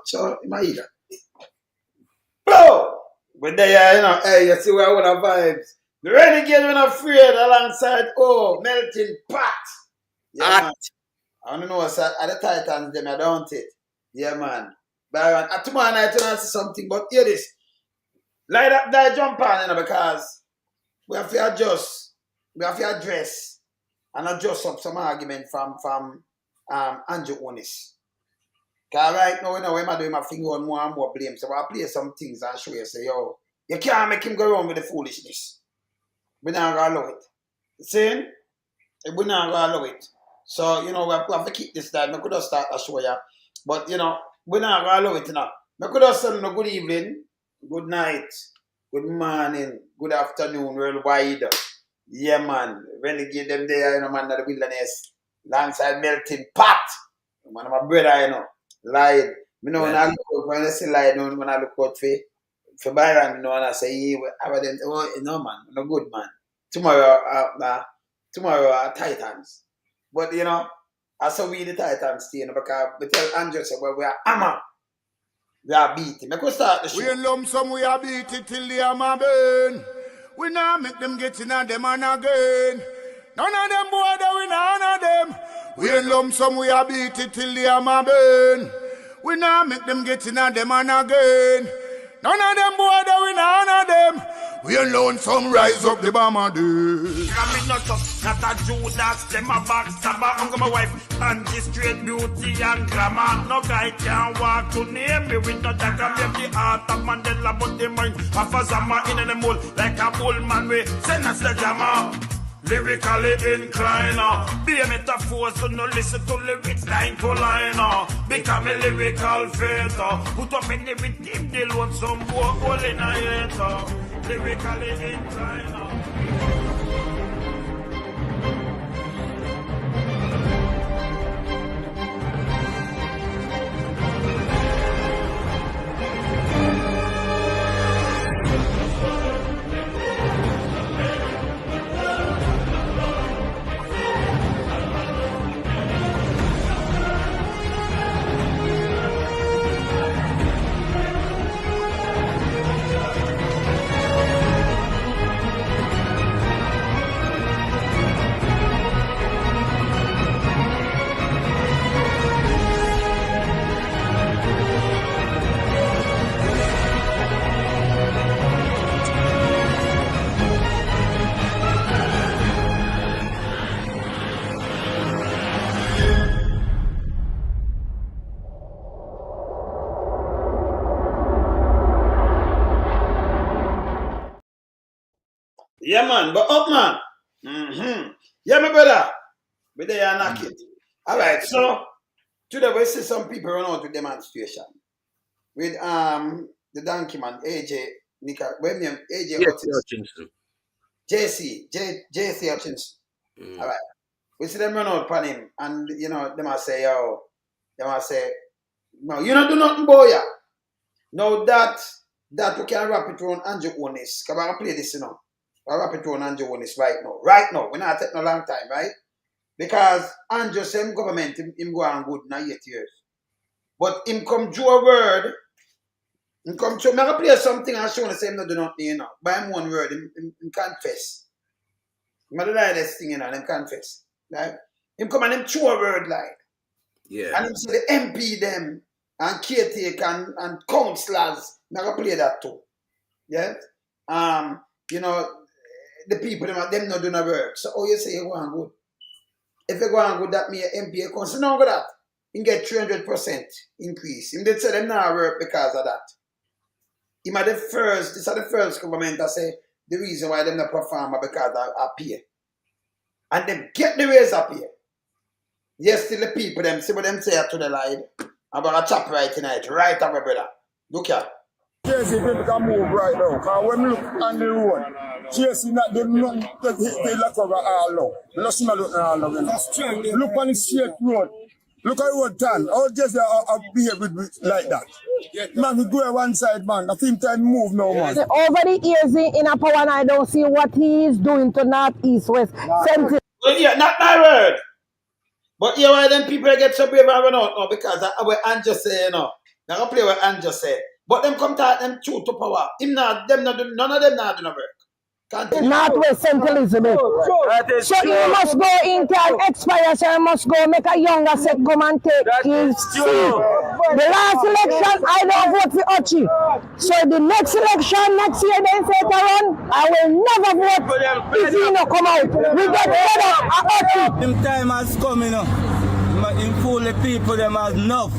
So, in my ear. Bro! But there, you know, hey, you see where I want to vibes. The renegade when afraid alongside, melting pot. Yeah, man. I don't know what's at the Titans, them, I don't it. Yeah, man. Byron, tomorrow night, I see something, but hear this. Light up that jump on, you know, because we have to adjust, we have to address and adjust up some argument from Andrew Onis. Because right now, you know, when I'm doing my finger on more and more blame, so I play some things and show you, say, yo, you can't make him go around with the foolishness. We're not going to allow it. You see? We're not going to allow it. So, you know, we have to keep this time. I could have started to show you. But, you know, we're not going to allow it now. I could have said, good evening, good night, good morning, good afternoon, worldwide. Yeah, man. Renegade them there, you know, man, of the wilderness. Alongside melting pot. Man, my brother, you know. Lied. You know, when I say lied, when I look out for Byron, you know, and I say, you know, man, no good, man. Tomorrow, Titans. But, you know, I saw we the Titans, you know, because we tell Andrew, say, well, we are hammer. We are beating. Make us start the show. We in lump sum, we are beating till the hammer burn. We now make them get in and them and again. None of them boy, we none of them. We in lump sum, we are beating till the hammer burn. We now make them get in and them and again. None of them boy, we none of them. We alone some rise up the bomber day. I'm not a Judas, them a backstabber. I'm my wife, and this straight beauty and glamour. No guy can walk to name me with no dagger. Maybe the heart of Mandela, but the mind of a Zama in the mold. Like a bullman, we send us the jammer. Lyrically inclined, be a metaphor, so no listen to lyrics line to line. Become a lyrical fighter. Put up in the rhythm, they want some more hole in a hater. Lyrically inclined. Yeah, man, but up, man. Yeah, my brother. But they are knock it. All right, so today we see some people run out with demonstration with the donkey man, AJ Nika, when name AJ Hutchinson. JC Hutchinson. All right, we see them run out upon him, and you know they must say, yo, they must say, no, you don't do nothing, boy. Yeah. Now that we can wrap it around Andrew Onis, come on, play this, you know. I'll wrap it around Andrew Onis right now. Right now. We're not taking a long time, right? Because Andrew same government, him go on good now 8 years. But him come to a word, him come to, I'm going to play something and show him say him not do nothing, you know. By him one word, him confess. Him do like this thing, you know, him confess. Right? Him come and him throw a word like. Yeah. And him say the MP them and caretaker and councillors, I'm going to play that too. Yeah? You know, the people, them not doing a work. So, you say you go on good? If you go on good, that means MP account. So, no, go that. You get 300% increase. Him did say them not work because of that. Him are the first, this is the first government that say the reason why them not perform because of pay. And them get the raise up here. Yes, still the people, them see what them say to the line. I'm going to chop right tonight. Right away, brother. Look here. Chelsea people can move right now. Because when we look on the road, Chelsea not doing nothing to hit the lock over all now. We don't see no look all now. Look on the straight road. Look at the road turn. How Chelsea behave like that? Man, we go one side, man. I think time move now, man. Over the years in a power and I don't see what he is doing to north, east, west. Well, yeah, not my word. But yeah, why then people get so brave and run out now because of what Andrew say, you know. They're going to play what Anne just said. But them come to them true to power. None of them not do no work. Northwest St. Elizabeth. So you must go in, can expire, so you must go make a younger set come and take his seat. The last election, I don't vote for Hutchinson. So the next election, next year, then say to run, I will never vote if he no come out. We get fed up at Hutchinson. Them time has come, you know. In fool the people, them has enough.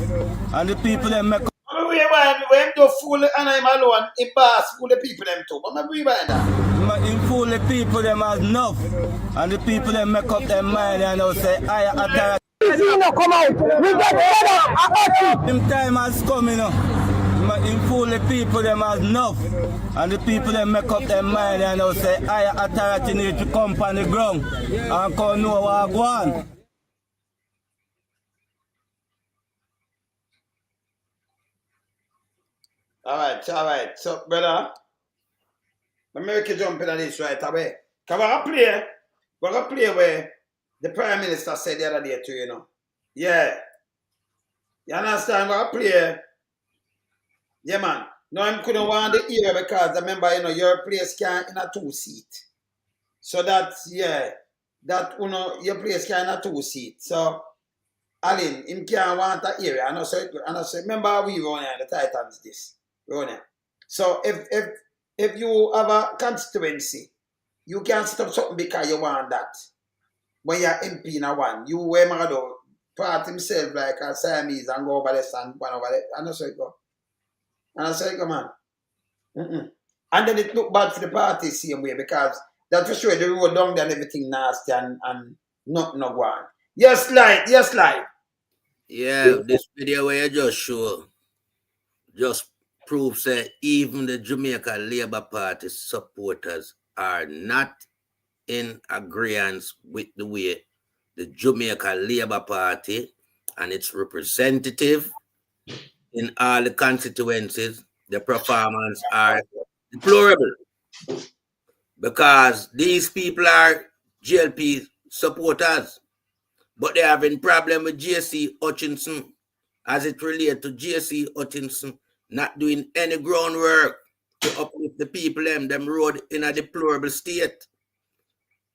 And the people, them make when do fool and I'm alone, it pass fool the people them too. But I'm rewind that. In fool the people, them has enough. And the people, them make up their mind and they'll say, I attack. If he no come out, we get fed up at Hutchinson. Them time has come, you know. In fool the people, them has enough. And the people, them make up their mind and they'll say, I authority need to come on the ground and come know what I want. All right. So, brother, let me make you jump into this right away. Because we're going to play where the Prime Minister said the other day too, you know. Yeah. You understand? We're going to play. Yeah, man. No, I couldn't want the ear because I remember, you know, your place can in a 2-seat. So that's, yeah, that, you know, your place can in a 2-seat. So, Alan, him can't want that area. And I said, remember we run here, the Titans this. So if you have a constituency, you can't set up something because you want that. When you're MP in a one, you wear Magado, part himself like a Siamese and go over there and one over there. And I said, go. And I said, come on. And then it looked bad for the party same way because that for sure the road down there and everything nasty and nothing no go on. Yes, light. Yeah, this video where you just show just proves that even the Jamaica Labour Party supporters are not in agreement with the way the Jamaica Labour Party and its representative in all the constituencies, the performance are deplorable. Because these people are JLP supporters, but they're having problem with JC Hutchinson as it relates to JC Hutchinson not doing any groundwork to uplift the people, them road in a deplorable state.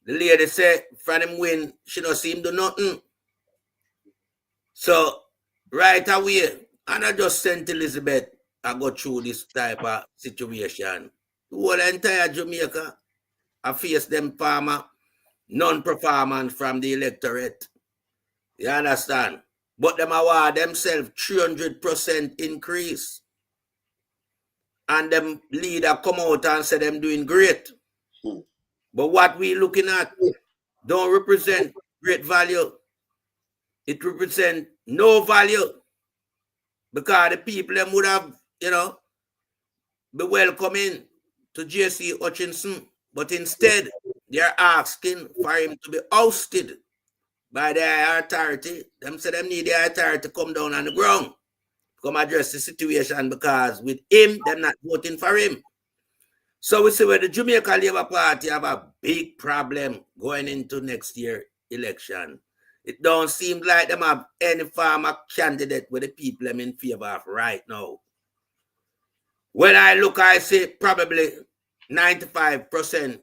The lady said, from him win, she don't seem to do nothing. So, right away, and I just sent Elizabeth, I go through this type of situation. The whole entire Jamaica, I face them farmer, non-performance from the electorate. You understand? But them award themselves 300% increase. And them leader come out and say them doing great. But what we looking at don't represent great value. It represents no value. Because the people them would have, you know, be welcoming to JC Hutchinson. But instead, they're asking for him to be ousted by their authority. Them say them need the authority to come down on the ground, come address the situation because with him, them not voting for him. So we see where the Jamaica Labour Party have a big problem going into next year election. It don't seem like them have any farmer candidate with the people them in favor of right now. When I look, I say probably 95%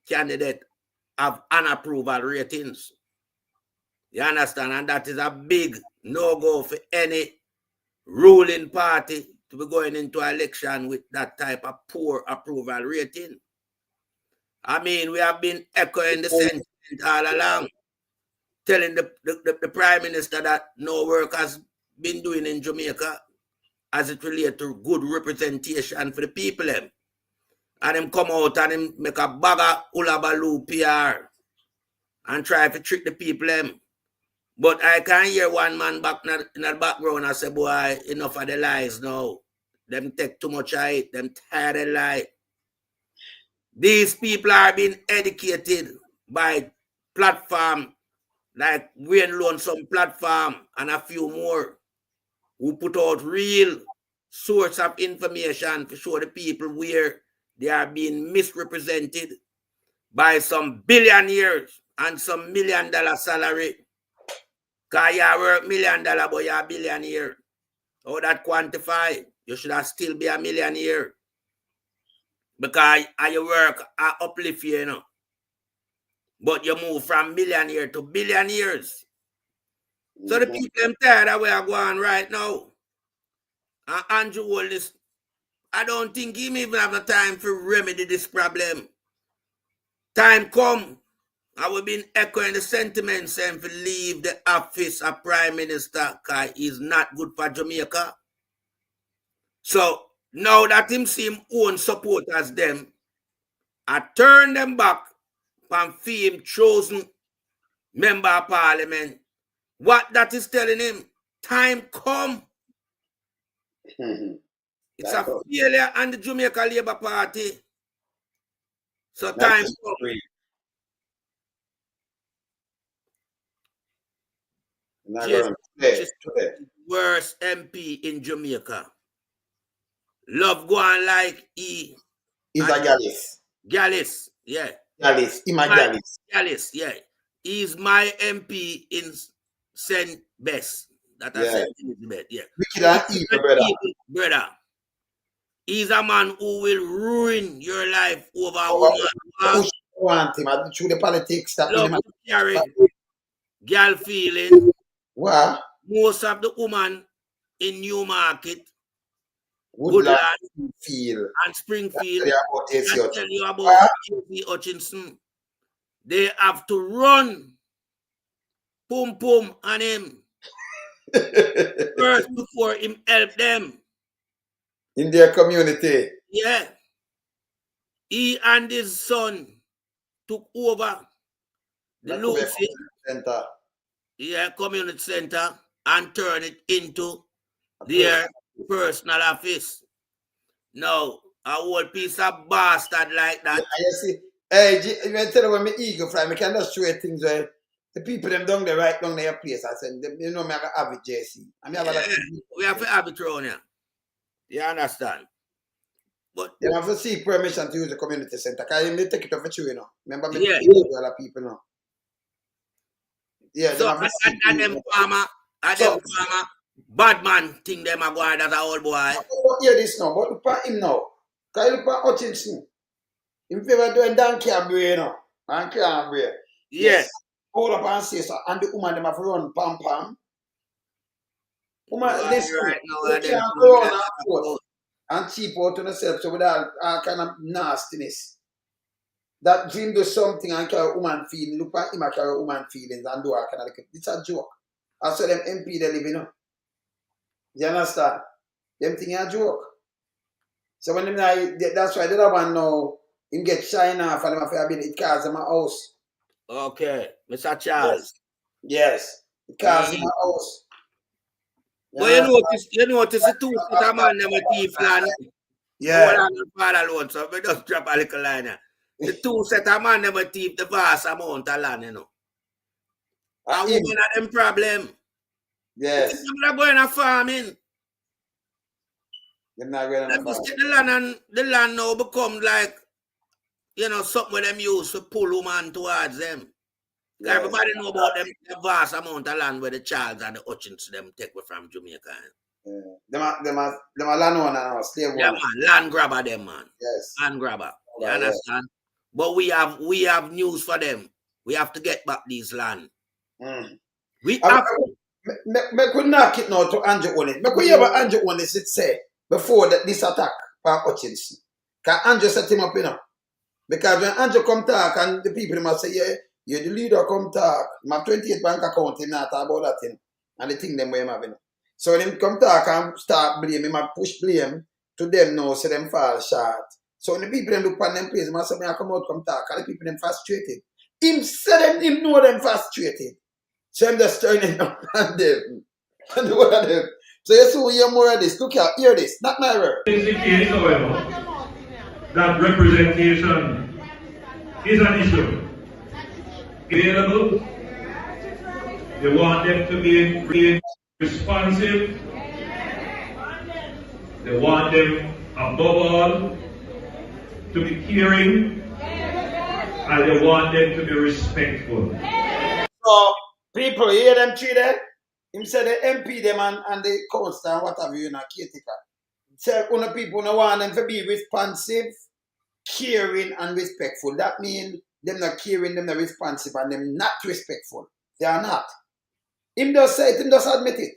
candidate have unapproval ratings. You understand? And that is a big no-go for any ruling party to be going into an election with that type of poor approval rating. I mean, we have been echoing the sentiment all along, telling the Prime Minister that no work has been doing in Jamaica as it relates to good representation for the people. And him come out and him make a bag of ulabaloo PR and try to trick the people. But I can hear one man back in the background and say, boy, enough of the lies now. Them take too much of it. Them tired of lie. These people are being educated by platform like Wayne Lonesome platform and a few more who put out real source of information to show the people where they are being misrepresented by some billionaires and some $1 million salary. Because you work $1 million, but you're a billionaire. How that quantify? You should have still be a millionaire. Because your work uplift you, you know. But you move from millionaire to billionaires. So the people them tired of where I going right now. And Andrew Wallace, I don't think he even have the time to remedy this problem. Time come. I will be echoing the sentiments saying to leave the office of Prime Minister because he's not good for Jamaica. So now that him see him own supporters them, I turn them back from him chosen member of parliament. What that is telling him, time come. It's a failure on the Jamaica Labour Party. So time come. Worst MP in Jamaica. Love going like he's a Gallus. Gallus, yeah. Gallus, Gallus, yeah. He's my MP in St. Bess. That I said Elizabeth, yeah. Wicked and evil, brother. He's a man who will ruin your life over a woman. Want him through the politics that love carry girl feeling. Wow. Most of the woman in Newmarket, Woodland, Springfield, and Springfield, I tell you about JLP Hutchinson. They have to run pum on him first before him help them. In their community. Yeah. He and his son took over the Lucy Center. Yeah, community center and turn it into their personal office. No, a whole piece of bastard like that. You see, hey, you tell you when me ego fly, I can just show you things where the people them down there right down their place. I said, you know, me have it, JC. We have to have it around here. You understand? But you have to seek permission to use the community center. Because they take it off for you, you know. Remember me? Yeah. A lot of people know. Yeah, so and them farmer, bad man think them a go as a old boy. But hear this now, but look at him now. Because look at Hutchinson. In favor doing Dan Cambria, you know. Dan Cambria. Yes. Hold up and say so. And the woman them have to run pam. Woman, listen. Right now, they can't go on and cheap out on themselves so with all kind of nastiness. That dream do something and carry woman feeling. Look at him and carry woman feelings and do all kind of like it's a joke. I saw them MP they live, you know. You understand? Them thing a joke. So when them that's why the other one now him get shine off and them have to it cause them a house. Okay, Mr. Charles. Yes. It cause them a house. But you notice the two set of man them a thief land. Yeah. Father alone, so we just drop a little line here. The two set of man them a thief the vast amount of land, you know. And women have them problem. Yes. They're not going to farming. They're not going to farming. The land and the land now become like, you know, something where them use to pull woman towards them. Yes. Everybody know about them the vast amount of land where the Charles and the Hutchinson them take away from Jamaica. Yeah. Them are landowner now, slave owner. Yeah, man, land grabber them, man. Yes. Land grabber. You understand? Yes. But we have news for them. We have to get back these land. We have me could knock it now to Andrew on it. Me could hear what Andrew on it say before this attack by Hutchinson. Because Andrew set him up, you know. Because when Andrew come talk and the people must say, yeah, you're the leader, come talk. My 28 bank account, him not talk about that thing. And the thing them where him having. So when him come talk and start blame, him and push blame to them now, so them fall short. So when the people them look on them place, him and say, I come out, come talk. And the people them frustrated. Him say them, him know them frustrated. So I'm just turning on them. And one of them. So you see, we hear more of this. Look here, hear this. Not my word. It is the case, however, that representation is an issue. Available. They want them to be responsive. They want them, above all, to be caring. And they want them to be respectful. So, people, hear them three there? Him say the MP them and the council and what have you, caretaker. Say una people no want them to be responsive, caring and respectful. That means them not caring, them not responsive, and them not respectful. They are not. Him just say it, him just admit it.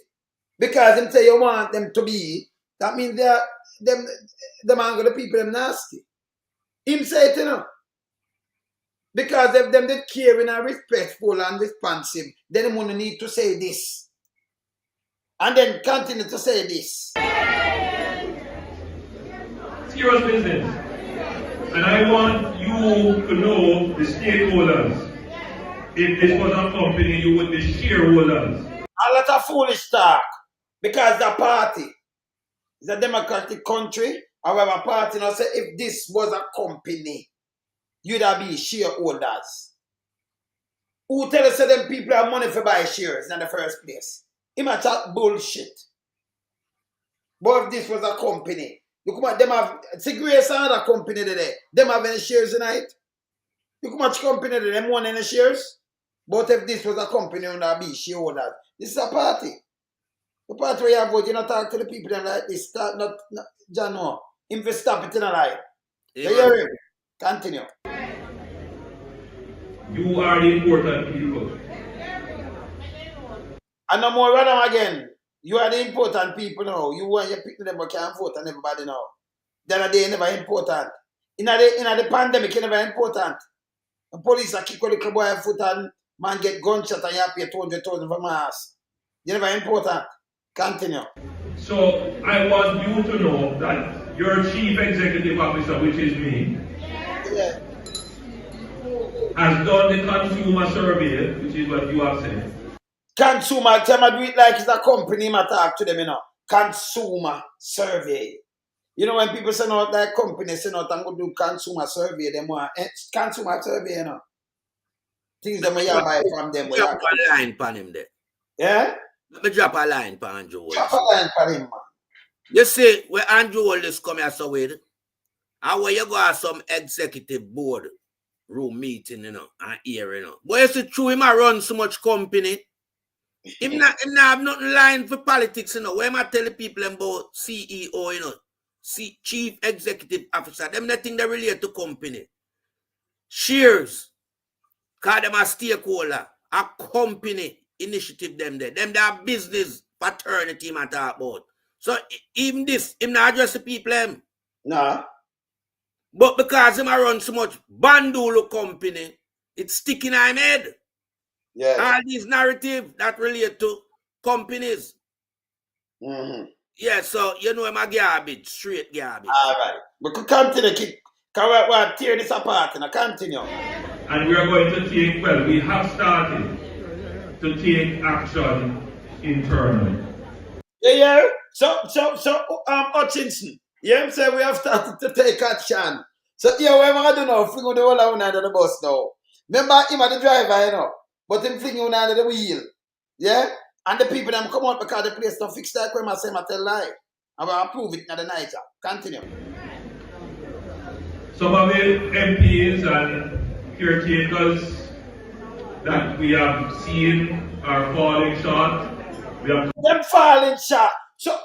Because him say you want them to be, that means they are them anger the people them nasty. Him say it, you know. Because if them they caring and respectful and responsive, then them only need to say this. And then continue to say this. Serious business. And I want you to know the stakeholders. If this was a company, you would be shareholders. A lot of foolish talk. Because the party is a democratic country. However, party now say if this was a company, you'd be shareholders. Who tell us that them people have money for buy shares in the first place? He might talk bullshit. But if this was a company, you come at them have Grace another company today. Them have any shares in it? You come at company today, them want any shares? But if this was a company, you would be shareholders. This is a party. The party where you have vote, you not talk to the people them like this. Start not John no. Him for stop it in a lie. You hear him? Continue. You are the important people. And no more random again. You are the important people now. You want your people them but can't vote on everybody now. The other day never important. In the pandemic it never important. The police are kick a little boy foot and man get gunshot and you have to pay 200,000 for mass. You never important. Continue. So I want you to know that your chief executive officer, which is me, Yeah. has done the consumer survey, which is what you have said. Consumer, tell me do it like it's a company, I talk to them, you know. Consumer survey. You know, when people send out that company, send out and go do consumer survey, them want consumer survey, you know. Things that we buy from them. Drop a line on him there. Yeah? Let me drop a line on Andrew Wallace. Drop a line for him, man. You see, where Andrew Wallace come here so with, and where you go have some executive board room meeting, you know, and here, you know. But you see, true, him a run so much company. Him not have nothing line for politics, you know. Where I tell the people about CEO, you know, Chief Executive Officer, them nothing they relate to company. Shares, cause them a stakeholder, a company initiative them there. Them that business paternity I talk about. So even this, him not address the people them. Nah. But because him a run so much bandolo company, it's sticking in him head. Yeah. All these narratives that relate to companies. Mm-hmm. Yeah, so you know him a garbage, straight garbage. All right. We could continue, because we want to tear this apart and continue. And we are going to take, well, we have started to take action internally. Yeah. So, Hutchinson, yeah, I'm saying we have started to take action. So, yeah, what am I doing now? Fling the whole under the bus now. Remember, him are the driver, you know, but him fling you under the wheel. Yeah? And the people them come out because the place don't fix that when I say I tell lie. I will approve it in the night. Continue. Some of the MPs and caretakers that we have seen are falling short. We have Them falling short. So,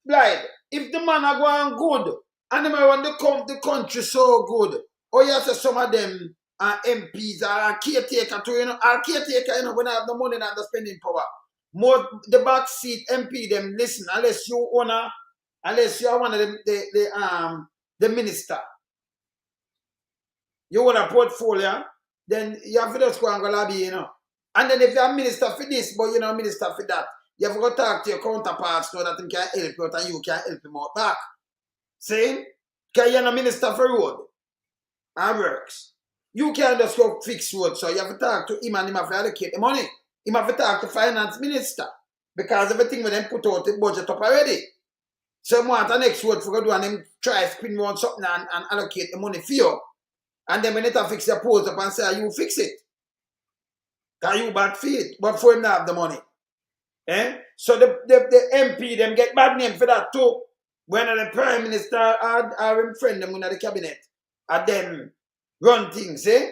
blind, if the man are going good, and them want to come the country so good, or you say some of them are MPs are caretaker too, you know, are caretaker, you know, when I have no money and the spending power. More the back seat MP them listen, unless you owner, unless you are one of them the minister. You own a portfolio, then you have to just go and go lobby, you know. And then if you're a minister for this, but you're not a minister for that, you have to go talk to your counterparts so that they can help you out and you can help them out back. See? Because you're not a minister for road and works. You can't just go fix road, so you have to talk to him and him have to allocate the money. Him have to talk to finance minister. Because everything with them put out the budget up already. So you want the next road for go do and them try to spin on something and allocate the money for you. And then when it fix your post up and say, you fix it. Because you bad for it. But for him not have the money. Eh? So the MP, them get bad name for that too. When the Prime Minister or him friend them in the cabinet. And them run things, eh?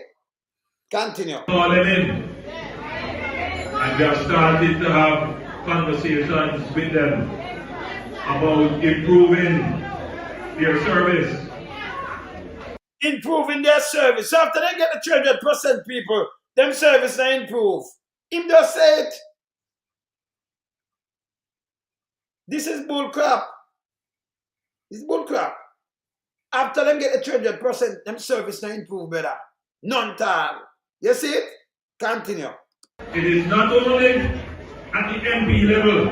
Continue. call them in. And we have started to have conversations with them about improving their service. Improving their service. So after they get the 300% people, them service they improve. Him just say it. This is bull crap. This is bull crap. After them get the 300%, them service they improve better. None time. You see it? Continue. It is not only at the MP level.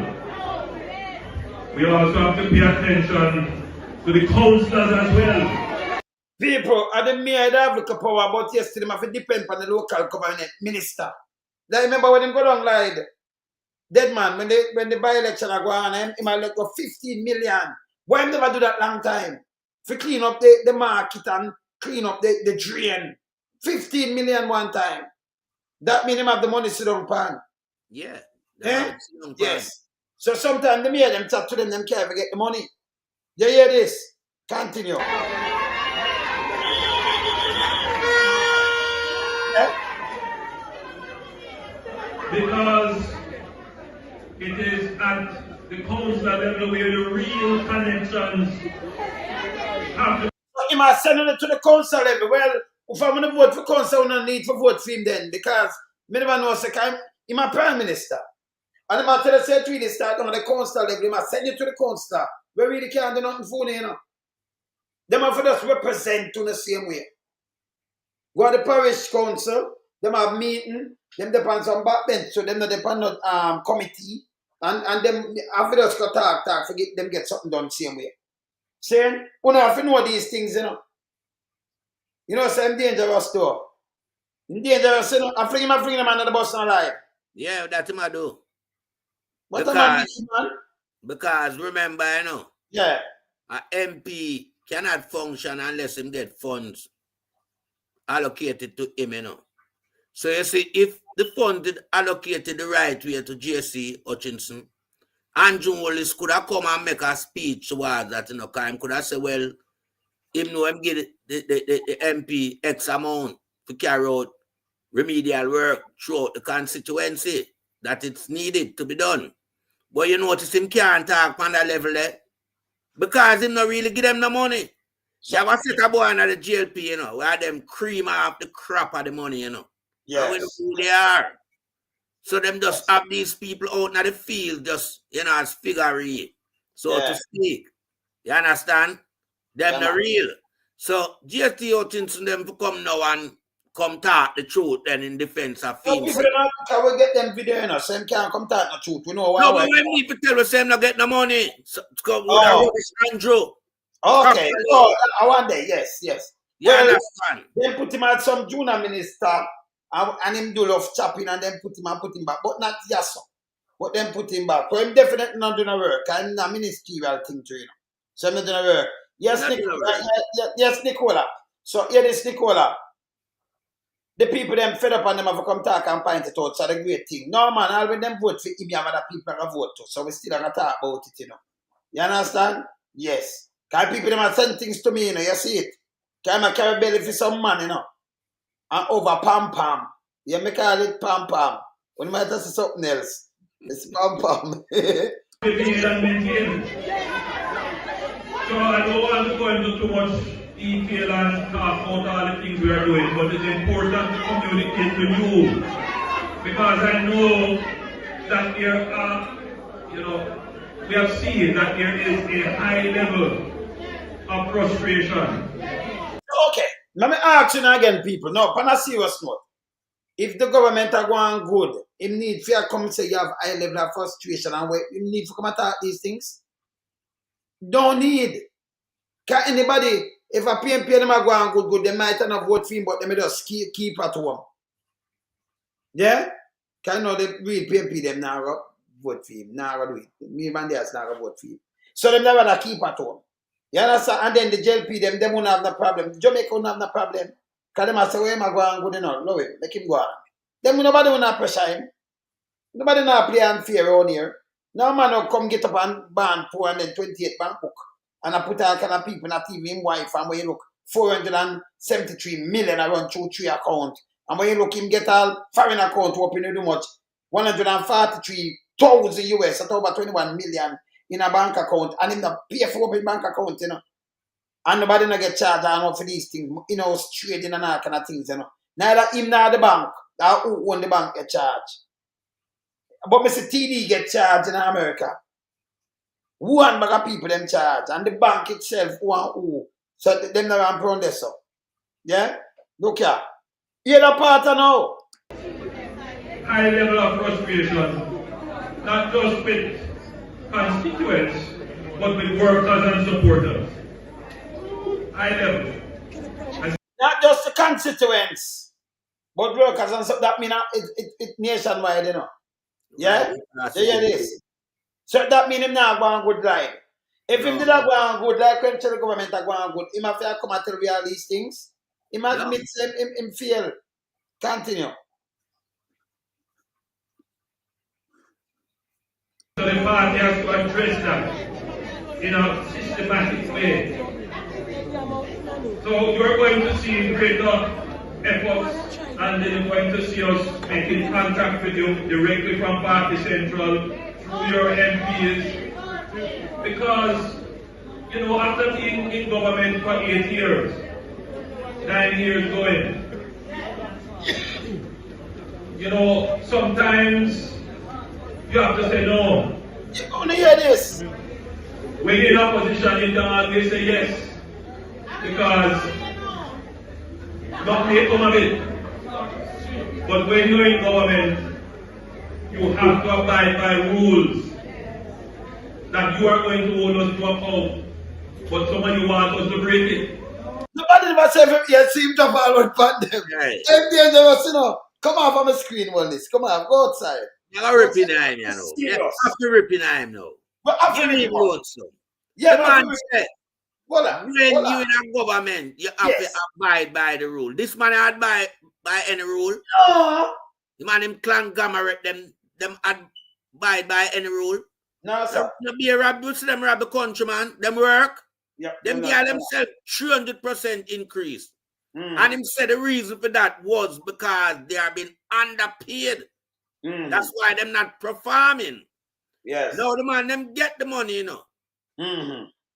We also have to pay attention to the councillors as well. People are the mayor that have the power, but yesterday have to depend on the local government minister. I remember when them go down like dead man, when the by-election are going on, he might let go 15 million. Why never do that long time? To clean up the market and clean up the drain. 15 million one time. That means him have the money sit down pan. Yeah. Yes. So sometimes the mayor them talk to them can't ever get the money. You hear this? Continue. Because it is at the council level where the real connections have to. He must send it to the council level. Well, if I'm going to vote for council, I don't need to vote for him then. Because I never know, he's my prime minister. And he must tell us to really start on the council level. He must send it to the council. We really can't do nothing for you, you know. They must just represent in the same way. Go to the parish council, they have meeting, them depend on backbench, so them depend on committee, and them after just go talk, forget them get something done the same way. Saying, you have to know these things, you know. You know, so I'm dangerous too. I'm dangerous, you know. I bring them under the bus and alive. Yeah, that's what I do. What am I doing, man? Because remember, you know, Yeah. an MP cannot function unless him get funds allocated to him, you know. So you see, if the funds is allocated the right way to JC Hutchinson, Andrew Wallace could have come and make a speech towards that, you know, because he could have said, well, him know him get the MP X amount to carry out remedial work throughout the constituency that it's needed to be done. But you notice him can't talk on that level there because he not really give them the money. So you have a set of boy under the JLP, you know, where them cream off the crap of the money, you know. Yes. And who they are. So them just have these people out in the field, just, you know, as figure, so to speak. You understand? Them the real. So JT Hutchinson them to come now and come talk the truth then in defense of So things. people don't we get them video, you know, so them can't come talk the truth. We know why. No, but when people tell us them not get the money, so to come with a rubbish Andrew. Okay. Oh, I wonder, yes. You understand? They put him as some junior minister and him do love chopping and then put him back. But not Yasso. But then put him back. So him definitely not doing a work. I'm not ministerial thing to, you know. So I'm not doing a work. Yes, Nicola. So here is Nicola. The people them fed up and them have to come talk and point it out. So the great thing. No man, all when them vote for him, you have other people that vote to. So we still have to talk about it, you know. You understand? Yes. Because people them have sent things to me, you know, you see it. Because I carry belly for some man, you know. And over pam. You may call it pam. When you might have to say something else. It's pam. So I don't want to go into too much detail and talk about all the things we are doing, but it's important to communicate to you because I know that there are, you know, we have seen that there is a high level of frustration. Okay, let me ask you again, people. No, on a serious note. If the government are going good, it need to come say you have high level of frustration and you need to come attack these things. Don't need. Can anybody, if a PMP them are going good, they might not vote for him, but they may just keep at home. Yeah? Can you know the real PMP them now vote for him? Now do it. Me and theirs now vote for him. So them never keep at home. You understand? And then the JLP them won't have no problem. Jamaica won't have no problem. Because them say, where am I going good enough? No way, make him go on. Then nobody will not pressure him. Nobody not play unfair around here. No man will come get up and ban 428 bank book. And I put all kind of people in a TV in wife and when you look 473 million around 2-3 account. And when you look him get all foreign account open you do much 143,000 20,000 US, at over 21 million in a bank account, and him not pay for open bank account, you know. And nobody not get charged for these things, you know, straight in and all kind of things, you know. Neither him nor the bank, or who own the bank get charged. But Mr. TD get charged in America. One bag of people them charge, and the bank itself who. So them not run prone this up. Yeah? Look here. Hear the part now. High level of frustration, not just with constituents, but with workers and supporters. High level. Not just the constituents, but workers and stuff. That means it nationwide, you know. Yeah? You hear this? So that means him not going good line. If him did not go on good, like when the government are going good, him have to come and tell me all these things. He must admit him fail. Continue. So the party has to address that in a systematic way. So you're going to see greater efforts, and then you're going to see us making contact with you directly from Party Central, through your MPs, because, you know, after being in government for 8 years, 9 years going, you know, sometimes you have to say no. You gonna hear this? When you're in opposition, you don't always say yes, because not may come of it. But when you're in government, you have to abide by rules that you are going to hold us to account, but some of you want us to break it. Nobody ever said you seem to follow upon them. Right. Every day was, you know, come off on the screen one this. Come on, go outside. You got to rip in him, you know. You have to rip in him now. But after Give me road, so. yeah, the man said, when you in a government, you have to abide by the rule. This man abide by any rule. No. The man him clan gamma them abide by any rule. No, sir. Them be a rob, them rob the country, man. Them work. Yep. Them give themselves 300% increase. And him said the reason for that was because they are being underpaid. That's why them not performing. Yes. No, the man, them get the money, you know.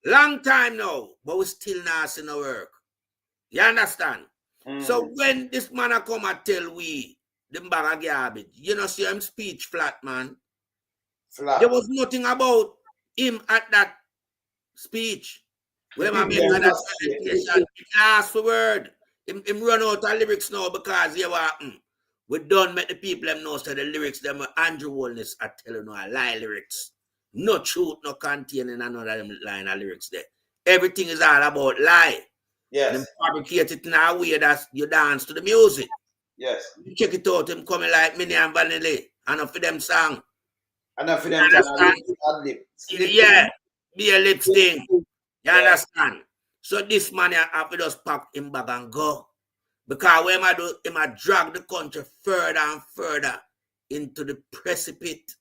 Long time now, but we still not seeing no work. You understand? So when this man a come and tell we, them bag of garbage, you know, see him speech flat, man. Flat. There was nothing about him at that speech. When I make that presentation, last word. Him run out of lyrics now because you what we don't make the people them know so the lyrics them Andrew Wellness are telling no a lie lyrics. No truth, no containing another line of lyrics there. Everything is all about lie. Yes. Them fabricate it in a way that you dance to the music. Yes. You check it out, him coming like Minnie and Vanilla. And for them song. And for them yeah, be a lip thing. You understand? So this man have to just pack him back and go. Because when I do, him I drag the country further and further into the precipice.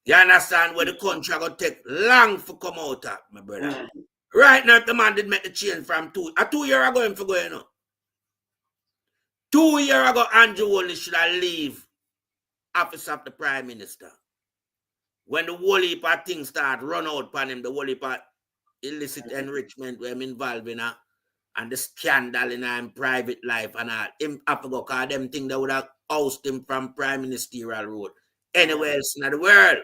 You understand? Where the country going to take long for come out of, my brother. Right now, the man did make the change from 2 years ago him for going on. 2 years ago, Andrew Walley should have leave office of the Prime Minister. When the whole heap of things start run out upon him, the whole heap of illicit enrichment where I'm involved in and the scandal in his private life and all. Him have to go because them think they would have ousted him from Prime Ministerial Road anywhere else in the world.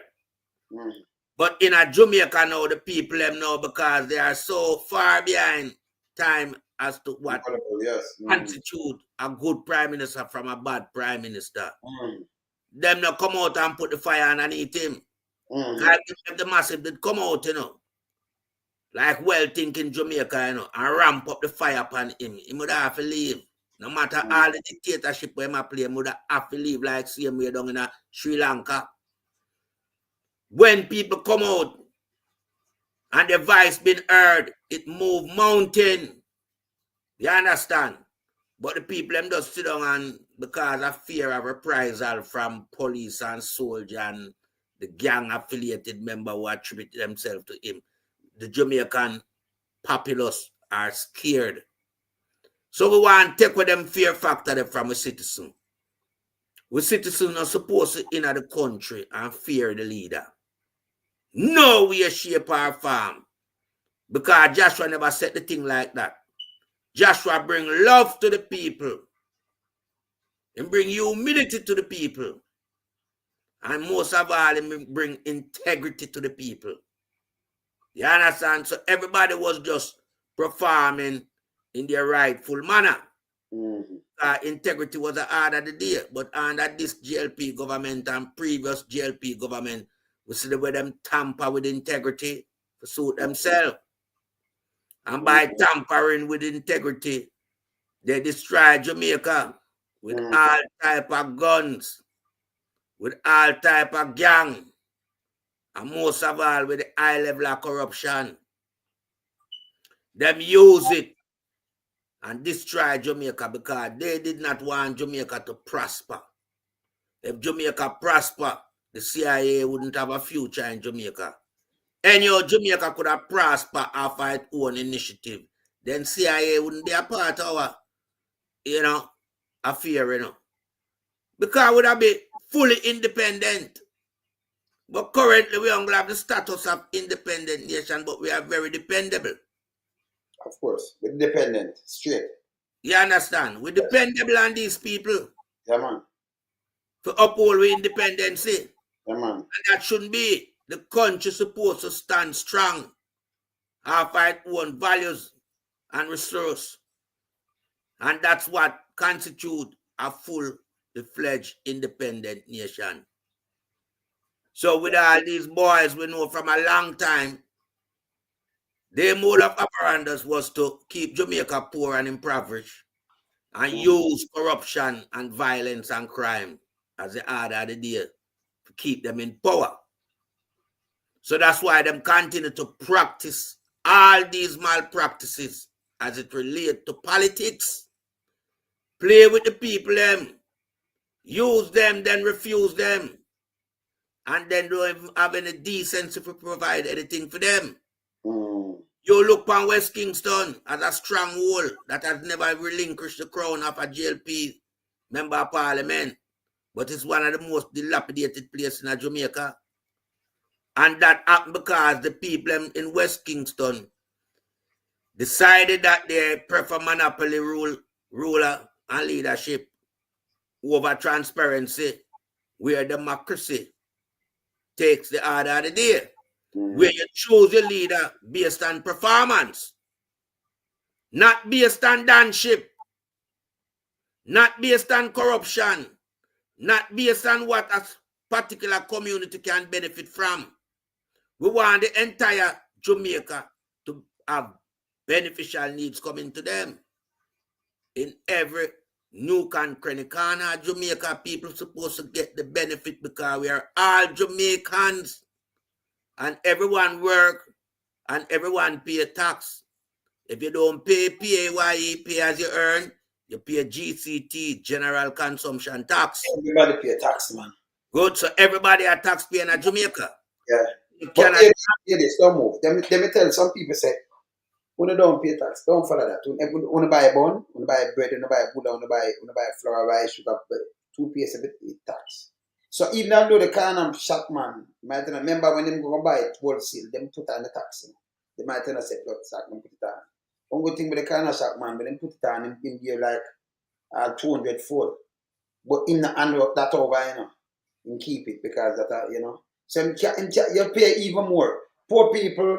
But in a Jamaica now, the people them know because they are so far behind time as to what constitute a good Prime Minister from a bad Prime Minister. Them not come out and put the fire underneath him. Like if the massive did come out, you know, like well-thinking Jamaica, you know, and ramp up the fire upon him, he would have to leave. No matter all the dictatorship where he play, he would have to leave like same way down in Sri Lanka. When people come out and the voice been heard, it move mountain. You understand? But the people them just sit down and because of fear of reprisal from police and soldier and the gang affiliated member who attribute themselves to him, the Jamaican populace are scared. So we want to take with them fear factor from a citizen. We citizens are supposed to enter the country and fear the leader. No way shape our farm. Because Joshua never said the thing like that. Joshua bring love to the people. And bring humility to the people. And most of all, he bring integrity to the people. You understand? So everybody was just performing in their rightful manner. Integrity was the order of the day. But under this JLP government and previous JLP government, we see the way them tamper with integrity to suit themselves. And by tampering with integrity, they destroy Jamaica with all type of guns, with all type of gang, and most of all with the high level of corruption. Them use it and destroy Jamaica because they did not want Jamaica to prosper. If Jamaica prosper, the CIA wouldn't have a future in Jamaica. Anyhow, Jamaica could have prospered off its own initiative. Then CIA wouldn't be a part of our, affair, Because we would have been fully independent. But currently, we don't have the status of independent nation, but we are very dependable. Of course, we're dependent, straight. You understand? We're dependable on these people. Yeah, man. To uphold our independency. Yeah, man. And that shouldn't be. The country supposed to stand strong, have its own values and resources. And that's what constitutes a full-fledged independent nation. So with all these boys we know from a long time, their mode of operandus was to keep Jamaica poor and impoverished and use corruption and violence and crime as the order of the day to keep them in power. So that's why them continue to practice all these malpractices as it relates to politics. Play with the people them, use them, then refuse them, and then don't even have any decency to provide anything for them. You look on West Kingston as a stronghold that has never relinquished the crown of a JLP member of parliament, but it's one of the most dilapidated places in Jamaica. And that happened because the people in West Kingston decided that they prefer monopoly ruler and leadership over transparency, where democracy takes the order of the day, where you choose your leader based on performance, not based on danship, not based on corruption, not based on what a particular community can benefit from. We want the entire Jamaica to have beneficial needs coming to them. In every nook and cranny corner of Jamaica, people supposed to get the benefit because we are all Jamaicans and everyone work and everyone pay tax. If you don't pay PAYE, pay as you earn, you pay GCT, General Consumption Tax. Everybody pay tax, man. Good, so everybody are taxpayer in Jamaica. Yeah. But don't move. Let me tell some people say, when you don't pay tax, don't follow that. When you buy a bun, when you buy bread, when you buy Buddha, when you buy flour, rice, sugar, two pays a bit tax. So even though the kind of shop man, you might remember when them go buy it wholesale, them put on the tax. They might say, look, sack, them put it on. One good thing with the kind of shop man, but them put it on, them give like 200 fold. But in the hand that over, and keep it because that, So you pay even more. Poor people,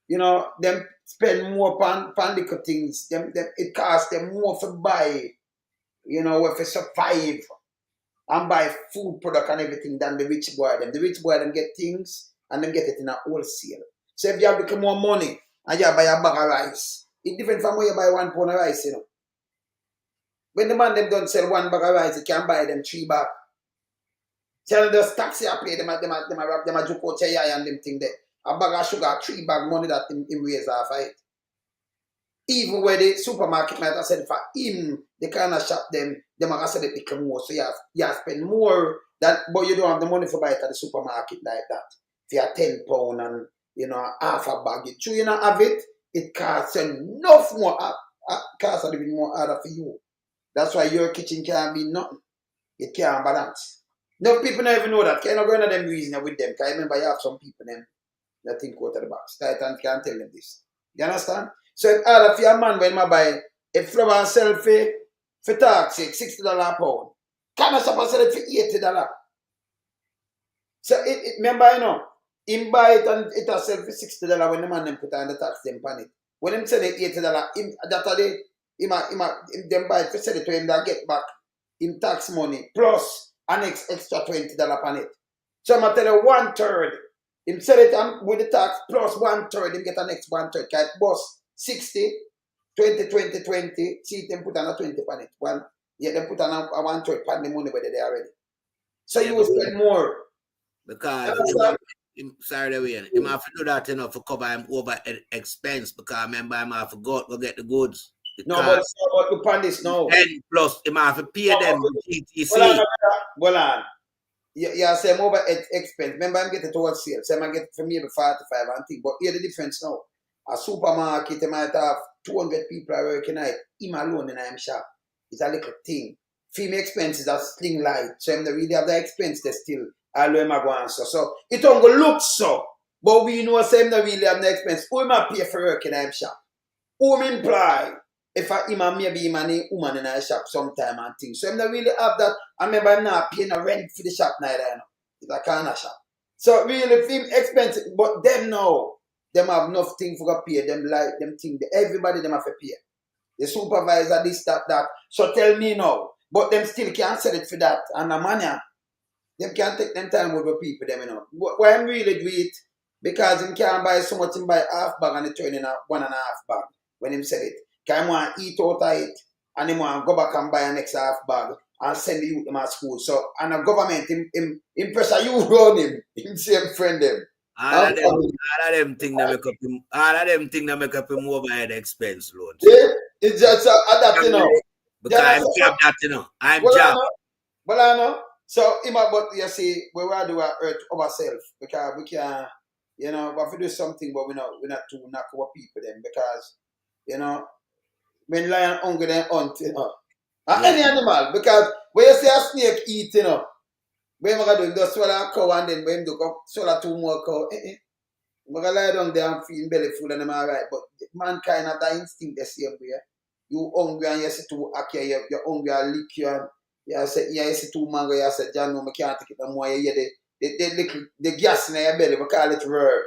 them spend more on liquor things. It costs them more to buy, to survive and buy food product and everything than the rich boy. The rich boy them get things and them get it in a wholesale. So if you have become more money and you buy a bag of rice, it's different from where you buy 1 pound of rice, When the man them don't sell 1 bag of rice, you can buy them 3 bags. Tell those taxi I pay them a joke out and them thing there. A bag of sugar, 3 bag money that him raise off of it. Even where the supermarket might have said for him, the kind of shop them have said it become more. So you have spend more than, but you don't have the money for buy it at the supermarket like that. If you have £10 and half a bag, you don't have it, it costs enough more, costs a little bit more harder for you. That's why your kitchen can't be nothing. It can't balance. No people don't even know that. Can't go into them reasoning with them. Because I remember you have some people them that think out of the box. Titan can't tell them this. You understand? So if all of your man when I buy a flower and selfie for tax $60 a pound, can I shop and sell it for $80? So remember, you know, him buy it and it will sell for $60 when the man them put on the tax them on it. When him sell it $80, that day, him them buy it for sell it to him that get back him tax money plus an extra $20 on it. So I'm tell you 1/3. Him sell it with the tax plus 1/3, him get an next 1/3. Cause boss 60, 20, 20, 20. See them put on a 20 on it. Them put on a 1/3 on the money where they already. So you will spend more. Because sorry the way, him have to do that enough to cover him over expense because remember him have to go get the goods. No, but look on this now. And plus him have to pay them GTC. Hold on. Yeah, say I'm over expense. Remember I'm getting towards sales. So I'm get for maybe 45 and thing. But here the difference now. A supermarket they might have 200 people are working at him alone in him shop. It's a little thing. Female expenses are sling light. So I'm not really have the expense they still all them go answer. So it don't go look so. But we know I'm not really have the expense. Who am I pay for working in him shop? Who am imply? If I maybe him and a woman in a shop sometime and things. So I'm not really have that. I remember I'm not paying a rent for the shop neither. You know. It's a kind of shop. So really film expensive, but them now, them have enough thing for pay. Them like them thing. Everybody them have to pay. The supervisor, this, that. So tell me now. But them still can't sell it for that. And the money, them can't take them time with the people, them, you know. Why I'm really do it? Because him can't buy so much, him buy half bag and he turn in a 1.5 bag when him sell it. Because him want to eat out of it and him want to go back and buy an extra half bag and send the youth them at school. So, and the government, him pressure you run him same friend them. All of them things that make up him overhead expense load. Yeah, it's just that, you know. Because I'm job that, you know. I'm job. Well, I know. So, but you see, we will do our earth ourselves because we can, you know, we have to do something, but we're not to knock our people then because, you know, when lion hungry, then hunt, you know. And any animal, because when you see a snake eat, you know, when you do, just swallow a cow and then when you do, swallow 2 more cow, you can lie down there and feel belly full and them all right. But mankind have that instinct the same way. You hungry and you see 2 aki, you're hungry and lick you and you see 2 mango, you say, John, no, I can't take it no more. You hear the gas in your belly, we call it verb.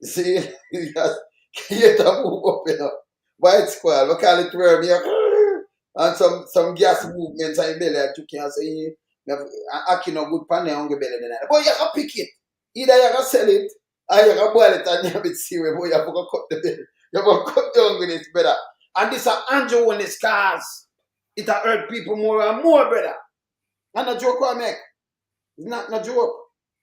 You see, you have to move up, you know. White squirrel, we call it verb. And some gas movements in your belly, and you can say, aki no good pan your hungry belly. But you can pick it. Either you can sell it, or you can boil it and you have it serious, but you have to cut the belly. You have to cut the hungry better. And this is Andrew when it's cars. It will hurt people more and more, brother. And a joke I make. It's not a joke.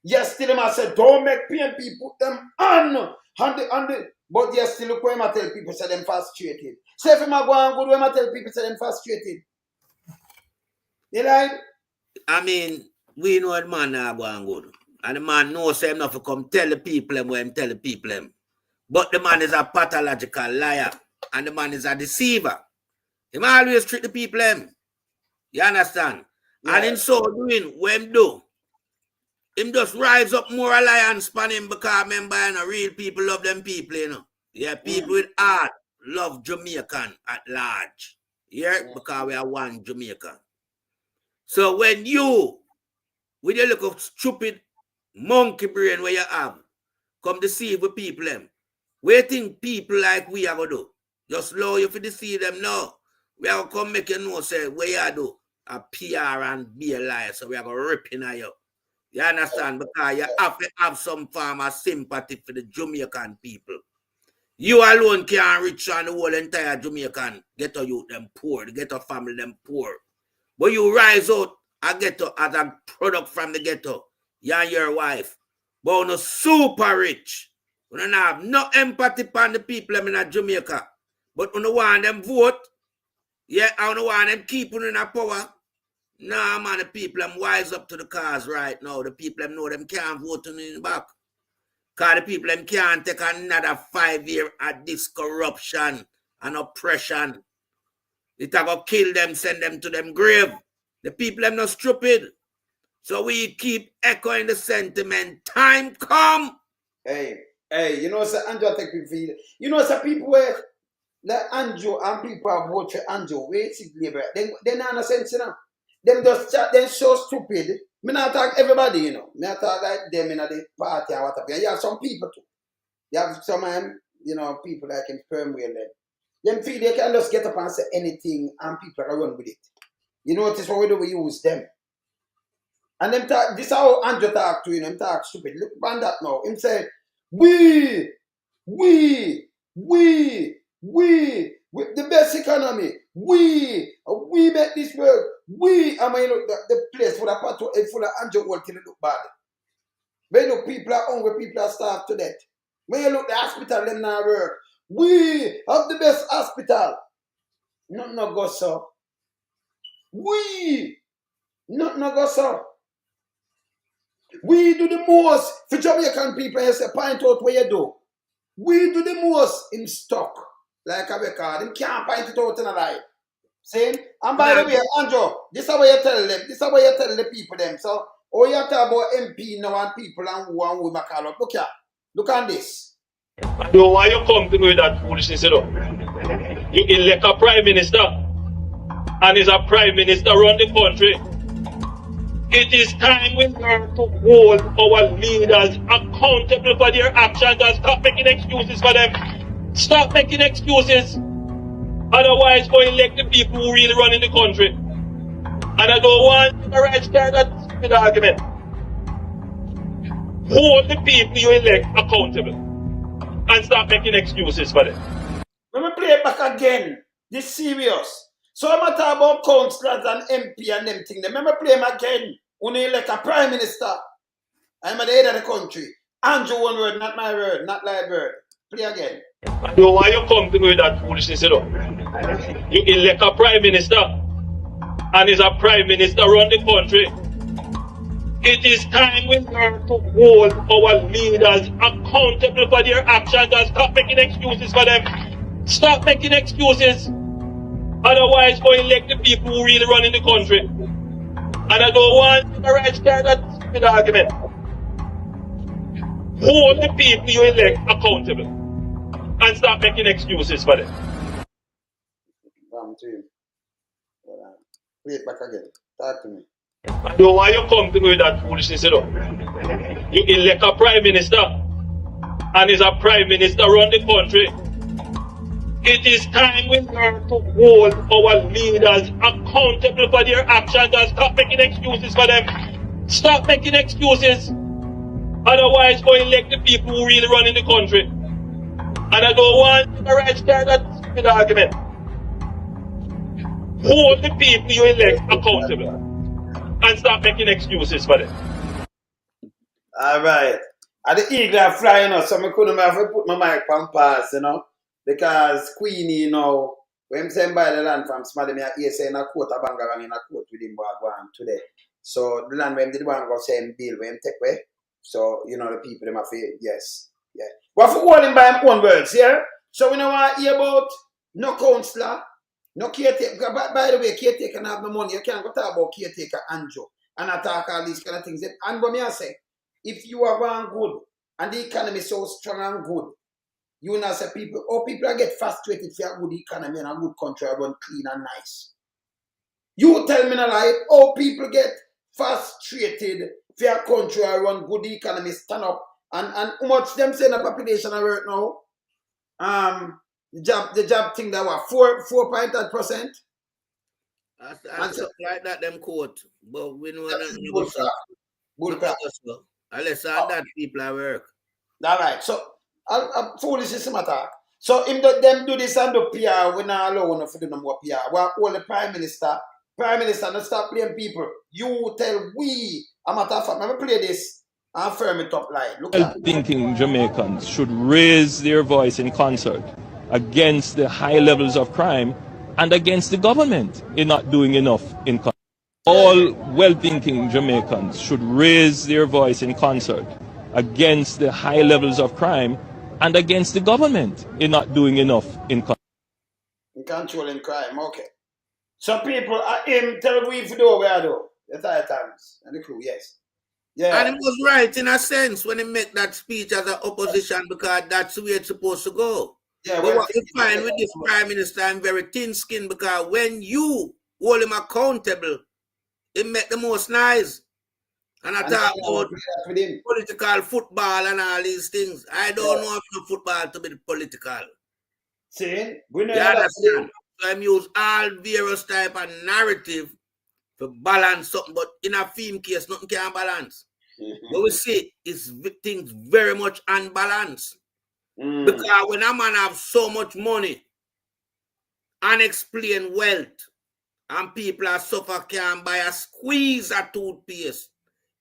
Yes, still I said, don't make pain people, put them on the, but yes, still look where I tell people say them frustrated. So if I go and good, when I tell people say them frustrated. You like? I mean, we know the man now go and good. And the man knows him not to come tell the people him what him tell the people him. But the man is a pathological liar. And the man is a deceiver. He always treat the people him. You understand? Yeah. And in so doing, what him do? Him just rise up more alliance span him because remember, you know, real people love them people, you know. Yeah, people with heart love Jamaican at large. Yeah? Because we are one Jamaican. So when you, with your look of stupid monkey brain where you have, come deceive with people them, what you think people like we are going to do? Just allow you to deceive them now. We are going to come make you know, say, what you do? A PR and be a liar. So we are going to rip in you. You understand? Because you have to have some form of sympathy for the Jamaican people. You alone can't reach on the whole entire Jamaican. Get a youth them poor. Get a family them poor. But you rise out a ghetto as a product from the ghetto. You and your wife. But you're super rich. You don't have no empathy for the people in Jamaica. But you don't want them vote. Yeah, I don't want them keep in power. Nah, man, the people them wise up to the cause right now. The people them know them can't vote in the back. Because the people them can't take another 5 years at this corruption and oppression. It will kill them, send them to them grave. The people are not stupid. So we keep echoing the sentiment. Time come. Hey, you know, sir, Andrew, I take people feel. You know, sir, people where like Andrew and people have voted for Andrew, wait, labor. They not no sense, you know. Them just chat, them so stupid. Me not talk everybody, you know. Me not talk like them in the party and whatever. You have some people too. You have some, you know, people like in Firmware them. Them feel they can just get up and say anything and people are run with it. You notice what we do, we use them. And them talk, this is how Andrew talk to you, them talk stupid. Look on that now. Him say, we, the best economy, we make this work, I mean, look, the place full of Andrew world till it look bad. When you look, people are hungry, people are starved to death. When you look, the hospital, them not work. We have the best hospital. Nothing no go so. Nothing no go so. We do the most for Jamaican people. You say, point out where you do. We do the most in stock. Like a record. They can't point it out in a lie. See? And by the way, Andrew, this is what you tell them. This is what you tell the people them. So, all you talk about MP now and people and who we call up. Look here. Look at this. So why you come to me with that foolishness, you know? You elect a prime minister, and is a prime minister run the country. It is time we learn to hold our leaders accountable for their actions and stop making excuses for them. Stop making excuses. Otherwise, go elect the people who really run in the country. And I don't want to right start that stupid argument. Hold the people you elect accountable. And stop making excuses for them. Let me play it back again. This serious. So I'm talking about councillors and MP and them things. Let me play him again. Only like a prime minister. I'm at the head of the country. Andrew one word, not my word, not like word. Play again. So why you come to me with that foolishness, you know? You elect a prime minister, and is a prime minister run the country. It is time we learn to hold our leaders accountable for their actions and stop making excuses for them. Stop making excuses. Otherwise, go elect the people who really run in the country. And I don't want to right start that stupid argument. Hold the people you elect accountable. And stop making excuses for them. Play it back again. Talk to me. So why you come to me with that foolishness, you know? You elect a prime minister, and is a prime minister run the country. It is time we learn to hold our leaders accountable for their actions and stop making excuses for them. Stop making excuses. Otherwise, go elect the people who really run in the country. And I don't want to right start that stupid argument. Hold the people you elect accountable. And stop making excuses for them. All right. And the eagle are flying us, so I couldn't have to put my mic on pass, you know. Because Queenie, you know, when I'm saying by the land from Smaddy, I hear saying a quote of Bangarang in a quote with him today. So the land when did one go same bill when take away. So, you know, the people them have to, yes. Yeah. But for holding by him own words, yeah? So we don't want to hear about no councillor, no caretaker. By the way, caretaker can have no money. You can't go talk about caretaker Andrew and attack all these kind of things. And what me I say, if you are one good and the economy is so strong and good, you know say people, people get frustrated for a good economy and a good country run clean and nice. You tell me a lie, people get frustrated for a country run good economy stand up and how much them say in the population are right now? The job thing that was 4.8%. And something like that them quote. But we know that unless all that people are work. All right, so foolish is matter. So if them do this and do PR, we not allow them to do no more PR. We are all the Prime Minister, not stop playing people. You tell we, a matter of fact, let me play this and firm it up line. Look at thinking Jamaicans should raise their voice in concert against the high levels of crime and against the government in not doing enough in concert. All well-thinking Jamaicans should raise their voice in concert against the high levels of crime and against the government in not doing enough in controlling crime. Okay. Some people are him tell we if we do we are do. The entire times. And the crew, yes. Yeah. And he was right in a sense when he make that speech as an opposition because that's the way it's supposed to go. Yeah, but what you find with this Prime Minister, I'm very thin-skinned because when you hold him accountable, it make the most nice. And I talk about political football and all these things. I don't know if football to be political. See? We know you understand? So I use all various type of narrative to balance something, but in a film case, nothing can balance. But we see it's things very much unbalanced. Because when a man have so much money, unexplained wealth, and people are suffer, can't buy a squeeze of toothpaste,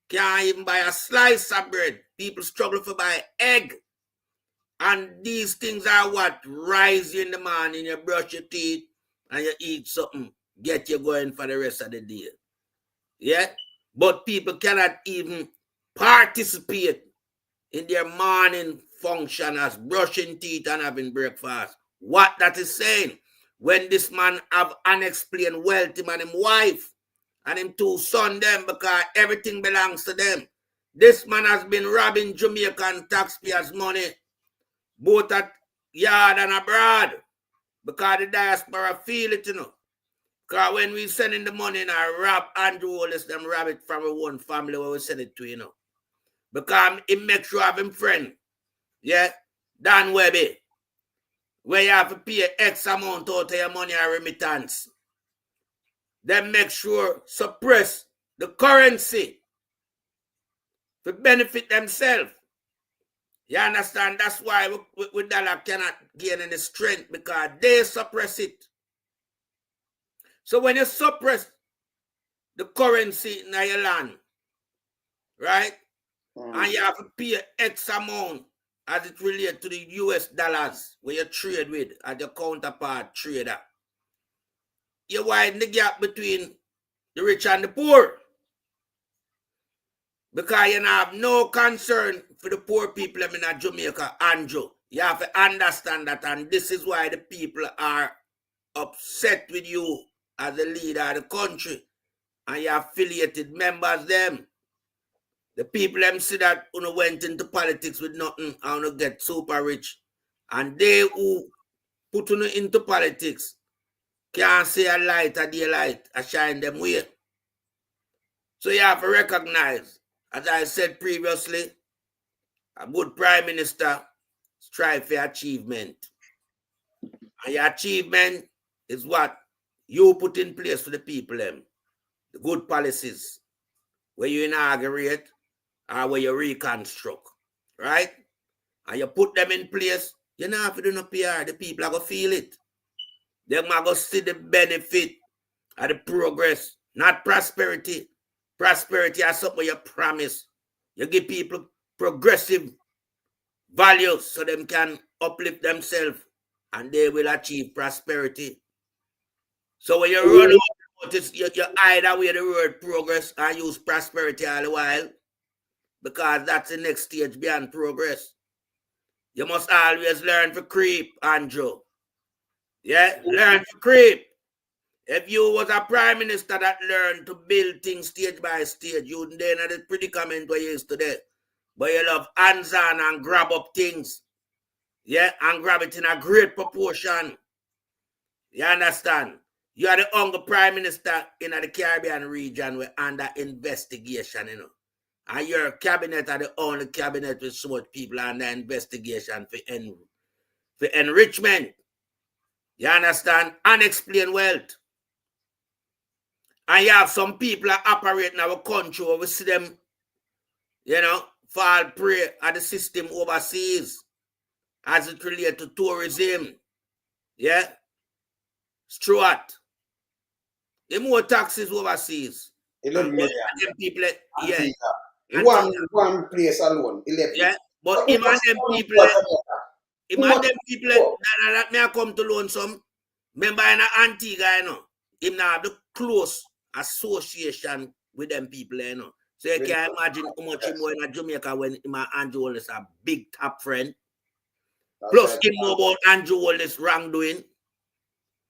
can't even buy a slice of bread. People struggle to buy egg. And these things are what rise you in the morning, you brush your teeth, and you eat something, get you going for the rest of the day. Yeah? But people cannot even participate in their morning function as brushing teeth and having breakfast. What that is saying, when this man have unexplained wealth, him and him wife, and him two son them, because everything belongs to them. This man has been robbing Jamaican taxpayers' money, both at yard and abroad, because the diaspora feel it, you know. Because when we send in the money, I rob Andrew Wallace, them rob it from our one family where we send it to, you know. Because it makes sure have him friend. Yeah? Dan Webby. Where you have to pay X amount out of your money or remittance. Then make sure suppress the currency to benefit themselves. You understand? That's why we dollar cannot gain any strength because they suppress it. So when you suppress the currency in your land, right? And you have to pay X amount as it relates to the US dollars where you trade with as your counterpart trader. You widen the gap between the rich and the poor. Because you have no concern for the poor people in Jamaica, Andrew. You have to understand that, and this is why the people are upset with you as the leader of the country. And your affiliated members, them. The people them see that you went into politics with nothing and you get super rich. And they who put you into politics can't see a light or daylight and shine them way. So you have to recognize, as I said previously, a good prime minister strive for achievement. And your achievement is what you put in place for the people them. The good policies where you inaugurate or where you reconstruct, right? And you put them in place, you don't have to do no PR. The people are going to feel it. They're going to see the benefit of the progress, not prosperity. Prosperity is something you promise. You give people progressive values so them can uplift themselves and they will achieve prosperity. So when you run out, you either way the word progress and use prosperity all the while, because that's the next stage beyond progress. You must always learn to creep, Andrew. Yeah, learn to creep. If you was a prime minister that learned to build things stage by stage, you wouldn't be in the predicament where you is today. But you love hands-on and grab up things. Yeah, and grab it in a great proportion. You understand? You are the only prime minister in the Caribbean region we're under investigation, you know. And your cabinet are the only cabinet with so much people under investigation for enrichment. You understand? Unexplained wealth. And you have some people that operate in our country where we see them, you know, fall prey at the system overseas as it relates to tourism. Yeah? Stuart. The more taxes overseas. 11 million. People, yeah. One place alone, 11. Yeah, but him and them people that may come to loan some. Remember in Antigua, you know, him now have the close association with them people, you know. So you can imagine how much he more in Jamaica when him and Andrew Wallace a big top friend. Plus, him know about Andrew Wallace wrongdoing.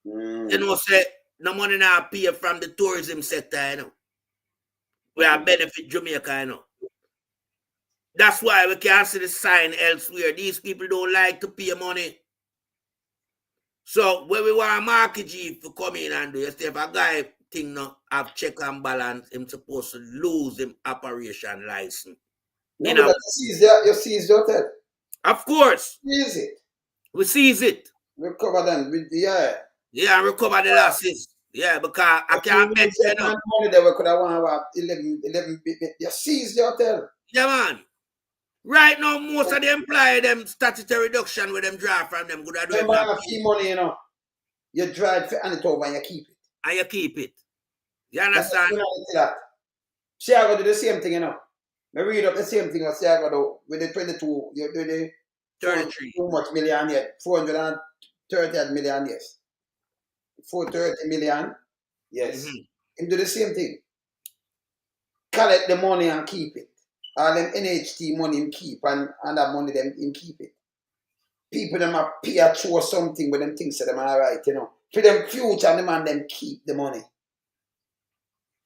You know, say no money now pay from the tourism sector, you know. We are benefit Jamaica, you know. That's why we can't see the sign elsewhere. These people don't like to pay money. So when we want a market chief to come in and do it, if a guy think no have check and balance, him supposed to lose him operation license. No, but you seize the hotel. Of course. Seize it. We seize it. Recover them. Yeah. Yeah, recover the losses. Yeah, because I can't bet you know. Money that we could have won about 11 you seize the hotel. Yeah, man. Right now, most of the employees, them statutory reduction with them draw from them. Good You have fee money, you know. You drive for and it over and you keep it. And you keep it. You understand? That. See, I go do the same thing, you know. I read up the same thing as I go do with the 22, you do the 33. Too much million yet. 430 million, yes. 430 million, yes. Him do the same thing. Collect the money and keep it. All them NHT money him keep and that money them him keep it. People them a pay a show something with them things that them alright, you know. For them future, the man them keep the money.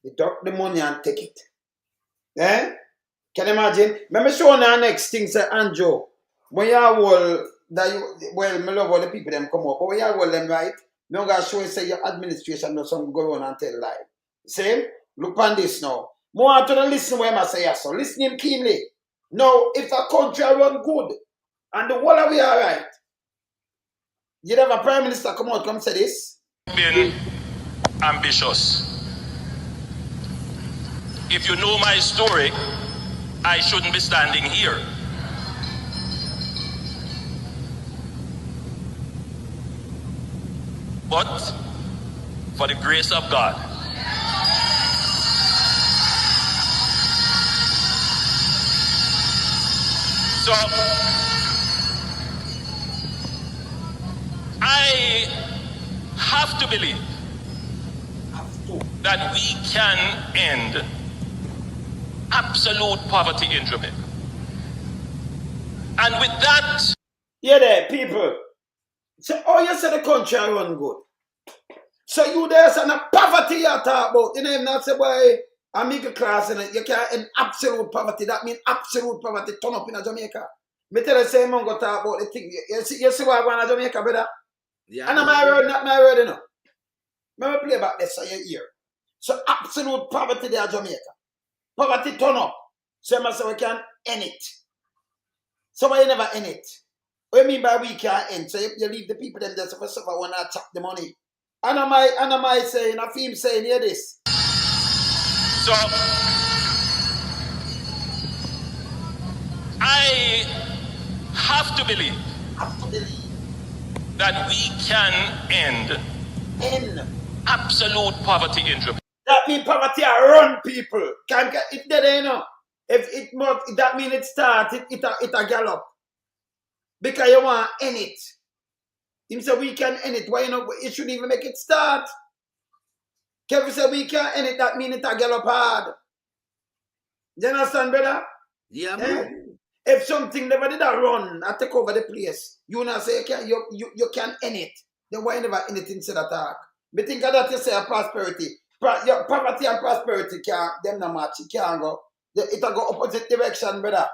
Deduct the money and take it. Eh? Can you imagine? Let me show you the next thing, say Andrew. When you hold that you well, me love all the people them come up, but when you hold them right, me gonna show you say your administration does something go on and tell lie. See? Look on this now. More to listen when I say yes, so listen him keenly. Now, if a country run good and the whole of we are right, you'd have a prime minister come out come say this. Been ambitious. If you know my story, I shouldn't be standing here. But for the grace of God, so I have to believe that we can end absolute poverty in Jamaica. And with that... Yeah there, people. So, oh, you said the country run good. So you there's a poverty you talk about. You know, not say, boy, a middle class, and you can't end absolute poverty. That means absolute poverty turn up in Jamaica. Me tell you, say, man, go talk about the thing. You see what I want in Jamaica, brother? Yeah. And my word, not my word, you know. Let me play back this so you hear. So absolute poverty there in Jamaica. Poverty turn up. So I say we can end it. So why you never end it? What do you mean by we can't end? So you leave the people them there so first of all when I chop the money. And am I saying, I feel him saying, hear this. So I have to believe that we can end absolute poverty in Jamaica. That means poverty run people. Can't get it there, you know. If it must, that means it start, it a gallop. Because you want to end it. Him say we can end it. Why you know it shouldn't even make it start? Kevin say we can end it, that means it a gallop hard. You understand, brother? Yeah, man. If something never did run and take over the place, you not say you can end it. Then why never end it instead of talk? But think of that you say a prosperity. Your poverty and prosperity can't, them no match, it can't go. It'll go opposite direction, brother.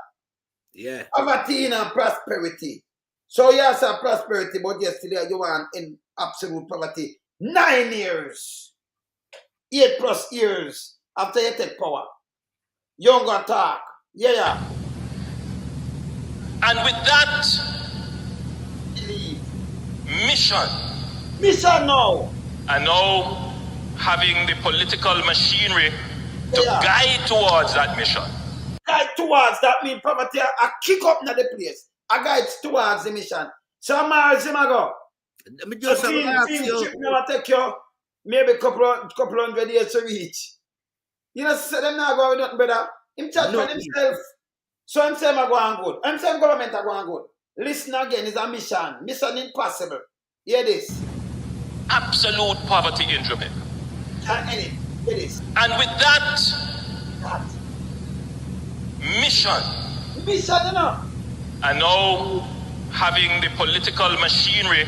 Yeah. Poverty and prosperity. So yes, a prosperity, but yesterday you want in absolute poverty. 9 years. 8+ years after you take power. You don't gonna talk. Yeah. And with that mission now. And now having the political machinery to guide towards that mission. Guide towards that means poverty a kick up in the place. A guide towards the mission. So Mars him go. Let me just ask you. Never take you maybe couple hundred years to reach. You know, so them not going nothing better. Him chat for himself. So I'm saying I'm going good. I'm saying government are going good. Listen again, it's a mission. Mission impossible. Hear this. Absolute poverty in Jamaica. Hear this. And with that mission, you know. And now having the political machinery.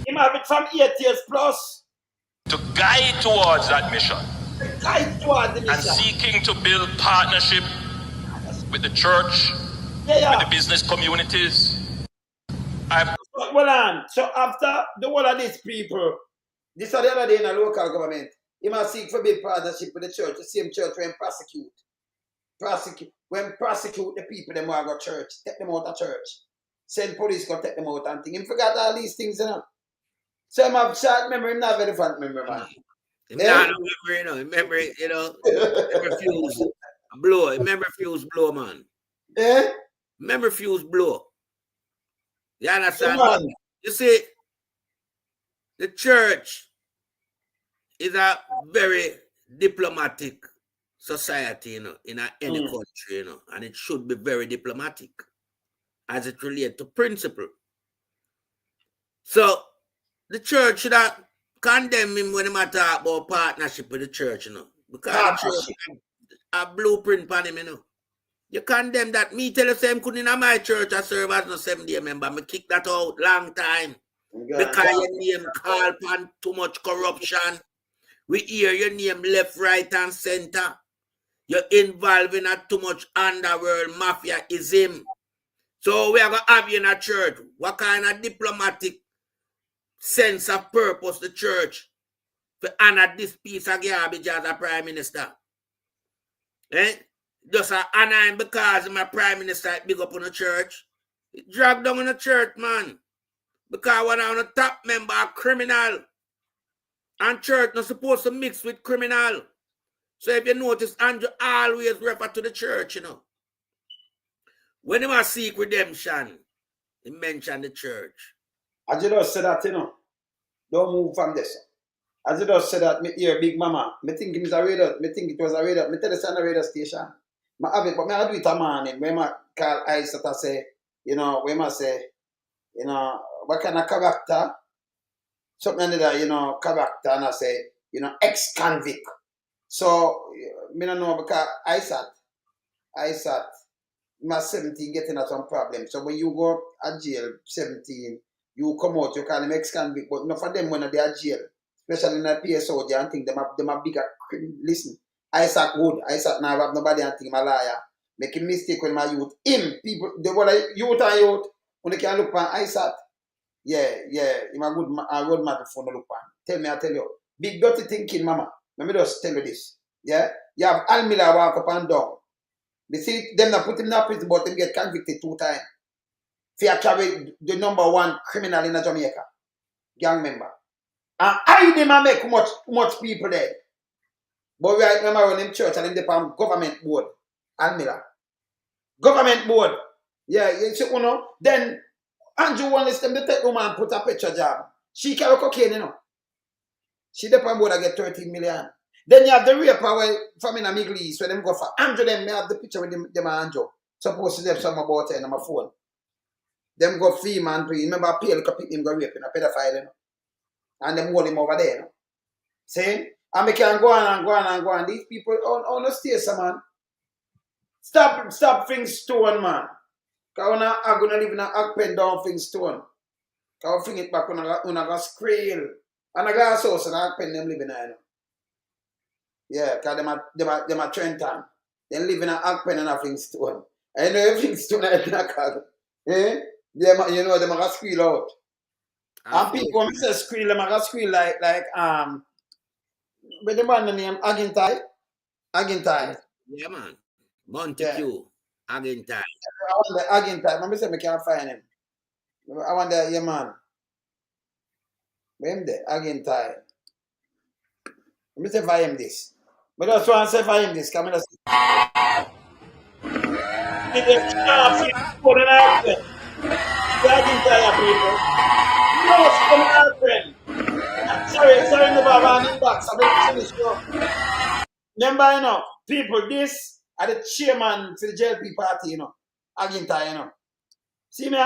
He might be from 8 years plus. to guide towards that mission Guide towards the and mission. seeking to build partnership with the church, with the business communities. Hold on. So after the whole of these people, this is the other day in a local government, he must seek for big partnership with the church, the same church when prosecute the people them who go to church, take them out of church, send police go take them out and thing. He forgot all these things, you know. So I'm have short memory, I'm not very fast memory, man. Remember, you know, remember fuse blow, remember fuse blow, man. Remember fuse blow. You understand? Man. You see, the church is a very diplomatic society, you know, in any country, you know, and it should be very diplomatic as it relates to principle. So the church should have condemned him when he talk about partnership with the church, you know, because the church a blueprint on him, you know. You condemn that. Me tell you, same couldn't in my church I serve as no 7-day member. Me kick that out long time. Because your name call upon too much corruption. We hear your name left, right, and center. You're involved in a too much underworld mafiaism. So we are going to have you in a church. What kind of diplomatic sense of purpose the church to honor this piece of garbage as a prime minister? Just honor him because my prime minister big up on the church. He dragged down on the church, man. Because one of the top member a criminal. And church not supposed to mix with criminal. So if you notice, Andrew always refer to the church, you know. When he must seek redemption, he mentioned the church. As you just said that, you know, don't move from this. As you just said that, me hear Big Mama, me think it was a radio, me think it was a radio, me tell you on a radio station. I have it, but I do it a morning, when I call Ice that I say, you know, when I say, you know, what kind of character? Something like that, you know, character, and I say, you know, ex-convict. So, me don't know, because I sat, my 17 getting at some problem. So when you go to jail, 17, you come out, you call them ex-convict, but not for them when they are jail, especially in the PSO, they think them are bigger. Listen, Isaac Wood, Isaac now have nobody and think him a liar. Making mistake when my youth, people, the whole youth and youth, when they can look on Isaac, yeah, him a good man before they look on. Tell me, I tell you, big dirty thinking, mama. Let me just tell you this, yeah? You have Al Miller walk up and down. They see them not put him in a prison, but them get convicted 2 times. Fear carry the #1 criminal in Jamaica, gang member. And I them a make much people there. But we are remember when them church and them depend government board, Al Miller. Government board. Yeah, you see, you know, then Andrew wants them to take woman and put a picture job. She carry cocaine, you know. She depend board I get 13 million. Then you have the raper where from in the Middle East where them go for Andrew them may have the picture with them and Andrew. Supposed to have some about it on my phone. Them go free man to remember pay look pick him go rape in a pedophile, you know. And them hold him over there, you know. See? And we can go on and go on and go on. These people on the station, man. Stop things stone, man. Because I'm going to live in a pen down things stone. Because I fling it back when I go scrail. And a glass house and I pen them living there, you know. Yeah, because them are Trenton. They live in a pen and a thing stone. I know everything stone I can call. Eh? You know, them are going to squeal out. And people when say squeal, them are going to squeal like with the man name Agintai. Yeah, man. Montague. Agintai. I want the Agintai. Remember say I can't find him. I want the, yeah, man. Where him there? Agintai. Let me say for him this. But that's why I say for him this. Come in and see. The Agintai people. No, come on, friend. Sorry, no running back. So I'm finish now. Remember, you know, people, this are the chairman for the JLP party, you know. Agintai, you know. See me?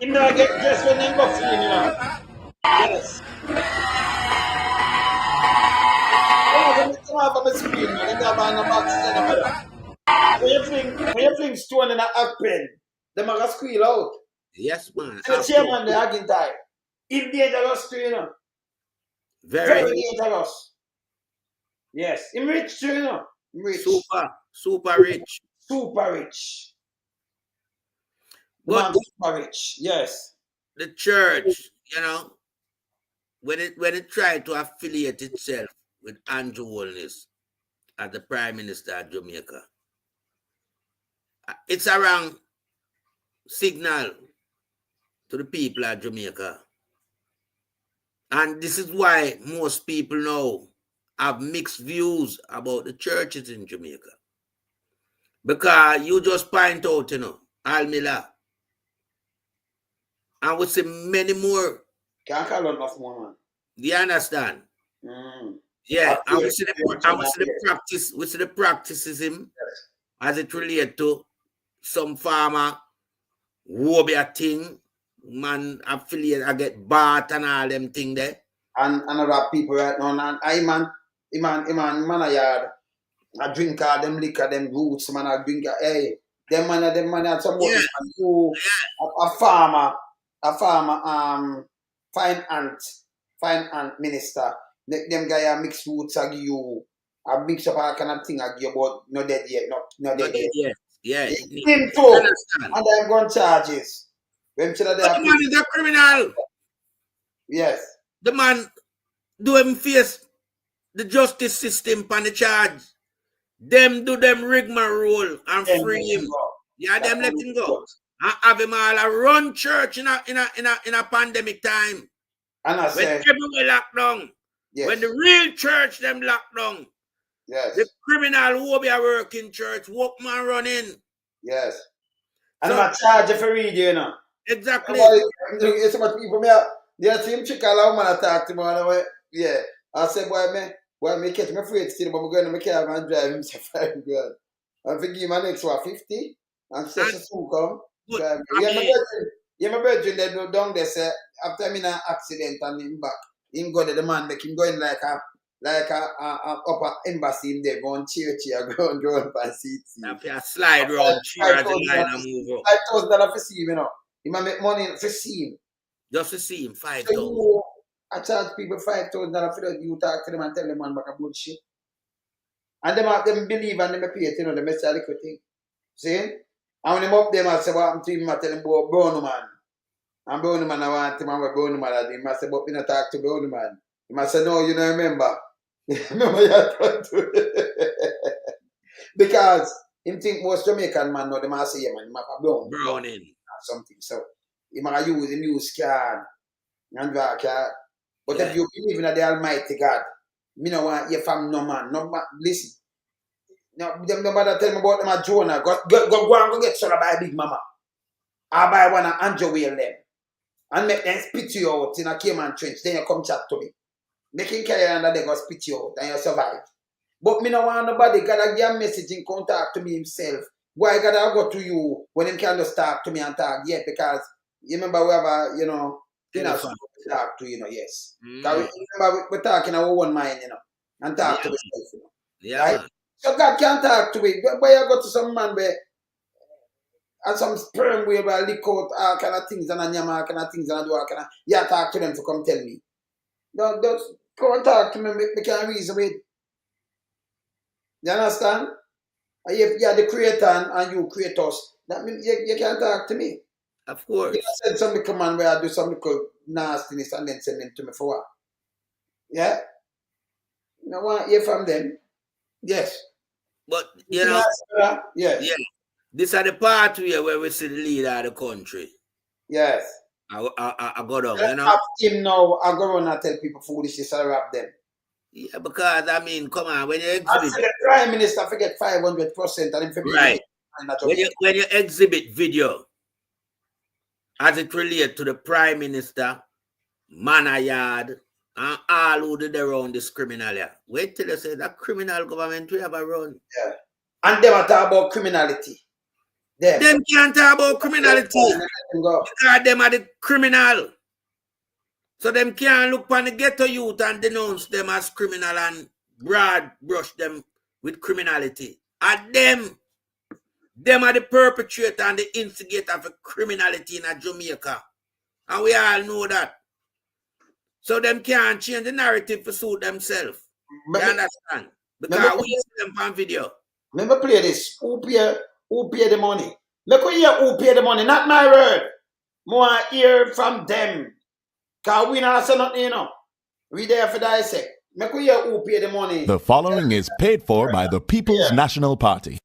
Him not get dressed when they go free, you know. Yes. Come on, the screen, man. They have on the box. When you fling stone in an pen, they might squeal out. Yes, man. And the chairman, the Agintai. If dangerous to, you know. Very dangerous. Yes. Him rich too, you know. Him rich. super rich. Super rich. But Man, super rich. Yes. the church, you know, when it tried to affiliate itself with Andrew Holness as the Prime Minister of Jamaica, it's a wrong signal to the people of Jamaica. And this is why most people now have mixed views about the churches in Jamaica. Because you just point out, you know, Almila. And we see many more. Can't call enough more, man. Do you understand? Mm. Yeah, and we see the practicism as it relates to some farmer who be a thing, man affiliate, I get bought and all them thing there. And other people right now, and I man a yard, I drink all them liquor, them roots, man, I drink, hey, them man at some Yeah. you, a farmer, fine ant minister, make them guy mix roots, I give you, I mix up all kind of thing, I give you, but not dead yet, not dead yet. Yeah. Him too, and I'm going charges. But the man is a criminal. Yes. The man do him face the justice system on the charge. Them do them rigmarole and free him. Yeah, them let him go. And have him all a run church in a pandemic time. And I say, when everywhere locked down. Yes. When the real church them locked down. Yes. The criminal who be a working church, workman running. Yes. And so, I'm a charge for read, you know. Exactly. It's about people me. They see him chick allow man attack to me. Yeah. I said, boy, me catch my freight still, but I'm going to make car and drive him to 5 grand. And for give my next 50 and say soon come. My brother they do down there say after me an accident and him back. Him go to the man make him go in like a upper embassy in there, go on chair, go on by seat. A slide round chair as the line and move up. $5,000 for see him, you know. He might make money for see him. Just to see him, 5,000. So I charge people $5,000 for that. You talk to them and tell them man about a bullshit. And them believe and them pay it, you know, the mess of the thing. See? And when them up them, I say, what happened to him, I tell them about Brown man. And Brown man, I want him, and what Brown man I do. I say, but me not talk to Brown man. He must say, no, you don't remember. Remember you talk to because him think most Jamaican man know, they must say, yeah, man, he must have Browning. Or something. So, he must use card and draw card. But if you believe in the Almighty God, me no want you from no man. Listen. No, them nobody tell me about them at Jonah. Go and go get sold by Big Mama. I buy one and Andrew wheel them. And make them spit you out in a Cayman trench. Then you come chat to me. Making carry under they go spit you out and you survive. But me no want nobody gotta give a message in contact to me himself. Why gotta go to you when him can just talk to me and talk yet? Because you remember we have a, you know, talk to, you know, yes. Remember we're talking our own mind, you know, and talk to the self, you know. Yeah. Right? So God can't talk to me. Why you go to some man where and some sperm where I lick out all kind of things and I nyam all kind of things and I do all kind of, yeah, talk to them to come tell me. Don't come and talk to me, we can't reason with. You understand? You're the creator and you create us. That means you can't talk to me. Of course. You send some little man where I do some little nastiness and then send them to me for what? Yeah? You know what? Hear from them? Yes. But, you know, yes. Yeah. This are the part where we see the leader of the country. Yes. I go down, you know. Rap him now, I go around and tell people foolishness, I rap them. Yeah, because, I mean, come on, when you exhibit... I the Prime Minister forget 500% and him right. When you exhibit video, as it relates to the Prime Minister, Manayard, and all who did around this criminal, yeah. Wait till you say that criminal government we have around. Yeah. And them are talk about criminality. Them can't talk about criminality. Because them are the criminal. So them can't look on the ghetto youth and denounce them as criminal and broad brush them with criminality. And them are the perpetrator and the instigator of criminality in Jamaica. And we all know that. So them can't change the narrative to suit themselves. You understand? Because we see them on video. Remember play this. Who pay the money? Look hear who pay the money, not my word. More hear from them. Because we not say nothing, you know. We there for dissect. Make we hear who pay the money. The following is paid for by the People's National Party.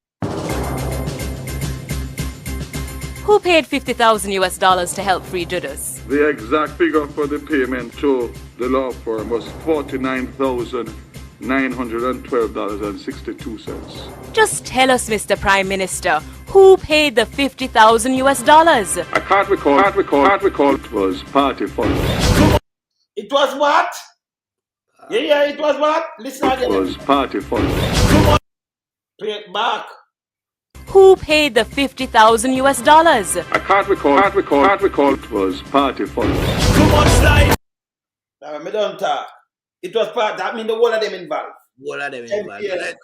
Who paid $50,000 to help free Judas? The exact figure for the payment to the law firm was $49,912.62. Just tell us, Mr. Prime Minister, who paid the $50,000? I can't recall. It was party funds. It was what? Yeah, it was what? Listen again. It was party funds. Play it back. Who paid the $50,000? I can't recall. It was party funds. Too much life. Now, me don't talk. It was part. That means the whole of them involved. Whole of them involved. And the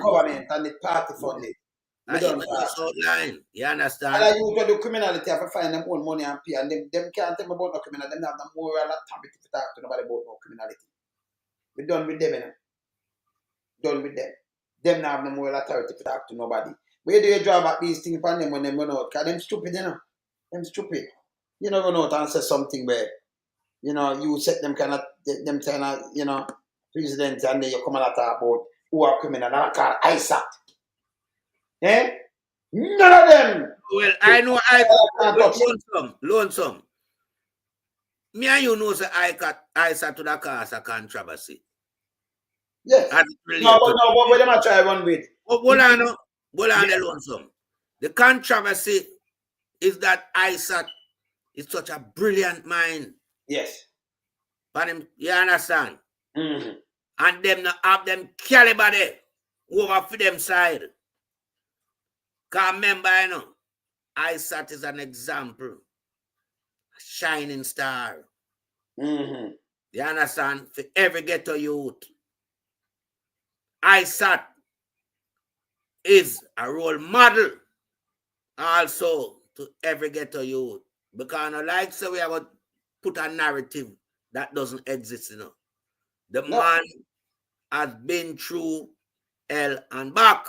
government and the party funded. Me don't talk. Outline. You understand? And you to do criminality, have to find them own money and pay. And them can't tell me about no criminality. Them have the moral authority to talk to nobody about no criminality. We're done with them, you know. Done with them. Them now have no moral authority to talk to nobody. Where do you draw back these things upon them when they run out? Because them stupid, you know. Them stupid. You know, run out and say something where, you know, you set them kind of, you know, president, and then you come and talk about who are criminal. And I call ISAT. Eh? None of them. Well, I know lonesome. Me and you know say ISAT to the cause of controversy. Yes. No, but what them I try run with? Hold on, lonesome. The controversy is that ISAT is such a brilliant mind. Yes. But him, you understand? Mm-hmm. And them not have them caliber there over for them side. Because remember, you know, ISAT is an example. A shining star. Mm-hmm. You understand? For every ghetto youth. ISAT is a role model also to every ghetto youth. Because no like so we have to put a narrative that doesn't exist, you know. The man has been through hell and back.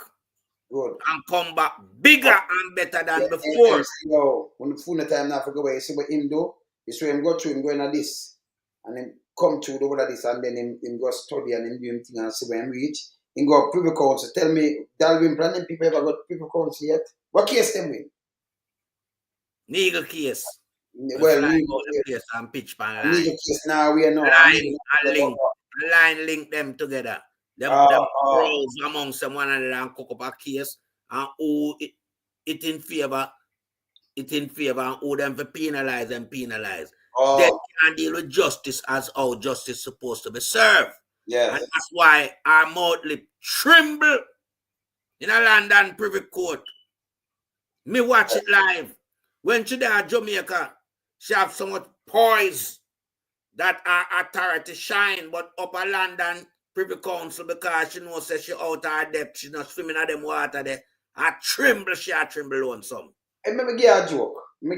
Good. And come back bigger and better than before. So when the full time now forget where you see what him do, you see him go through him going at this. And then come through the whole of this and then him go study and him do him thing and see where him reach. Him go privy council. Tell me, Dalvin planning people ever got privy council yet? What case them win? Legal case. Well, legal case and pitch pan line. Legal case now we are not. Line link them together. Them bros amongst them one another and cook up a case and who it in favor and who them for penalize and penalize. They can deal with justice as how justice is supposed to be served. Yes. And that's why our mouth lip tremble in a London Privy Court. Me watch it live. When she there at Jamaica, she have so much poise that our authority shine, but up a London Privy Council, because she knows that she out her depth, she not swimming at them water there. I tremble lonesome. And let me give a joke. Me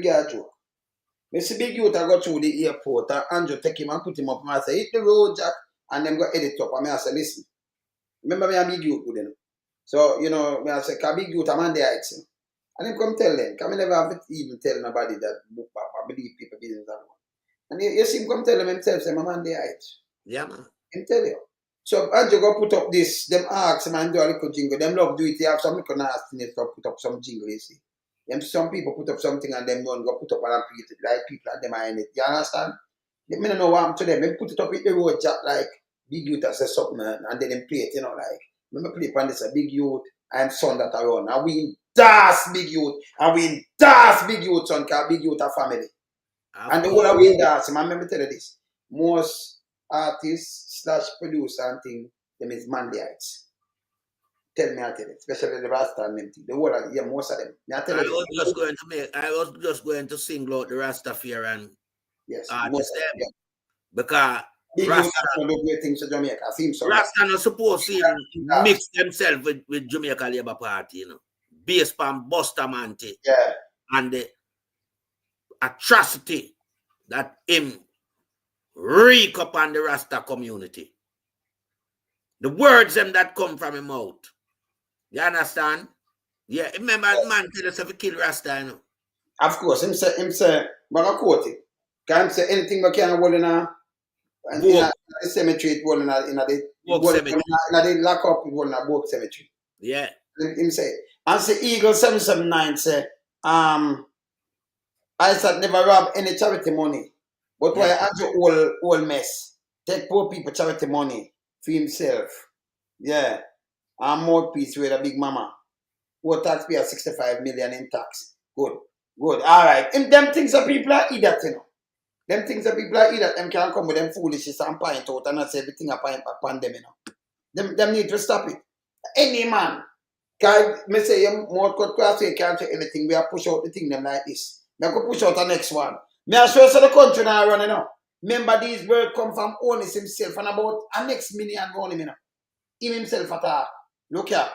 see big youth I go through the airport and Andrew take him and put him up and I say, hit the road, Jack, and then go edit up. And I say, listen. Remember me a big youth good enough. So, you know, I say, cause big youth I'm on the heights. You know? And then come tell them, because I never have even tell nobody that book I believe people business and one. And you see him come tell them himself, say, I'm on the heights. Yeah, man. Him tell you. So Andrew go put up this, them ask him and do a little jingle. Them love do it, they have some little nastiness to put up some jingle, you see. Them some people put up something and them don't go put up and create it like people and them are in it. You understand? They don't know what happened to them. They put it up with the road chat like big youth that says something and then they play it, you know, like remember play upon this a big youth and son that are on. And we das big youth and we das big youth son because big youth are family. And the whole of we das, I remember tell you this. Most artists / producer and thing, them is Manleyites. Tell me, I tell it, especially the Rasta and them thing. The whole of most of them. I was just going to single out the Rastafarian most them. Yeah. Because Rasta do great things to Jamaica. Rasta not supposed to mix themselves with Jamaica Labour Party, you know. Based on Bustamante and the atrocity that him reek upon the Rasta community. The words them that come from him mouth. You understand? Yeah, remember man tell us if he kill Rasta, you know. Of course, him say, but I quote it. Can't say anything but can hold in a cemetery, hold in the lock up, hold in a book cemetery. Yeah. Him say, and say Eagle 779 say, I said never rob any charity money, but why add your whole mess? Take poor people charity money for himself. Yeah. And more peace with a big mama. Poor taxpayer 65 million in tax. Good. Good. All right. Them things that people are idiot, you know. Them things that people are idiot, them can't come with them foolishness and point out and not say everything upon them, you know. Them need to stop it. Any man. Can me say you more cut class, you can't say anything. We are push out the thing them like this. Me could push out the next one. Me I swear so the country now running now. Remember these words come from Onis himself and about a next million only, you know. Him himself at all. Look here.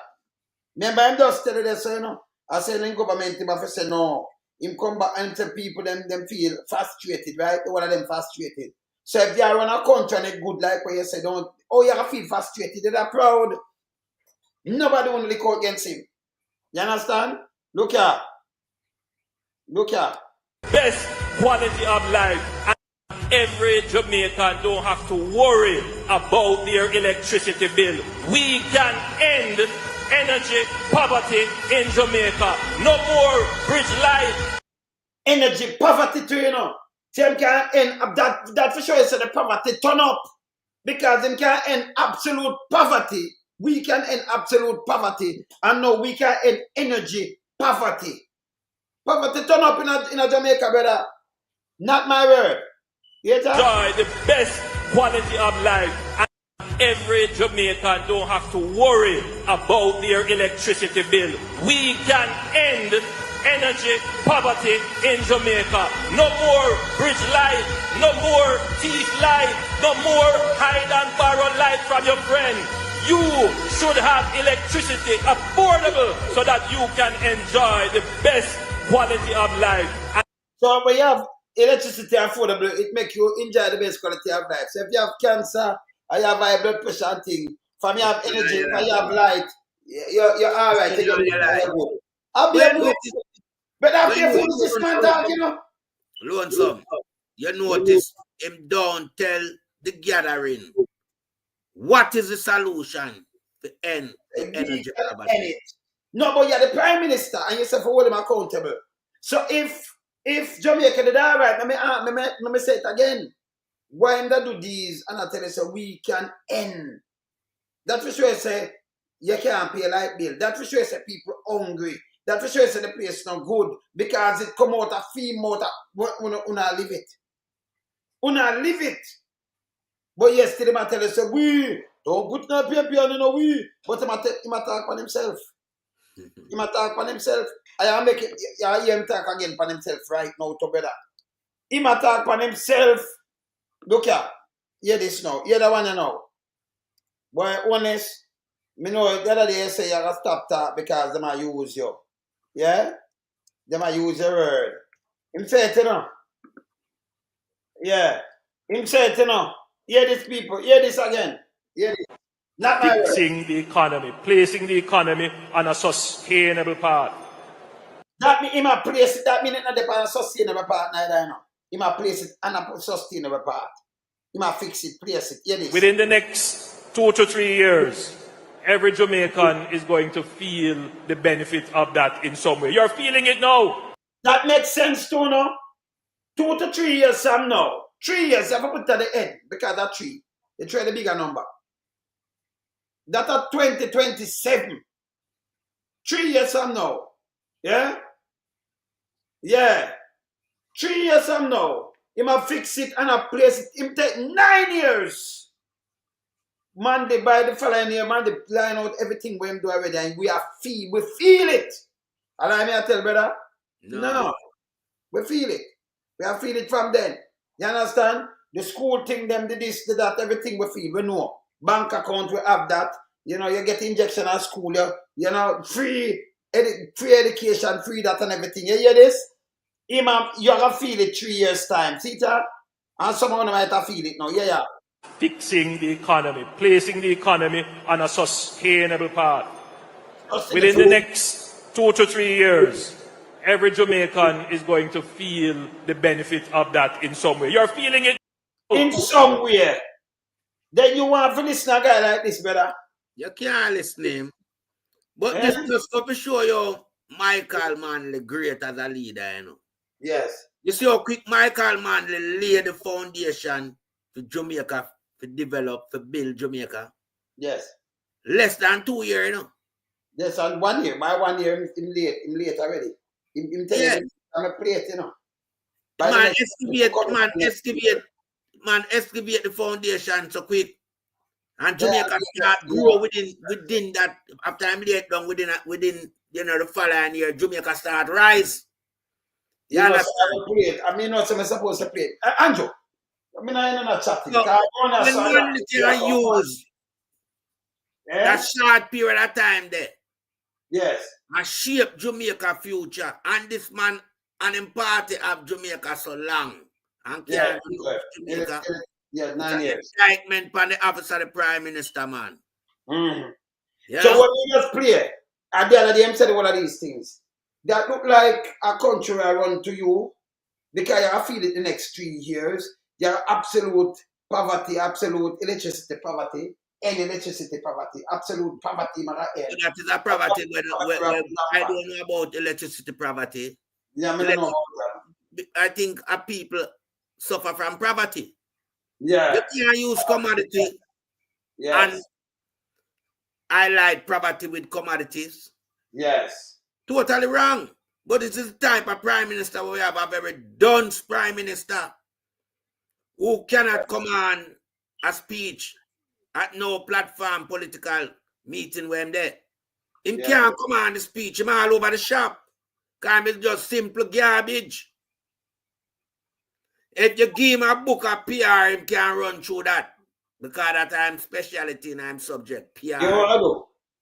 Remember him just tell you this, you know. I say in government him have to say no. Him come back and tell people them feel frustrated, right? One of them frustrated. So if you run a country and it good like what you say, don't you feel frustrated, they're proud. Nobody want to look against him. You understand? Look here. Look here. Best quality of life. And every Jamaican don't have to worry about their electricity bill. We can end energy poverty in Jamaica. No more bridge light. Energy poverty too, you know. Them can end that for sure is the poverty turn up. Because them can end absolute poverty. We can end absolute poverty. And no, we can end energy poverty. Poverty turn up in a Jamaica, brother. Not my word. Yes, sir? Enjoy the best quality of life. And every Jamaican don't have to worry about their electricity bill. We can end energy poverty in Jamaica. No more bridge light, no more teeth light, no more hide and borrow light from your friend. You should have electricity affordable so that you can enjoy the best quality of life. So when you have electricity affordable, it makes you enjoy the best quality of life. So if you have cancer, or you have high blood pressure and thing, from you have energy, from you have light, you're all right. But I'll be a foolish man talk, you know. Lonesome, you notice him don't tell the gathering what is the solution to end the energy poverty. No, but you're the Prime Minister and you say for hold him accountable. So if Jamaica did all right, let me say it again. Why they do these and I tell you so we can end. That for sure say you can't pay a light bill. That for sure say people hungry. That for sure say the place not good because it come out of fame out of una live it. Una live it. But yesterday I tell you say we don't put no paper on, you know, we. But he talk on himself. He talk on himself. I make it. I hear him talk again on himself right now, to brother. He talk on himself. Look here. Hear this now. Hear that one you know. Boy, honest. Me know the other day you say you gotta stop talk because they might use you. Yeah? They might use your word. Him say it, you know. Yeah. Him say it, you know. Hear this, people. Hear this again. Hear this. Not my word. Fixing the economy, placing the economy on a sustainable path. That mean him a place it. That mean it not depend on a sustainable path neither, you know. Him a place it on a sustainable path. Him a fix it, place it. Hear this. Within the next 2 to 3 years, every Jamaican is going to feel the benefit of that in some way. You're feeling it now. That makes sense too, no? 2 to 3 years from now. 3 years, you have to put at the end because that 3. You try the bigger number. That at 2027. 3 years from now. Yeah? Yeah. 3 years from now. He might fix it and I place it. It take 9 years. Monday by the following year, Monday line out everything we do already and we feel it. Allow me to tell brother? No. We feel it. We have feel it from then. You understand? The school thing, them, the this, the that, everything we feel, we know. Bank account, we have that. You know, you get injection at school, you know, free education, free that and everything. You hear this? Imam, you're going to feel it 3 years' time. See that? And some of them might have feel it now. Yeah, yeah. Fixing the economy, placing the economy on a sustainable path. Within the next 2 to 3 years, every Jamaican is going to feel the benefit of that in some way. You're feeling it? In some way. Then you want to listen to a guy like this, brother? You can't listen to him. But this just go to show you Michael Manley great as a leader, you know. Yes. You see how quick Michael Manley laid the foundation for Jamaica, to develop, to build Jamaica. Yes. Less than 2 years, you know. Yes, and 1 year. By 1 year, him late already. Him tell you, I'm a plate, you know. Man, excavate the foundation so quick. And Jamaica start grow within that. After I'm late down within you know the following year, Jamaica start rise. You understand? I mean, not I'm supposed to play. Andrew, I mean, I'm not chatting. So, when you use that short period of time there, yes, and shape Jamaica future, and this man and him party of Jamaica so long, and can't Jamaica. Yeah, 9 years. Indictment by the office of the Prime Minister, man. Yeah. So when you just play, at the other day, I'm saying one of these things that look like a country I run to you because I feel it the next 3 years. There are absolute poverty, absolute electricity poverty, and electricity poverty, absolute poverty. That is a poverty. I don't know about electricity poverty. Yeah, I know. I think people suffer from poverty. Yeah. You can't use commodity and highlight poverty with commodities. Yes. Totally wrong. But this is the type of Prime Minister we have, a very dunce Prime Minister who cannot command a speech at no platform political meeting where I'm there. He can't command the speech. He's all over the shop. Because it's just simple garbage. If you give him a book of PR, he can run through that. Because that I'm specialty and I'm subject. PR.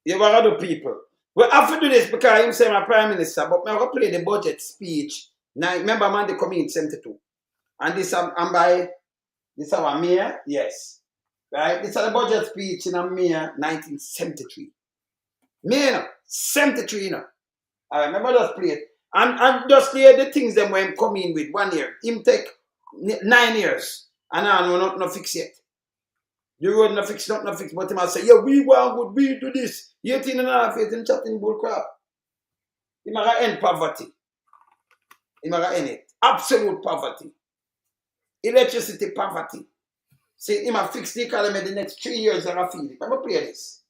You want to do people. Well, I have to do this because I'm saying I'm Prime Minister, but I'm going to play the budget speech. Now, remember, man, they come in 72. And this I'm by, this is our mayor, yes. Right? This is the budget speech in a mayor 1973. Mayor, 73, you know. I remember just play it. And just play the things them when come in with 1 year. Him take 9 years. And I know not fix yet. The road not fix, but him I say, yeah, we want good, we do this. 18.5 years, him chatting bull crap. He might end poverty. He might end it. Absolute poverty. Electricity poverty. Say, he might fix the economy the next 3 years and I feel it. I'm going to play this.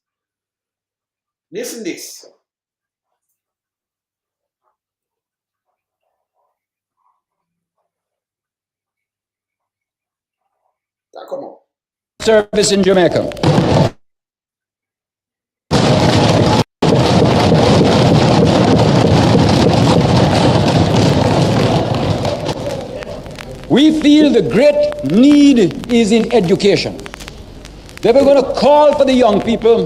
Listen this. Come on. Service in Jamaica. We feel the great need is in education. They were going to call for the young people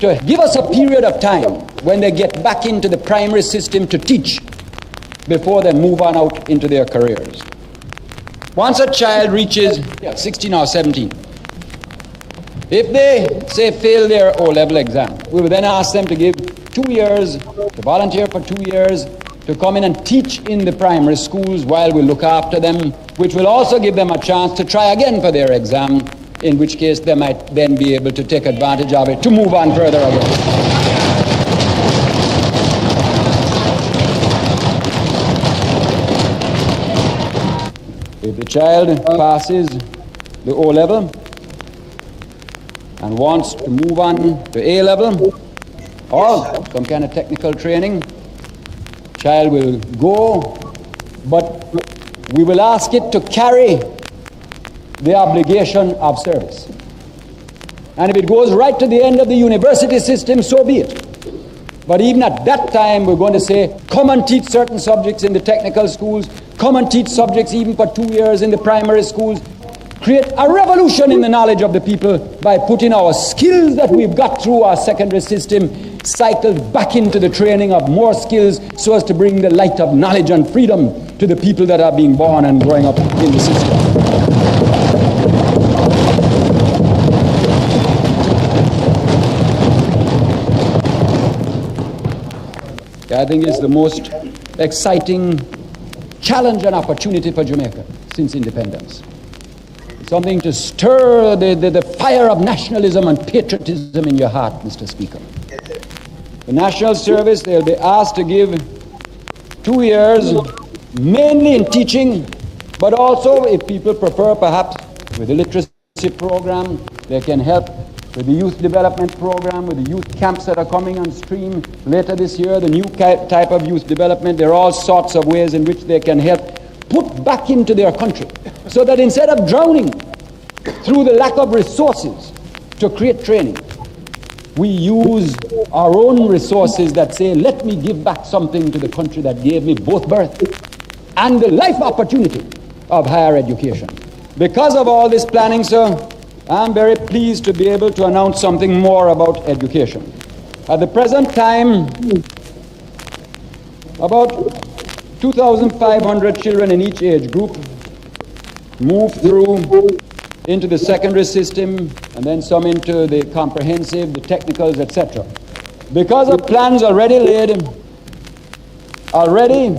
to give us a period of time when they get back into the primary system to teach before they move on out into their careers. Once a child reaches 16 or 17, if they, say, fail their O-level exam, we will then ask them to give 2 years, to volunteer for 2 years, to come in and teach in the primary schools while we look after them, which will also give them a chance to try again for their exam, in which case they might then be able to take advantage of it to move on further again. If the child passes the O-level and wants to move on to A-level or some kind of technical training, child will go, but we will ask it to carry the obligation of service. And if it goes right to the end of the university system, so be it. But even at that time, we're going to say, come and teach certain subjects in the technical schools, come and teach subjects even for 2 years in the primary schools. Create a revolution in the knowledge of the people by putting our skills that we've got through our secondary system cycled back into the training of more skills so as to bring the light of knowledge and freedom to the people that are being born and growing up in the system. I think it's the most exciting challenge and opportunity for Jamaica since independence. It's something to stir the fire of nationalism and patriotism in your heart, Mr. Speaker. The National Service, they'll be asked to give 2 years, mainly in teaching, but also, if people prefer, perhaps with the literacy program, they can help with the youth development program, with the youth camps that are coming on stream later this year, the new type of youth development. There are all sorts of ways in which they can help put back into their country, so that instead of drowning through the lack of resources to create training, we use our own resources that say, let me give back something to the country that gave me both birth and the life opportunity of higher education. Because of all this planning, sir, I'm very pleased to be able to announce something more about education. At the present time, about 2,500 children in each age group move through into the secondary system, and then some into the comprehensive, the technicals, etc. Because of plans already laid, already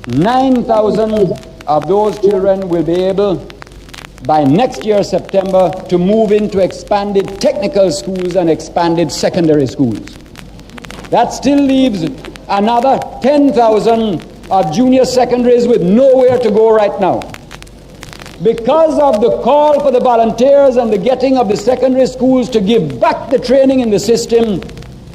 9,000 of those children will be able, by next year, September, to move into expanded technical schools and expanded secondary schools. That still leaves another 10,000 of junior secondaries with nowhere to go right now. Because of the call for the volunteers and the getting of the secondary schools to give back the training in the system,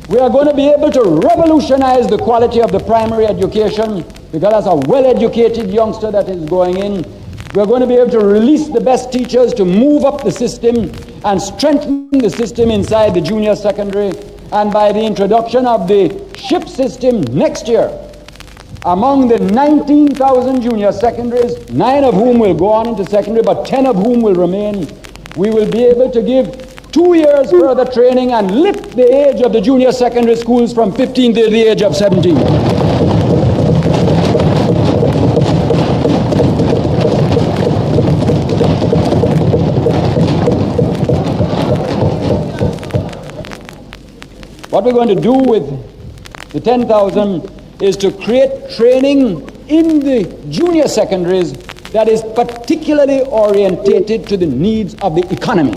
we are going to be able to revolutionize the quality of the primary education, because as a well-educated youngster that is going in, we're going to be able to release the best teachers to move up the system and strengthen the system inside the junior secondary. And by the introduction of the SHIP system next year, among the 19,000 junior secondaries, 9 of whom will go on into secondary, but 10 of whom will remain, we will be able to give 2 years further training and lift the age of the junior secondary schools from 15 to the age of 17. What we're going to do with the 10,000 is to create training in the junior secondaries that is particularly orientated to the needs of the economy.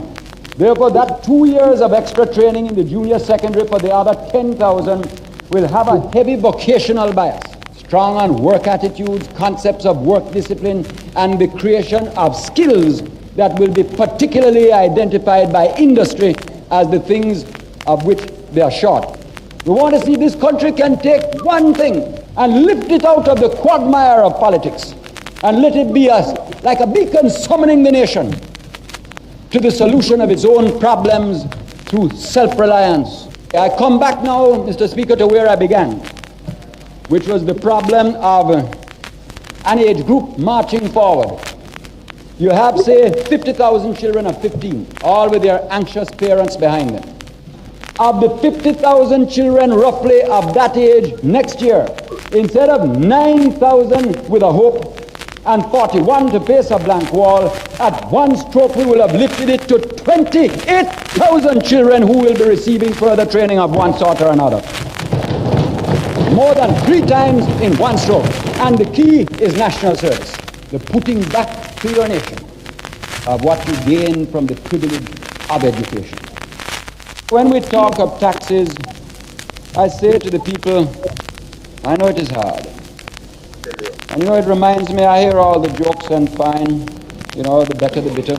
Therefore, that 2 years of extra training in the junior secondary for the other 10,000 will have a heavy vocational bias, strong on work attitudes, concepts of work discipline, and the creation of skills that will be particularly identified by industry as the things of which they are short. We want to see this country can take one thing and lift it out of the quagmire of politics and let it be like a beacon summoning the nation to the solution of its own problems through self-reliance. I come back now, Mr. Speaker, to where I began, which was the problem of an age group marching forward. You have, say, 50,000 children of 15, all with their anxious parents behind them. Of the 50,000 children roughly of that age next year, instead of 9,000 with a hope and 41 to face a blank wall, at one stroke we will have lifted it to 28,000 children who will be receiving further training of one sort or another. More than 3 times in one stroke. And the key is national service, the putting back to your nation of what you gain from the privilege of education. When we talk of taxes, I say to the people, I know it is hard. And it reminds me, I hear all the jokes and fine, the better the bitter.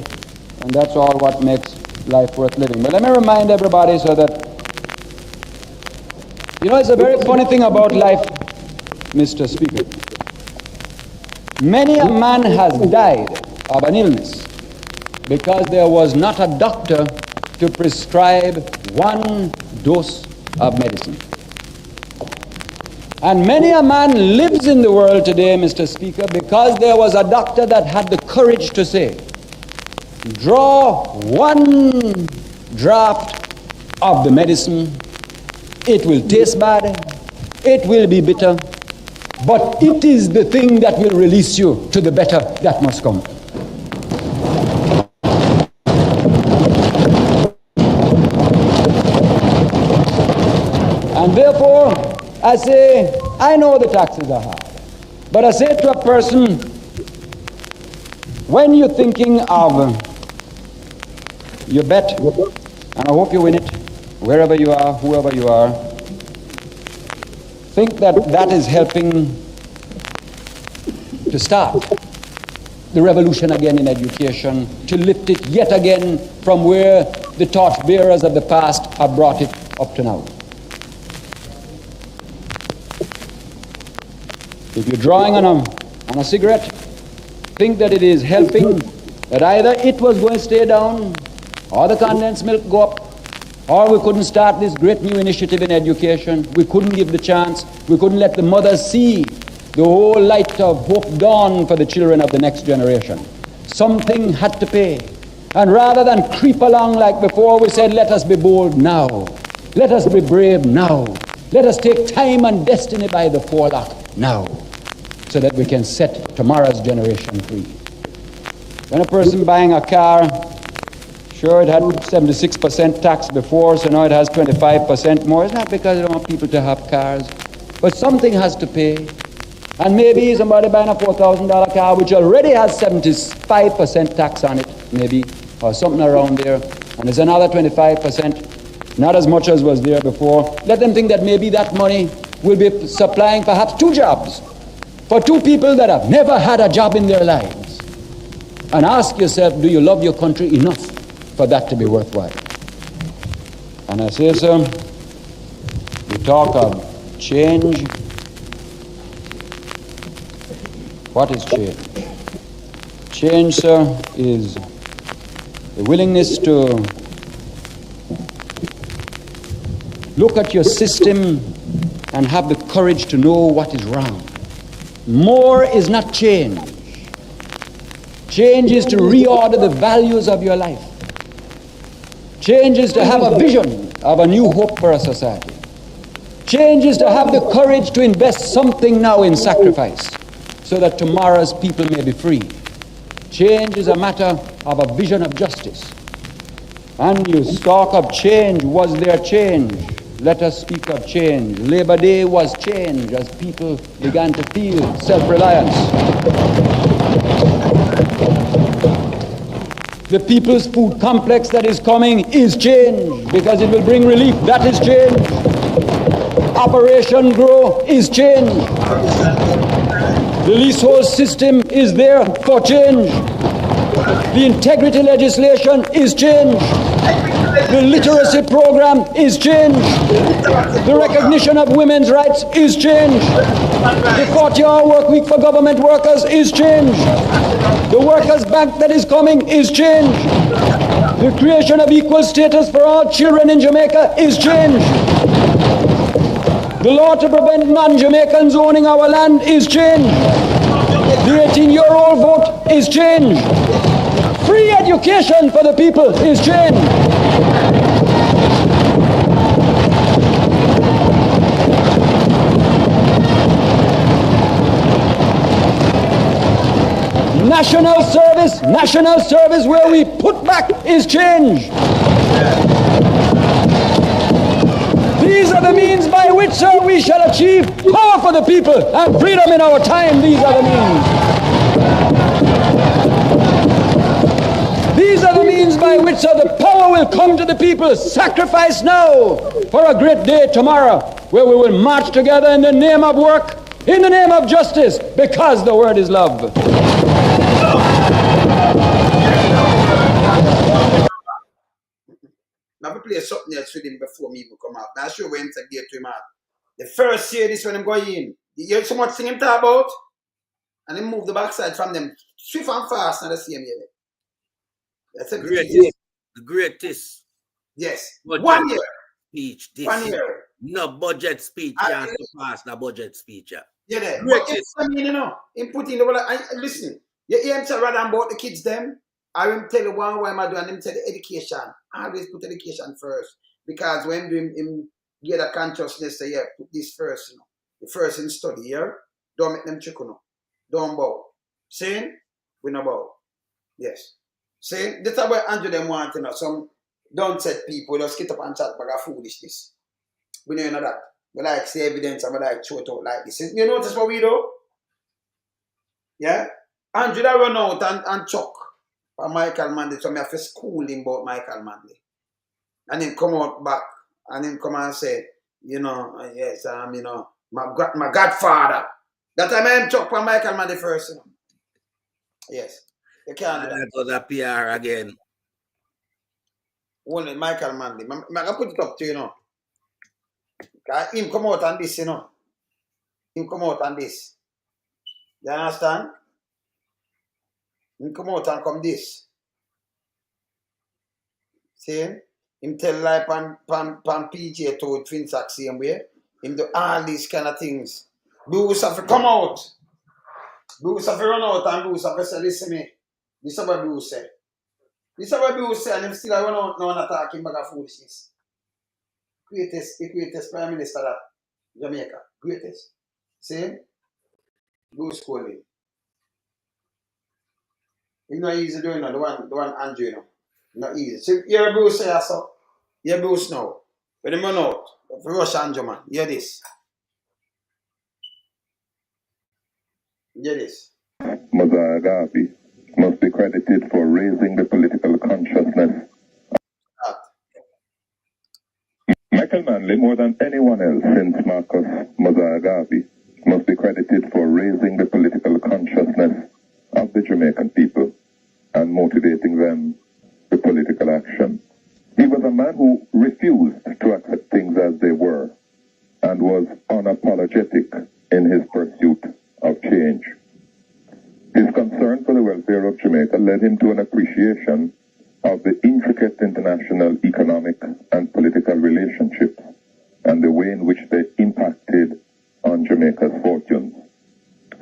And that's all what makes life worth living. But let me remind everybody so that, it's a very funny thing about life, Mr. Speaker. Many a man has died of an illness because there was not a doctor to prescribe one dose of medicine. And many a man lives in the world today, Mr. Speaker, because there was a doctor that had the courage to say, draw one draft of the medicine, it will taste bad, it will be bitter, but it is the thing that will release you to the better that must come. And therefore, I say, I know the taxes are hard, but I say to a person, when you're thinking of your bet, and I hope you win it, wherever you are, whoever you are, think that that is helping to start the revolution again in education, to lift it yet again from where the torchbearers of the past have brought it up to now. If you're drawing on a cigarette, think that it is helping, that either it was going to stay down, or the condensed milk go up, or we couldn't start this great new initiative in education. We couldn't give the chance. We couldn't let the mothers see the whole light of hope dawn for the children of the next generation. Something had to pay. And rather than creep along like before, we said, let us be bold now. Let us be brave now. Let us take time and destiny by the forelock now, so that we can set tomorrow's generation free. When a person buying a car, sure, it had 76% tax before, so now it has 25% more. It's not because they don't want people to have cars, but something has to pay. And maybe somebody buying a $4,000 car, which already has 75% tax on it, maybe, or something around there, and there's another 25%, not as much as was there before. Let them think that maybe that money will be supplying perhaps 2 jobs for 2 people that have never had a job in their lives. And ask yourself, do you love your country enough for that to be worthwhile? And I say, sir, we talk of change. What is change? Change, sir, is the willingness to look at your system and have the courage to know what is wrong. More is not change. Change is to reorder the values of your life. Change is to have a vision of a new hope for a society. Change is to have the courage to invest something now in sacrifice so that tomorrow's people may be free. Change is a matter of a vision of justice. And you talk of change. Was there change? Let us speak of change. Labor Day was change as people began to feel self-reliance. The People's Food Complex that is coming is change because it will bring relief. That is change. Operation Grow is change. The leasehold system is there for change. The integrity legislation is change. The literacy program is change. The recognition of women's rights is change. The 40-hour work week for government workers is change. The workers' bank that is coming is change. The creation of equal status for all children in Jamaica is change. The law to prevent non-Jamaicans owning our land is change. The 18-year-old vote is change. Free education for the people is change. National service where we put back is change. These are the means by which, sir, we shall achieve power for the people and freedom in our time. These are the means. These are the means by which, sir, the power will come to the people. Sacrifice now for a great day tomorrow where we will march together in the name of work, in the name of justice, because the word is love. Now we play something else with him before me even come out. Now show when to get to him out. The first year this when I'm going in. You hear so much thing him talk about? And then move the backside from them swift and fast and the same year. That's a greatest. The greatest. Yes. Budget 1 year. Speech. This 1 year. No budget speech. Can't pass the budget speech. Yeah, there. Greatest. But it's, I mean, you know, him put in the whole, listen, you hear him say rather than about the kids them, I will tell you one why I do and him tell the education. I always put education first. Because when him get a consciousness say, yeah, put this first, you know. The first in study here. Don't make them trick no. Don't bow. See? We no bow. Yes. See? That's what Andrew them want, you know. Some don't set people just get up and chat about foolishness. We don't know that. We like see evidence and we like throw it out like this. You notice what we do? Yeah? Andrew that run out and chuck for Michael Manley. So I have to school him about Michael Manley. And then come out back and then come and say, you know, yes, you know, my godfather. That time I am chuck for Michael Manley first, you know. Yes. You can't do that. That was a PR again. Only Michael Manley. I can put it up to you, know. Him come out on this, you know. Him come out on this. You understand? Him come out and come this. See? Him tell lie pan PJ to Twin Sack same way. Him do all these kind of things. Bruce have to come out. Bruce have to run out and Bruce have to say, listen me. This is what Bruce say. This is what Bruce say and him still run out now and talking about foolishness. The greatest Prime Minister of Jamaica. Greatest. See? Bruce Coley. It's not easy doing that. The one Andrew, you know. Not easy. So you're Bruce say so. You're Bruce now. When they run out, if you rush Andrew, man, hear this. Hear this. Mother Agapi must be credited for raising the political consciousness. Michael Manley, more than anyone else since Marcus Mother Agapi, must be credited for raising the political consciousness of the Jamaican people and motivating them to political action. He was a man who refused to accept things as they were and was unapologetic in his pursuit of change. His concern for the welfare of Jamaica led him to an appreciation of the intricate international economic and political relationships and the way in which they impacted on Jamaica's fortunes.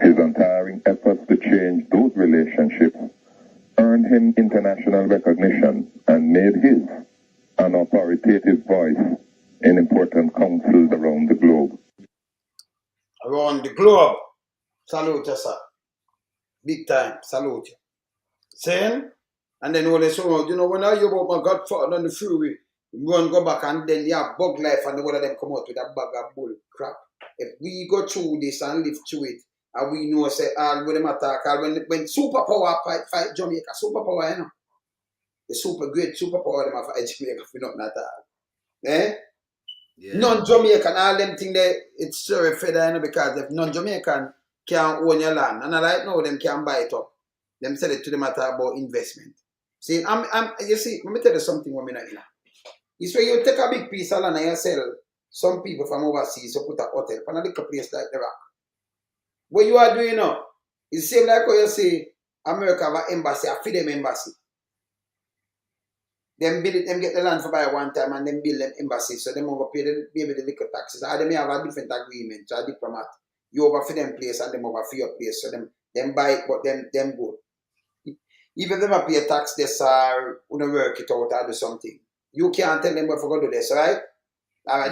His untiring efforts to change those relationships earned him international recognition and made his an authoritative voice in important councils around the globe. Around the globe. Salute you, sir. Big time. Salute you. Saying? And then when they say, you know, when I hear about my godfather on the freeway, run go back and then you have bug life and one of them come out with a bag of bull crap. If we go through this and live through it, and we know, say, all when them attack, all when superpower fight Jamaica, superpower, you know. The super great superpower them fight Jamaica for nothing at all. Eh? Yeah. Non-Jamaican, all them things there, it's sorry for that, you know, because if non-Jamaican can't own your land, and right now them can't buy it up. Them sell it to them matter about investment. See, you see, let me tell you something what I know. It's where you take a big piece of land and you sell some people from overseas to put a hotel from a little place like the Rock. What you are doing now, it's the same like how you say America have an embassy, a freedom embassy. Them build it, them get the land for buy one time and then build them embassy, so them over pay the little taxes. Or they may have a different agreement to a diplomat. You over for them place and them over for your place, so them buy it, but them go. Even if they pay a tax this or work it out or do something, you can't tell them what to do this, right?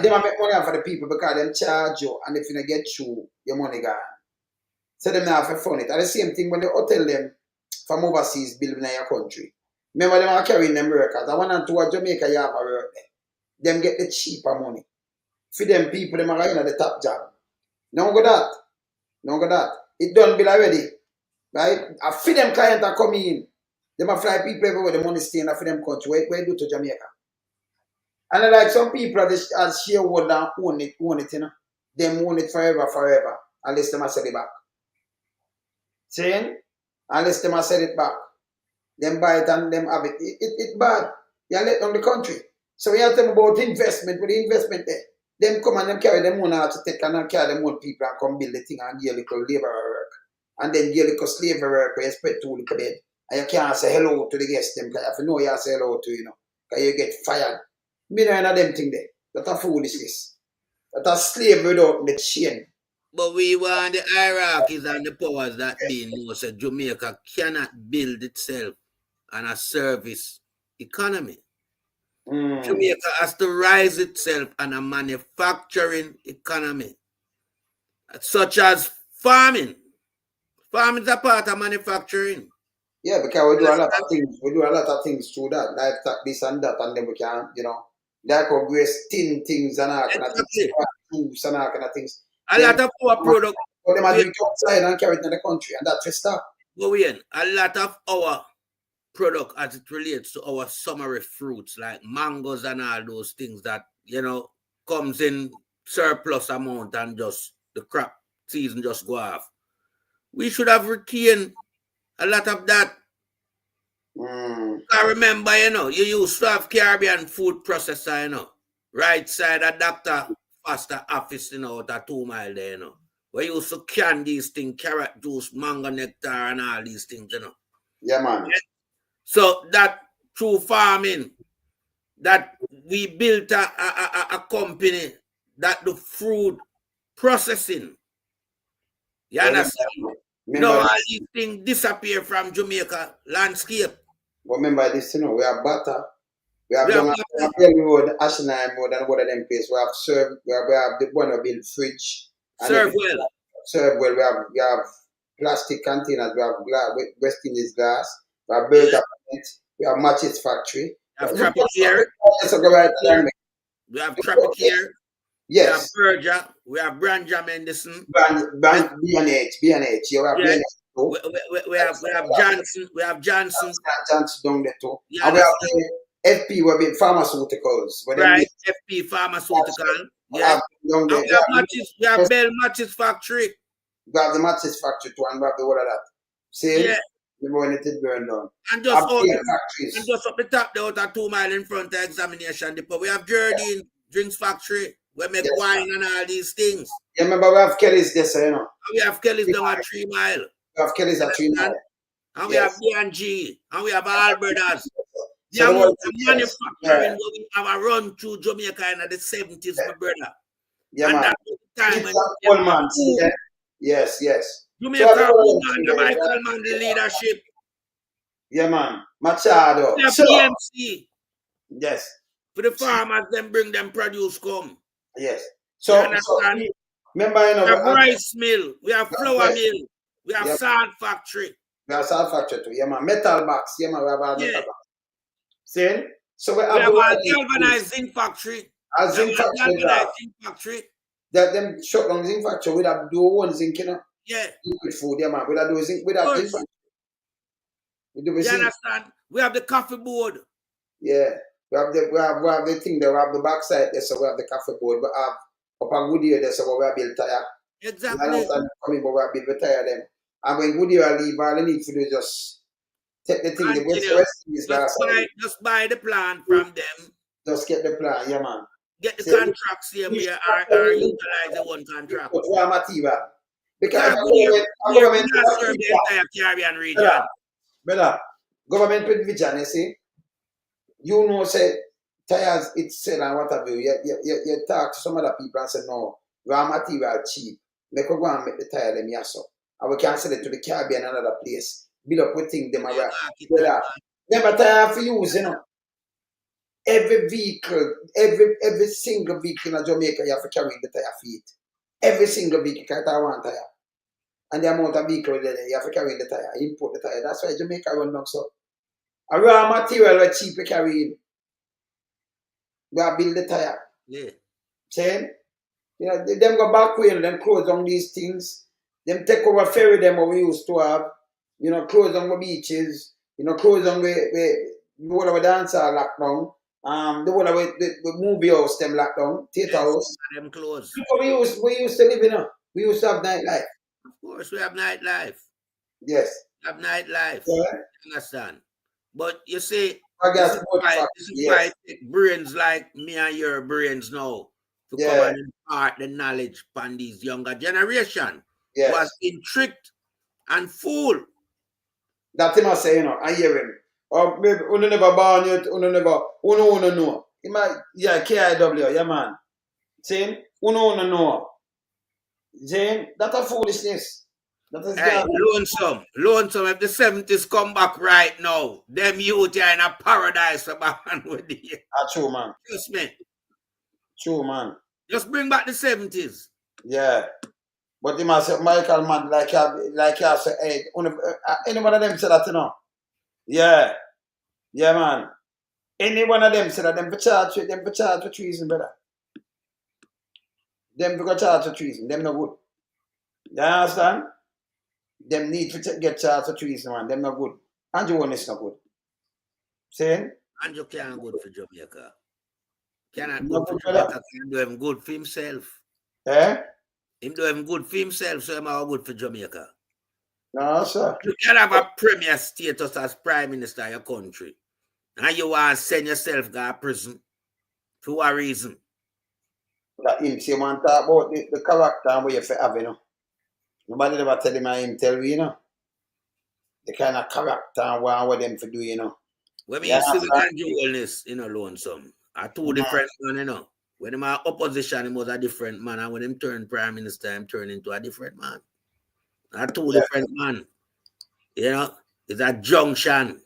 They might make money for the people because them charge you, and if you don't get through, your money gone. So them have to fund it. And the same thing when they hotel them from overseas building in your country. Remember them are carrying them workers. I want to a Jamaica you have a work there. Them get the cheaper money. For them people, them are in the top job. No go that. No go that. It done bill already. Right? And for them clients are coming in. Them are fly people everywhere the money staying for them country. Where do to Jamaica? And like some people are shareholder and own it, you know. Them own it forever. Unless them are sell it back. Saying? Unless them are sell it back. Them buy it and them have it. It's bad. You let down the country. So we have to talk about investment. With the investment there, them come and them carry them money out to take and carry them own people and come build the thing and give a little labor work. And then give a little slavery work where you spread to the bed. And you can't say hello to the guests them because you know you have to say hello to, you know. Because you get fired. Me know none of them thing there. That's a foolishness. That's a slavery without the chain. But we want the hierarchies and the powers that be know so Jamaica cannot build itself on a service economy. Jamaica has to rise itself on a manufacturing economy, such as Farming. Farming is a part of manufacturing. Yeah, because we do a lot of things. We do a lot of things through that, livestock, this and that, and then we can, like our grace tin things and all kind of things, juice and all kind of things. A lot of our products. But they might drink outside and carry it in the country, and that's for stop. Go in. A lot of our product as it relates to our summery fruits like mangoes and all those things that, comes in surplus amount and just the crop season just go off. We should have retained a lot of that. I remember, you used to have Caribbean food processor, right side of Dr. Foster office, out at 2 Mile there, where you used to can these things, carrot juice, mango nectar, and all these things, Yeah, man. So that through farming, that we built a company that the fruit processing. You understand? Now all these things disappear from Jamaica landscape. Remember this, we have butter. We have done road, Ashline road, and one of them places. We have served. We have the one built fridge. Serve well. Serve well. We have plastic containers. We have West Indies glass. We have burger. We have matches factory. We have Tropicare. We have Tropicare. Yes. We have Berger. We have Branja Mendelssohn. B&H. Yeah, we have B&H. We have Johnson. We have Johnson. Johnson down there too. And we have FP, we have pharmaceuticals. Right, FP pharmaceutical. Yeah. And we have matches. We have Bell Matches Factory. We have the matches factory too, and we have the whole of that. See? Yeah. When it is burned down. And just up the top there out of 2 Mile in front of Examination Depot. We have Jardine Drinks Factory. We make wine and all these things. Yeah, remember we have Kelly's there, And we have Kelly's down at 3 Mile. We have Kelly's at 3 Mile. And we have B&G. And we have Albertas. The amount of manufacturing we have a run through Jamaica in the 70s, my brother. Yeah, and man. That was the time when Yes. Jamaica under Michael Manley leadership. Yeah, man. Machado. The PMC. Yes. For the farmers, then bring them produce come. Yes. So, remember, we have rice mill, we have flour mill, we have salt factory. We have salt factory too. Yeah, man. Metal box. Yeah, man. We have our metal box. See? So we have a galvanized zinc factory. A zinc factory. That them shut down zinc factory. We have do one zinc, Yeah. Liquid food, yeah, man. We have do zinc. We have zinc factory. We do zinc. Understand? We have the coffee board. Yeah. We have the thing there. We have the backside there, so we have the coffee board. We have up on Goodyear there, so we have built tire. Exactly. Coming, but we have built the tire them. And when Goodyear leave, all they need to do is just take the thing. Just buy the plan from them. Just get the plan, yeah, man. Get the contracts here, or utilize the one contract. Raw material. Because government serve the entire Caribbean region. Brother, government with vision, you see. Say tires it's sell and what have you. You talk to some other people and say no, raw material cheap. Make go and make the tire them yaso. And we can sell it to the Caribbean and another place. Build up with things them around. Never tire for use, Every vehicle, every single vehicle in Jamaica you have to carry the tire feet. Every single vehicle can't have one tire. And the amount of vehicle there, you have to carry the tire, import the tire. That's why Jamaica run down so. A raw material are cheap to carry in. We have build the tire. Yeah. Saying? Them go back way, them close on these things. Them take over ferry them what we used to have. Close on the beaches. Close on the whole of the dancer lockdown. The whole of the movie house them lockdown. Theatre house. Them closed. We used to live, We used to have nightlife. Of course, we have nightlife. Yes. We have nightlife. Yeah. You understand? But you see, this is why it takes brains like me and your brains now to come and impart the knowledge upon these younger generation who has been tricked and fooled. That him I say, I hear him. Or maybe you never born yet, you know. He might, KIW, yeah man. Saying, you know. Saying, that's a foolishness. Hey, lonesome. If the 70s come back right now, them youth are in a paradise for back with you. True, man. Trust me. True, man. Just bring back the 70s. Yeah. But him say Michael man like you say, hey, any one of them say that, you know. Yeah. Yeah, man. Any one of them say that them for charge with treason, brother. Them for charge with treason. Them no good. You understand? Them need to get charged with treason, man. Them no good. Andrew one is no good. Saying? Andrew can't good for Jamaica. Cannot No good for good, Jamaica. brother. Can do him good for himself. Eh? Him do him good for himself, so him are good for Jamaica. No, sir. You can have a premier status as prime minister of your country. And you want to send yourself to prison. For what reason? That him say man talk about the character and what you have, you know. Nobody ever tell him and him tell you, you know. The kind of character and what them for do, you know. When you see we can do all this, you know, lonesome. Are two different men, you know. When him are opposition, he was a different man. And when him turn prime minister, him turn into a different man. Are two different man. You know, it's a junction.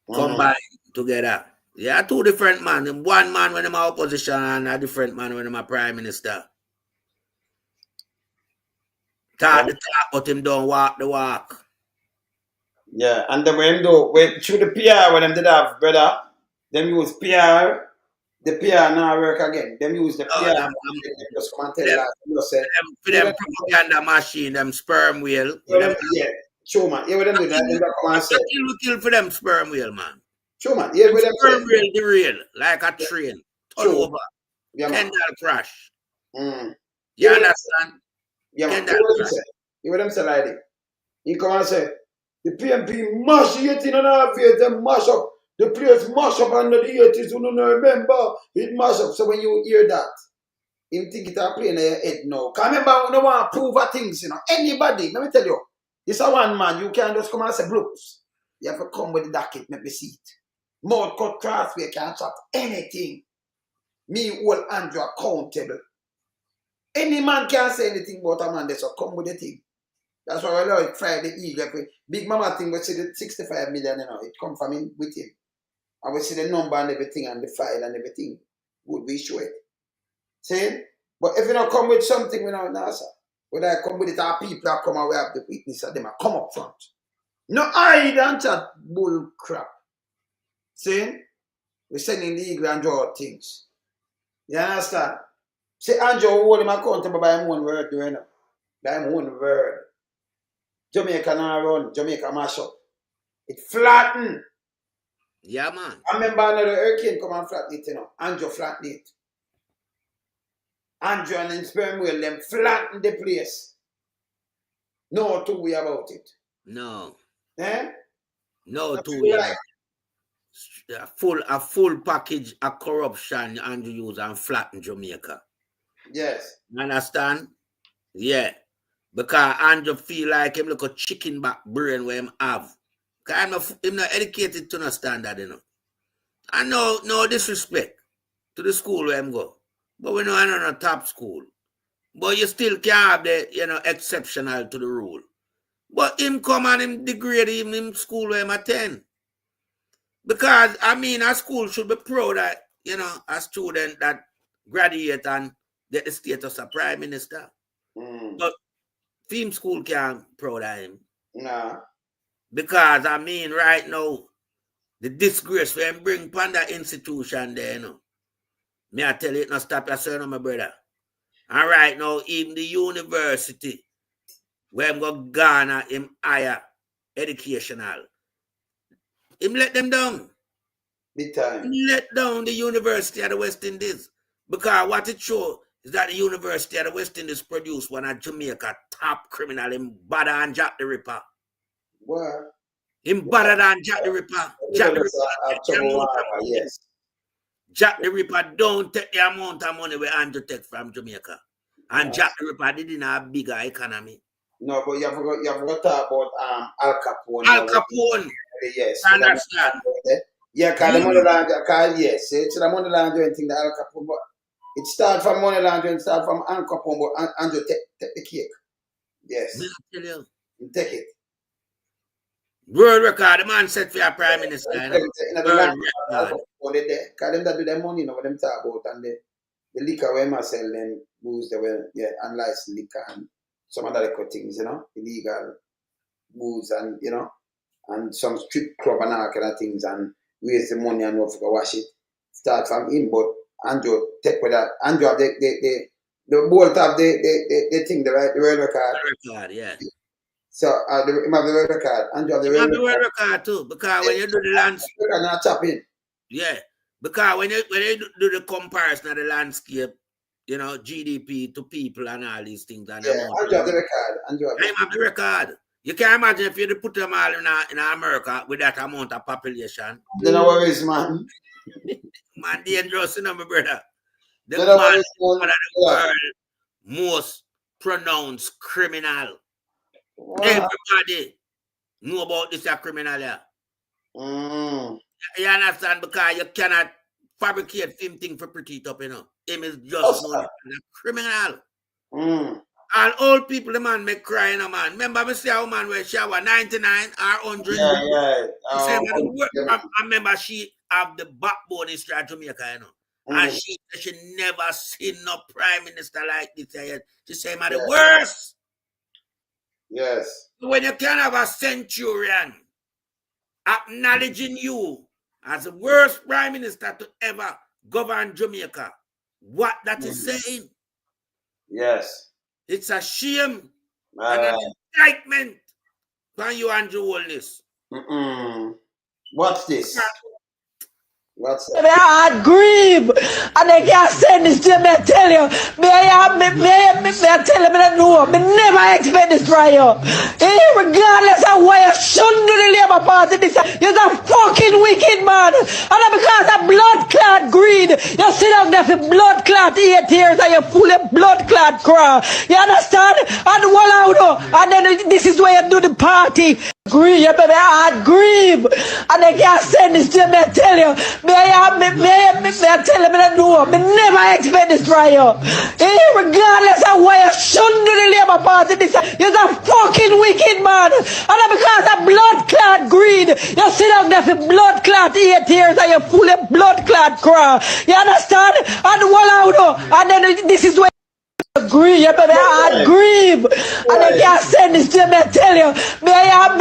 Combined together. Yeah, two different men. One man when him are opposition and a different man when him are prime minister. Talk the talk, but him don't walk the walk. Yeah, and then when do through the PR when them did have, brother, them use PR, the PR now work again. Them use the PR just come and tell that you say for them propaganda machine, them sperm whale. Yeah, sure man. Yeah, what them do that, them come and say. Kill for them sperm whale, man. Sure man, yeah, what them sperm whale derail like a train. Turn over. Yeah, Kendall crash. You understand? Yeah, man. You what them say like it. You come and say the PMP mash the 18.5 years, them mash up. The place mash up under the 80s, you don't remember. It mash up. So when you hear that, you think it's a play in your head now. Because remember, we don't want to prove a things, you know. Anybody, let me tell you, this is one man, you can't just come and say bloops. You have to come with the docket, make me see it. Mouth cut cross, we can't chat anything. Me hold Andrew accountable. Any man can say anything about a man, they so come with the thing. That's why we like Friday Eagle. Big Mama thing, we see the 65 million, you know, it come from him with him. And we see the number and everything and the file and everything. Would we show it? See? But if you don't come with something, we don't know, sir. Whether I come with it, our people that come and we have the witness of them and come up front. No, I don't chat bull crap. See? We're sending the Eagle and draw things. You understand? See, Andrew hold him accountable by him one word, you know. By him one word. Jamaica now run, Jamaica mash up. It flatten. Yeah, man. I remember another hurricane come and flatten it, you know. Andrew flatten it. Andrew and then sperm whale them flatten the place. No two way about it. No. Eh? No two way. Like. A full package of corruption Andrew use and flatten Jamaica. Yes. You understand? Yeah. Because Andrew feel like him look a chicken back brain where him have. Because him not educated to no standard, you know. And no disrespect to the school where him go. But we know I'm not a top school. But you still can't have the, you know, exceptional to the rule. But him come and him degrade him school where him attend. Because, I mean, a school should be proud that, you know, a student that graduate and get the status of prime minister. But film school can't proud of him. Nah. Because, I mean, right now, the disgrace for him bring Panda institution there, you know. Me I tell you, it not stop your son, my brother. And right now, even the university, where I'm going to garner him higher educational, him let them down. Big time. Him let down the University of the West Indies. Because what it shows is that the University of the West Indies produced one of Jamaica top criminal, him Badder and Jack the Ripper. What? Him Badder than Jack the Ripper. Jack the Ripper. Yes. Jack the Ripper don't take the amount of money we Andrew take from Jamaica. And Jack the Ripper didn't have a bigger economy. No, but you have to talk about Al Capone. Al Capone. Yes. I understand. Yeah, because the money laundering, yes, it's the money laundering thing that Al Capone, but it starts from money laundering, start from Al Capone, but Andrew take the cake. Yes. I tell you. Take it. World record, the man said for your prime minister. World record. Because them that do their money, you know what them talk about, and they the liquor where I sell them booze, they were unlicensed liquor and some other liquor things, illegal booze and and some strip club and all kind of things and raise the money and not forget wash it. Start from him, but Andrew take with that. Andrew have the bolt have the thing, the world record. The record, yeah. So him have the world record. Andrew have the world record. The world record too, because when you do the landscape, not chopping. yeah, because when you do the comparison of the landscape, GDP to people and all these things, and Andrew have the record. I have the record. You can imagine if you put them all in America with that amount of population. You know what is, man? Man, dangerous, my brother. The man is one of the world's most pronounced criminal. Wow. Everybody know about this criminal here. You understand? Because you cannot fabricate him thing for pretty it up, Him is just a criminal. And old people, the man make cry, man. Remember me say a man will shower 99 or 100. Yeah. I remember she have the backbone in Jamaica, And she never seen no prime minister like this yet. She say, man, the worst. Yes. When you can have a centurion acknowledging you as the worst prime minister to ever govern Jamaica, what that is saying? Yes. It's a shame and an indictment when you Andrew Wallace. What's What's this? They are grieve and they can't send this to me. I tell you, may I tell you, I know, I never expect this trial. Regardless of why you shouldn't do the Labour Party, you're a fucking wicked man. And because of blood clot greed, you sit down there for blood clot 8 years and you full of blood clot crowd. You understand? And and then this is where you do the party. Grieve, you baby, I grieve and they can't send this to me. I tell you, may I tell you, I know, I never expect this trial. Regardless of why you shouldn't do the Labour Party, you're a fucking wicked man. And because of blood clot greed, you sit down there for blood clot 8 years and you full of blood clot crowd. You understand? And then this is where grieve, you baby, I grieve and they can't send this to me. I tell you, may I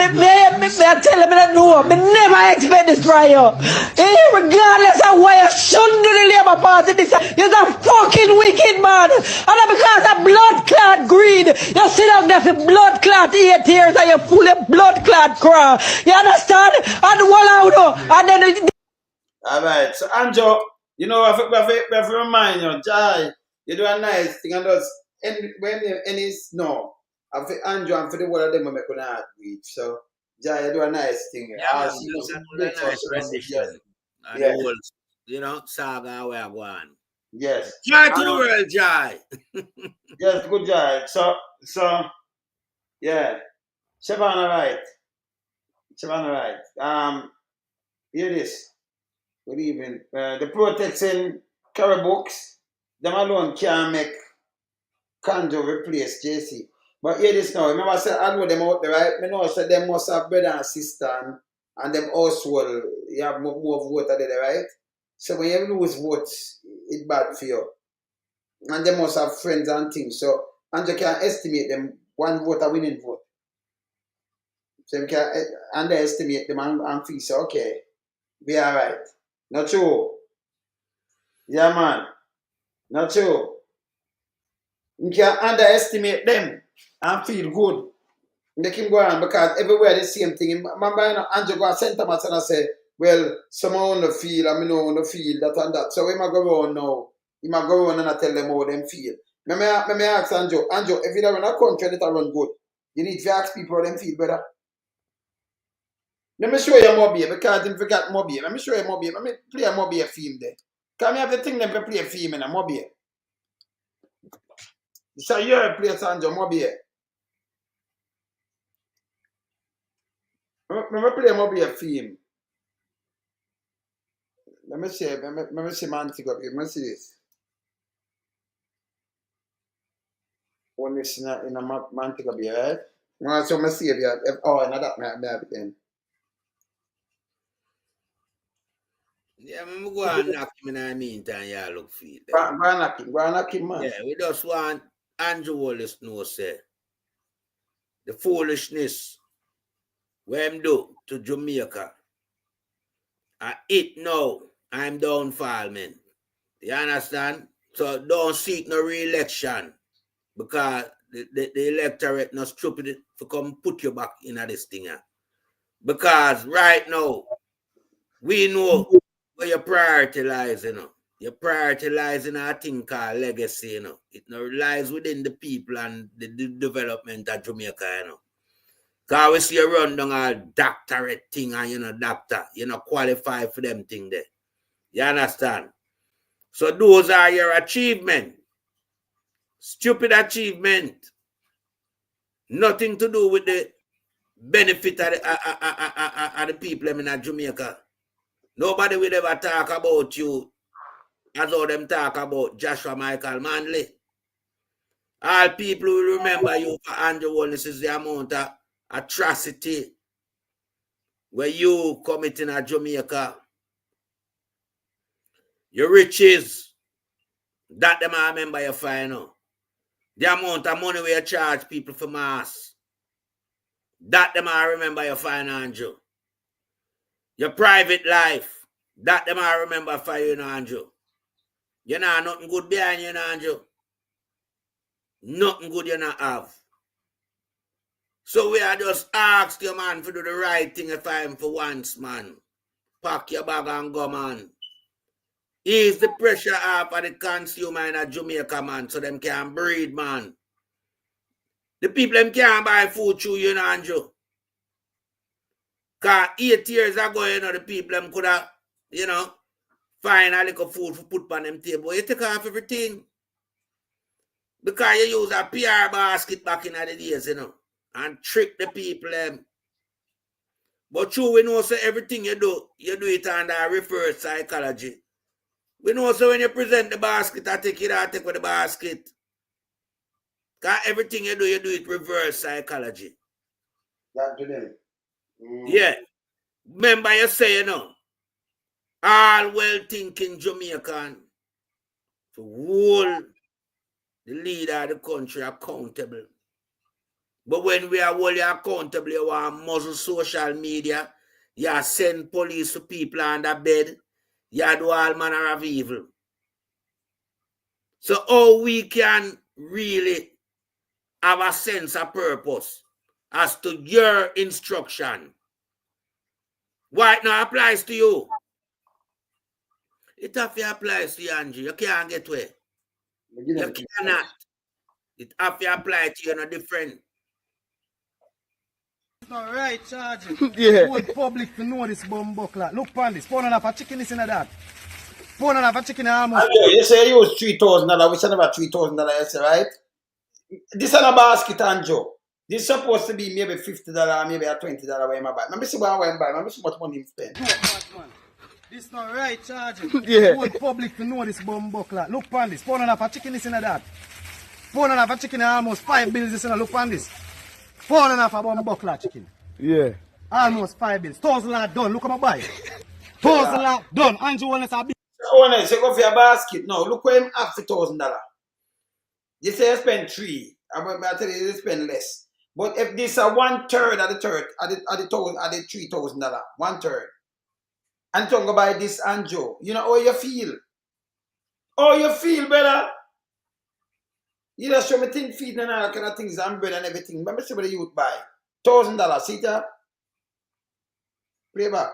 tell you, I know, I never expect this trial. Regardless of why you shouldn't do the Labour Party, you're a fucking wicked man. And because of blood clot greed, you sit down there for blood clot 8 years and you full of blood clot crowd. You understand? And then alright, so Andrew, I have to remind you, Jai, you do a nice thing and just when any snow, I feel Andrew and for the world of them make an art reach. So Jai, you do a nice thing. Yeah, nice rendition. And the whole, saga where I go on. Yes. Jai to the world, Jai. Yes, good Jai. So yeah. Siobhan, alright. Hear this. Good evening. The protests in Caribooks, them alone can't make Kanjo replace JC. But hear this now. Remember I said I know them out there, right? I know said them must have brother and sister and them household, you have more voter there, right? So when you lose votes, it's bad for you. And they must have friends and things. So and you can estimate them one voter winning vote. So you can underestimate them and feel so okay, be alright. Not true. Yeah man. Not true. You can underestimate them and feel good. Make him go on because everywhere the same thing. Remember, Andrew go and send Thomas and I say, well, someone on the field, I mean, on the field, that and that. So we might go on now. You might go on and I tell them how them feel. Let me ask Andrew, if you don't run a country that run good, you need to ask people how them feel better. Let me show you Mobby because I forgot Mobby. Let me show you Mobby. Let me play a Mobby theme there. Can I have the thing them to play a theme in a Mobby? So you're a place on Mobby. Let me play Mobby a theme. Let me see Mantic up here. Let me see this. One is in a Mantic up here, right? So I see if you have, oh, and that may have it then. Yeah, I'm go and knock him in the meantime, y'all look for it. Go and knock him, man. Yeah, we just want Andrew Wallace to know, say, the foolishness what him do to Jamaica. It now, I'm downfall, man. You understand? So don't seek no re-election because the electorate not stupid to come put you back in this thing. Because right now, we know where you prioritize, you know. You're prioritizing a thing called legacy, you know. It now lies within the people and the development of Jamaica, you know. Because we see you run down a doctorate thing and you're not doctor. You're not qualified for them thing there. You understand? So those are your achievements. Stupid achievement. Nothing to do with the benefit of the people in Jamaica. Nobody will ever talk about you as all them talk about Joshua Michael Manley. All people will remember you for Andrew Wallace is the amount of atrocity where you committing in Jamaica. Your riches, that them I remember you final. The amount of money we charge people for mass. That them I remember you find, Andrew. Your private life, that them I remember for you, Andrew. You know nothing good behind you, Andrew. Nothing good you not have. So we are just asked your man to do the right thing if I'm for once, man. Pack your bag and go, man. Ease the pressure off of the consumer in Jamaica, man, so them can breathe, man. The people them can't buy food through you, Andrew. Because 8 years ago, you know, the people them could have, you know, find a little food to put on them table. You take off everything. Because you use a PR basket back in the days, you know, and trick the people them. But you, we know so everything you do it under reverse psychology. We know so when you present the basket, I take with the basket. Because everything you do it reverse psychology. That do them. Yeah. Remember you say, you know, all well-thinking Jamaican to hold the leader of the country accountable. But when we are holding accountable, you want muzzle social media, you send police to people under bed, you do all manner of evil. So how we can really have a sense of purpose as to your instruction? Why it not applies to you? It have to apply to you, Andrew. You can't get away. You cannot. It have to apply to you in a different. It's not right, charging. Yeah. Whole public to know this bumbuckler. Look upon this. Pound and half a chicken is in that. Pound and half a chicken almost. You say you use $3,000, which is about $3,000, you say, right? This is a basket, Andrew. This is supposed to be maybe $50, maybe a $20 where I buy. Let me see what I want to buy. Let me see what money you spend. This not right, charging. Yeah. Whole public to know this bumbuckler. Look upon this. Pound and half a chicken is in that. Pound and half a chicken almost 5 bills is in that. Look upon this. Pound and half a bumbuckler chicken. Yeah. Almost 5 bills. $1,000 done. Look at my buy. $1,000 done. Andrew Wallace a big. Honest, you go for your basket. No, look where him have for $1,000. You say you spend 3. I tell you, you spend less. But if this is 1/3 of the $3,000, 1/3, and you go buy this Andrew, you know how you feel. How you feel, brother? You just show me things, feeding and all kind of things and bread and everything. Let me see what the youth buy. $1,000, see that? Play back.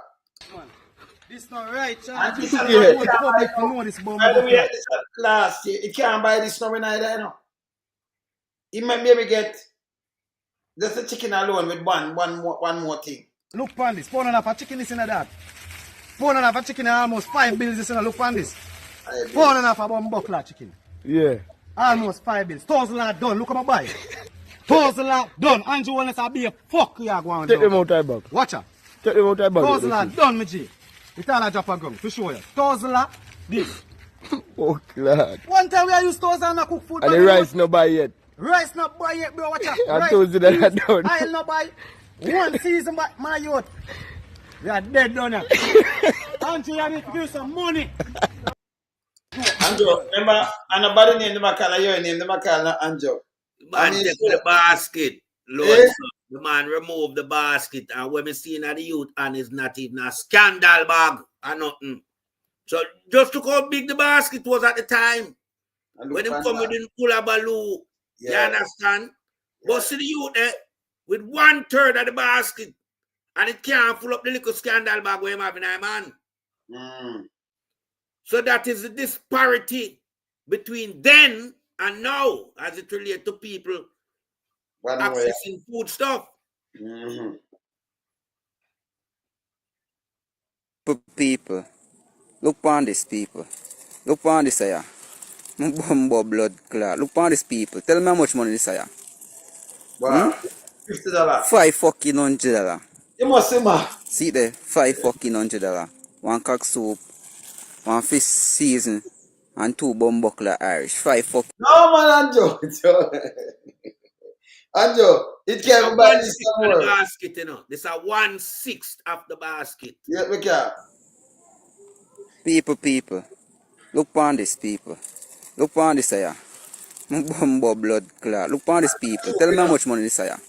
This not right, And this charging. is Whole public to know this by the way, bumbuckler. this is last year. It can't buy this now either, you know. It might maybe get just a chicken alone with one more thing. Look upon this. Pound and half a chicken is in that. Pound and half a chicken almost 5 bills is in that. Look upon this. Pound and half a bumbuckler chicken. Yeah. Almost 5 bills. $1,000 done. Look at my buy. $1,000 done. Andrew Wallace a be a fuck you are going Take down. them out of bag. Watch out. Take them out of bag. $1,000 done, me G. It's all a drop of gum to show you. $1,000 this. Oh, Lord. One time we use $1,000 to cook food. And the rice no buy yet. Rice not buy yet, bro. Watch out. I told you that I don't. I'll not buy. One season back, my youth. We are dead down here. Andrew, you need to give some money. Andrew, remember, anybody name them a call your name, them a call Andrew. Man, take the basket. Lord, the man remove the basket. And when we see at the youth, and it's not even a scandal bag or nothing. So just look how big the basket was at the time. When him come with the Kula Baloo, you understand? But see the youth there with 1/3 of the basket. And it can't full up the little scandal bag where him having a man. So that is the disparity between then and now as it relates to people accessing food stuff. People, look on this people. Look on this here. Bumbo blood clot. Look on these people. Tell me how much money this here. Wow. $50. $500. You must see, man. See there, $500. One cock soup, one fish season, and 2 bumbuckler Irish. No man, Andrew. Andrew, it can't buy this somewhere. The basket, you know. This is 1/6 of the basket. Yeah, we can. People. Look on this people. Look on this here. Bumbo blood clot. Look on these people. Tell me how much money this here.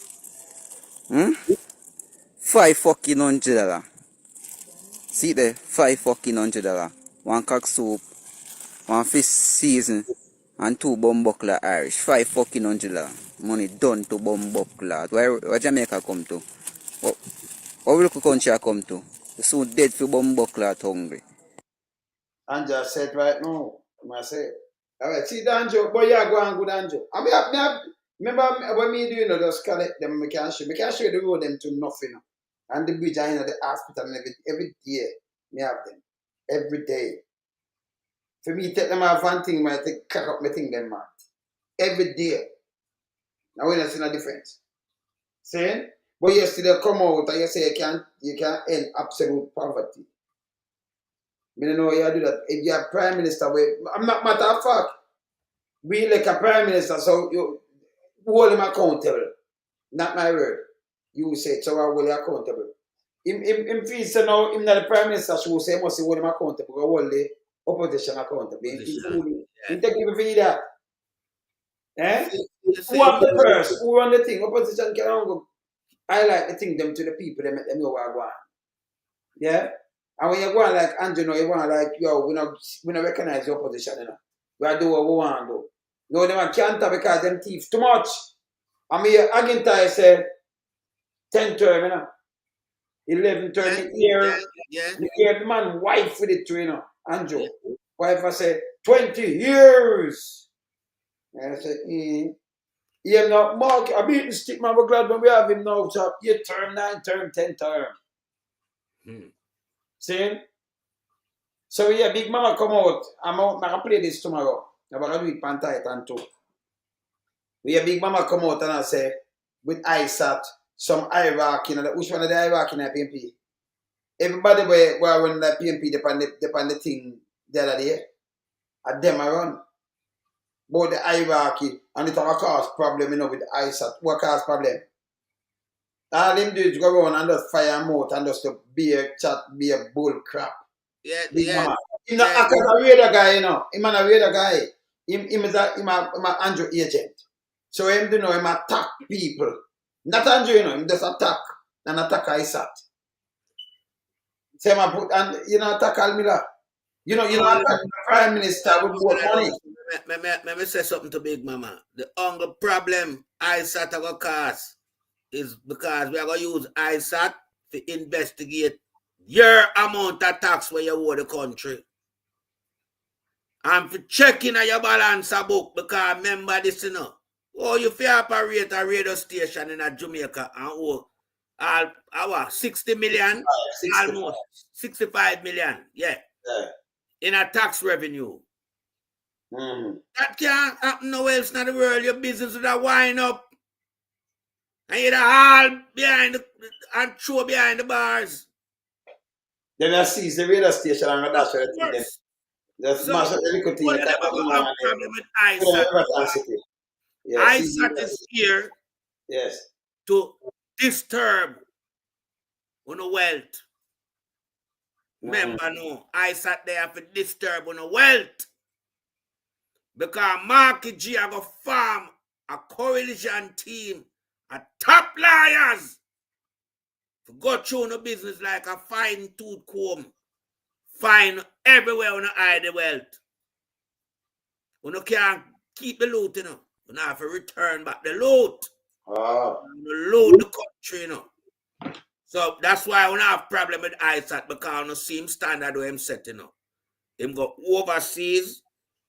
$500. See there, $500. One cock soup, one fish season, and 2 bumbuckler Irish. $500. Money done to bumbuckler. Where Jamaica come to? What local country I come to? They soon dead for bumbuckler hungry. Andrew said right now. I say, all right, see the Andrew, boy, you go and good Andrew. I mean, remember when me do, you know, just collect them, I can show you the road them to nothing. And the bridge, I know the hospital, and every day, me have them. Every day. For me, take them off one thing, I take crack up my thing, them, man. Every day. Now, we don't see no difference. See? But yesterday, come out and you say you can end absolute poverty. I don't know how you do that. If you're a prime minister, I'm not matter of fact, we like a prime minister, so you hold him accountable. Not my word. You say it, so I hold him accountable. Him feel so now, him not the prime minister, should say, must hold him accountable, hold the opposition accountable. He take people for that. Eh? Who have the purse? Who run the thing? Opposition can go. I like the thing them to the people, they make them know what I want. Yeah? And when you go on like Andrew, you want like, yo, we don't recognize your opposition, you know. We do what we want to do. No, they can't because them thief too much. I mean, again, I say 10 term, you know. 11 term, the year the man wife with it too, you know. Andrew. Wife I say 20 years. And I said, yeah, no, Mark, I beat the stick, man. We're glad when we have him now. So 8 term, 9 term, 10 term. See? So yeah, Big Mama come out. I'm going to play this tomorrow. I'm going to do it pan Titan too. Yeah, Big Mama come out and I say, with ISAT, some hierarchy, which one of the hierarchy in the PMP? Everybody were running the PMP, depend the thing the other day. At them I run. But the hierarchy, and it will cause problem, you know, with the ISAT. What cause problem? All them do is go around and just fire him out and just be a chat, be a bull crap. Yeah. He's not a radar guy, you know. He's not a radar guy. He's a Andrew agent. So him do know him attack people. Not Andrew, you know, him just attack and attack ISAT. Say and you know attack Almila. You know attack the Prime Minister with more money. Let me say something to Big Mama. The only problem ISAT will cause is because we are going to use ISAT to investigate your amount of tax where you owe the country. And for checking your balance book, because remember this, you know. Oh, you feel operate a radio station in Jamaica and owe our 60 million, almost 65 million, yeah. In a tax revenue. That can't happen nowhere else in the world. Your business will wind up. And you're all behind and throw behind the bars. Then I seize the radio station and that's where I think that's smash up the little thing. ISAT is here to disturb on the wealth. Remember, no, I sat there for disturb on the wealth. Because Marky G I go form a coalition team, a top liars, to go through the business like a fine tooth comb. Find everywhere on hide the wealth. You can't keep the loot, you know. You have to return back the loot. You loot the country, you know. So that's why I don't have problem with ISAT, because I don't see him standard where him set, you know. Him go overseas,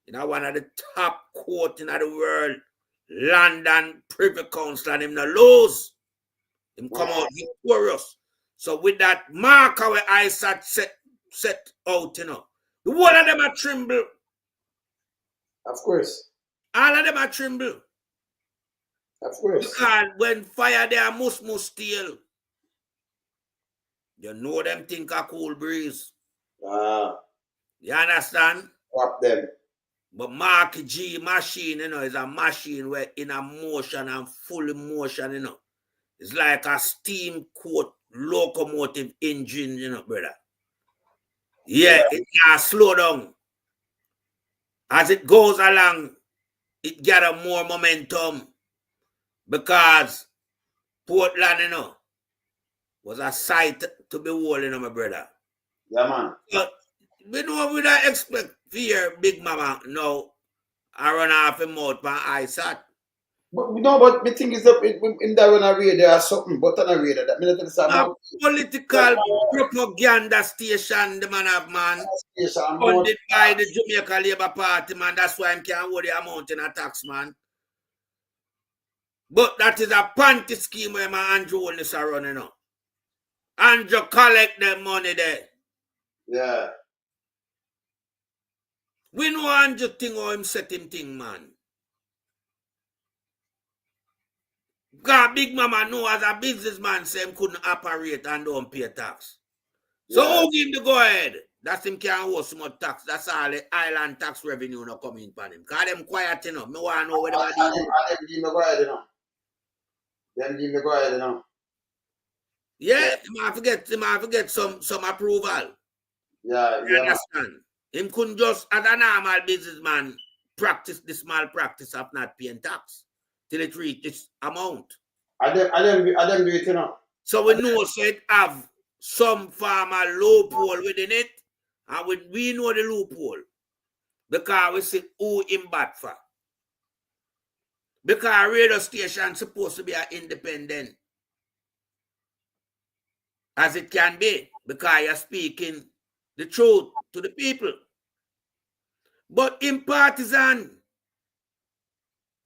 you know, one of the top court in the world, London Privy Council, and him no lose. Him come out victorious. So with that marker where ISAT set out, you know, the whole of them are tremble. Of course. All of them are tremble. Of course. Because when fire there must steal. You know them think a cool breeze. You understand? What them? But Mark G machine, you know, is a machine where in a motion and full motion, you know. It's like a steam coat locomotive engine, you know, brother. Yeah, it can't slow down. As it goes along, it gather more momentum. Because Portland, you know, was a sight to behold, you know, my brother. Yeah, man. But we know we don't expect fear Big Mama now I run off him mouth by ISAT. But no, but the thing is that in that when I read there are something, but I read that. A political propaganda station the man have, man. Funded by the Jamaica Labour Party, man. That's why I can't hold the amount in a tax, man. But that is a panty scheme where my Andrew Holness are running up. Andrew collect the money there. Yeah. We know Andrew thing or him set him thing, man. God, Big Mama know as a businessman say him couldn't operate and don't pay tax. So who give him the go ahead? That's him can't hold so much tax. That's all the island tax revenue not coming from him. Because them quiet enough. Me want to know where they are doing. Them give him the go ahead, you know. Them give him the go ahead, you know. Yeah, he might forget some approval. Yeah, you understand? Him couldn't just, as a normal businessman, practice this malpractice of not paying tax till it reach this amount. I them do it, you know. So we know so it have some farmer loophole within it, and we know the loophole because we see who him bad for. Because radio station supposed to be an independent. As it can be, because you're speaking the truth to the people. But in partisan,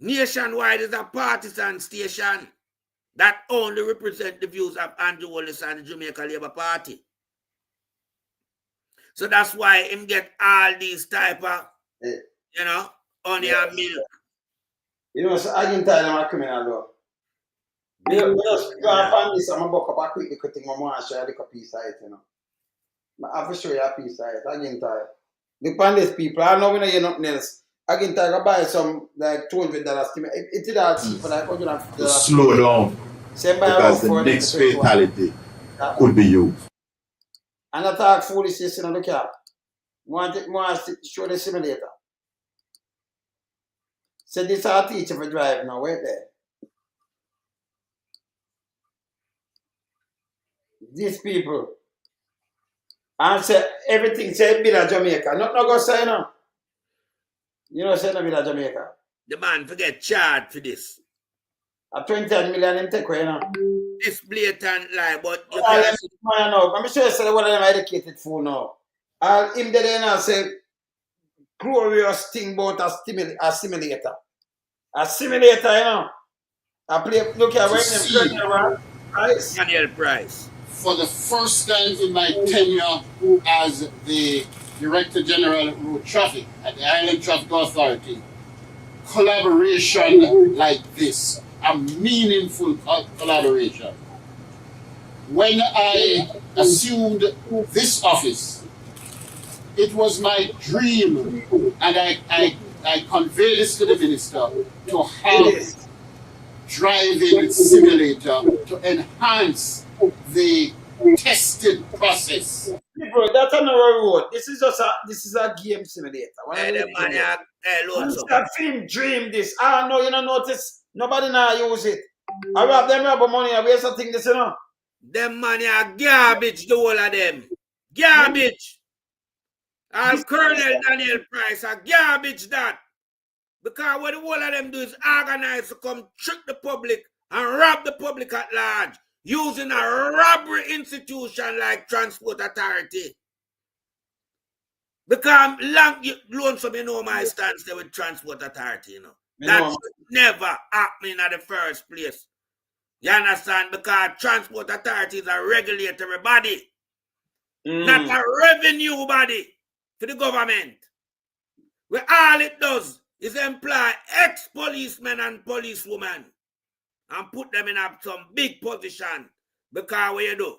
nationwide is a partisan station that only represent the views of Andrew Holness and the Jamaica Labour Party. So that's why him get all these type of, you know, honey and milk. You know, so I didn't tell them I'm criminal though. You just go and find this, I'm going to book up a quick little thing, I'm going to show you a piece of it, you know. I have to show you a piece of it, I didn't tell you. Look on these people, I know when I hear nothing else. I can tell you, buy some like $200 to me. It is that cheap for like $150. Slow down. Because the next fatality could be you. And I talk foolishness in the car. Want to show the simulator. So this is our teacher for drive now, wait there. These people. And say everything say Villa Jamaica. Not go say no. You know say no Villa Jamaica. The man forget charged for this. A 20 million in take away now. This blatant lie, but you can't see. I'm sure you say one of them educated fool now. All him there now say glorious thing about a simulator. A simulator, you know. I play look at when them Daniel Price. For the first time in my tenure as the Director General of Road Traffic at the Island Traffic Authority, collaboration like this, a meaningful collaboration. When I assumed this office, it was my dream, and I conveyed this to the Minister, to have driving simulator to enhance the testing process. People, that's on the road. This is a game simulator. It's a film dream this. No, you don't notice. Nobody now use it. I rob them rubber money. I waste a thing this, you know. Them money are garbage, the whole of them. Garbage. All Colonel Daniel Price are garbage that. Because what the whole of them do is organize to come trick the public and rob the public at large using a robbery institution like Transport Authority. Because lonesome, you know my stance there with Transport Authority, you know. That should never happen in the first place. You understand? Because Transport Authority is a regulatory body, not a revenue body for the government. Where all it does is employ ex-policemen and policewomen and put them in some big position. Because what you do?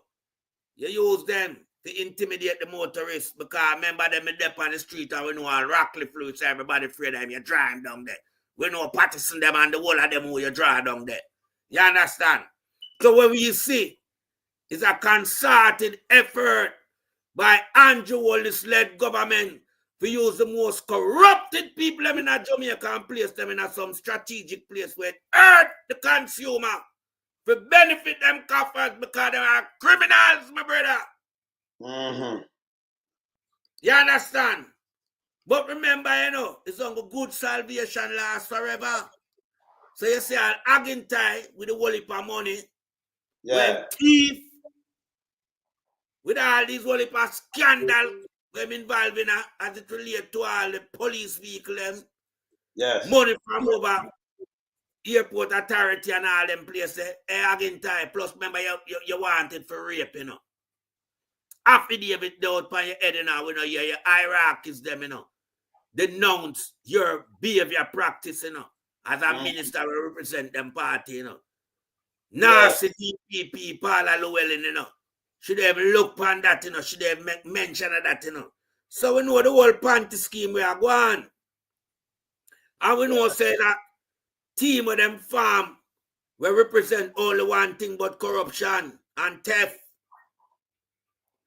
You use them to intimidate the motorists. Because remember them in there on the street and we know all Rockcliffe fluids, everybody afraid of them. You drive them down there. We know Patterson them and the whole of them who you drive down there. You understand? So what we see is a concerted effort by Andrew Wallace-led government to use the most corrupted people in Jamaica and place them in some strategic place where it hurt the consumer to benefit them coffers because they are criminals, my brother. You understand? But remember, you know, it's on good salvation lasts forever. So you see an Agintai with the whole heap of money, when thief, with all these whole heap of scandal, them involved in as it relates to all the police vehicles, money from over airport authority and all them places, Agintai, plus remember you wanted for rape, you know. Affidavit down upon your head, you know, your hierarchies them, you know. Denounce your behavior practice, you know. As a minister will represent them party, you know. Nasty DPP, Paula Llewellyn, you know. Should have looked on that, you know. Should have make mention of that, you know. So we know the whole panty scheme we are going. And we know say that team of them farm will represent only one thing but corruption and theft.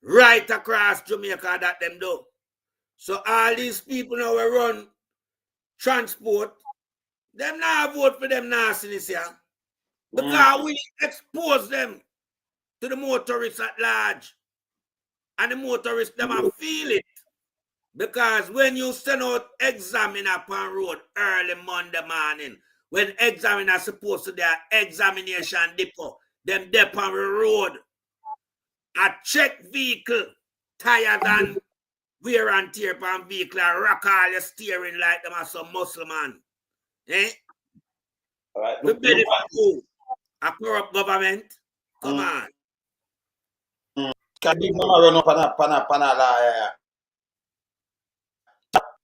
Right across Jamaica that them do. So all these people now will run transport. Them now vote for them nastiness here. Because we expose them to the motorists at large. And the motorists, them a feel it. Because when you send out examiner upon road early Monday morning, when examiner supposed to their examination depot, them depot on the road, a check vehicle, tires and wear and tear upon vehicle, and rock all your steering like them as some muscle man. Eh? All right. We benefit who? A corrupt government? Come on. Can you run up pana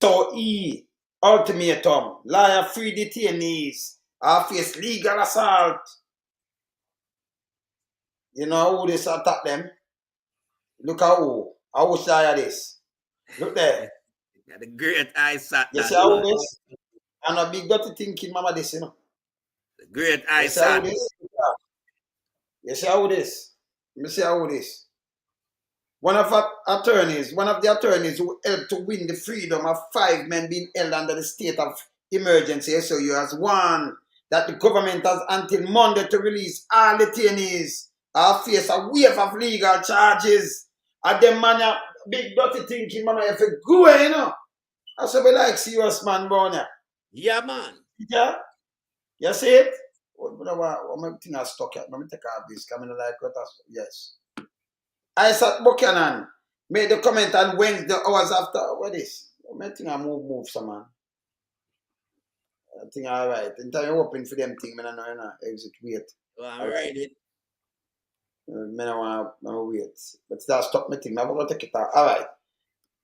So ultimatum, liar free detainees are face legal assault. You know who this attack them? Look at who. How liar this? Look there. The great eyesight. You see how this? And a big dirty thinking mama this, you know. The great eyesight. You see how this? You see how this? One of the attorneys who helped to win the freedom of 5 men being held under the state of emergency SOU has warned that the government has until Monday to release all detainees or face a wave of legal charges. And them man, big dirty thinking, man, if you go, you know. I said, we like serious man, Bonia. Yeah, man. Yeah? You see it? What thing I stuck at? Let me take out this. Coming like what? Yes. I said Buchanan made the comment on Wednesday hours after. What is? I think I move some man. I think all right. In time you open for them thing, I know exit wait. Well, I'm ready. I want to wait. But that stop me thing. I'm going to take it off. All right.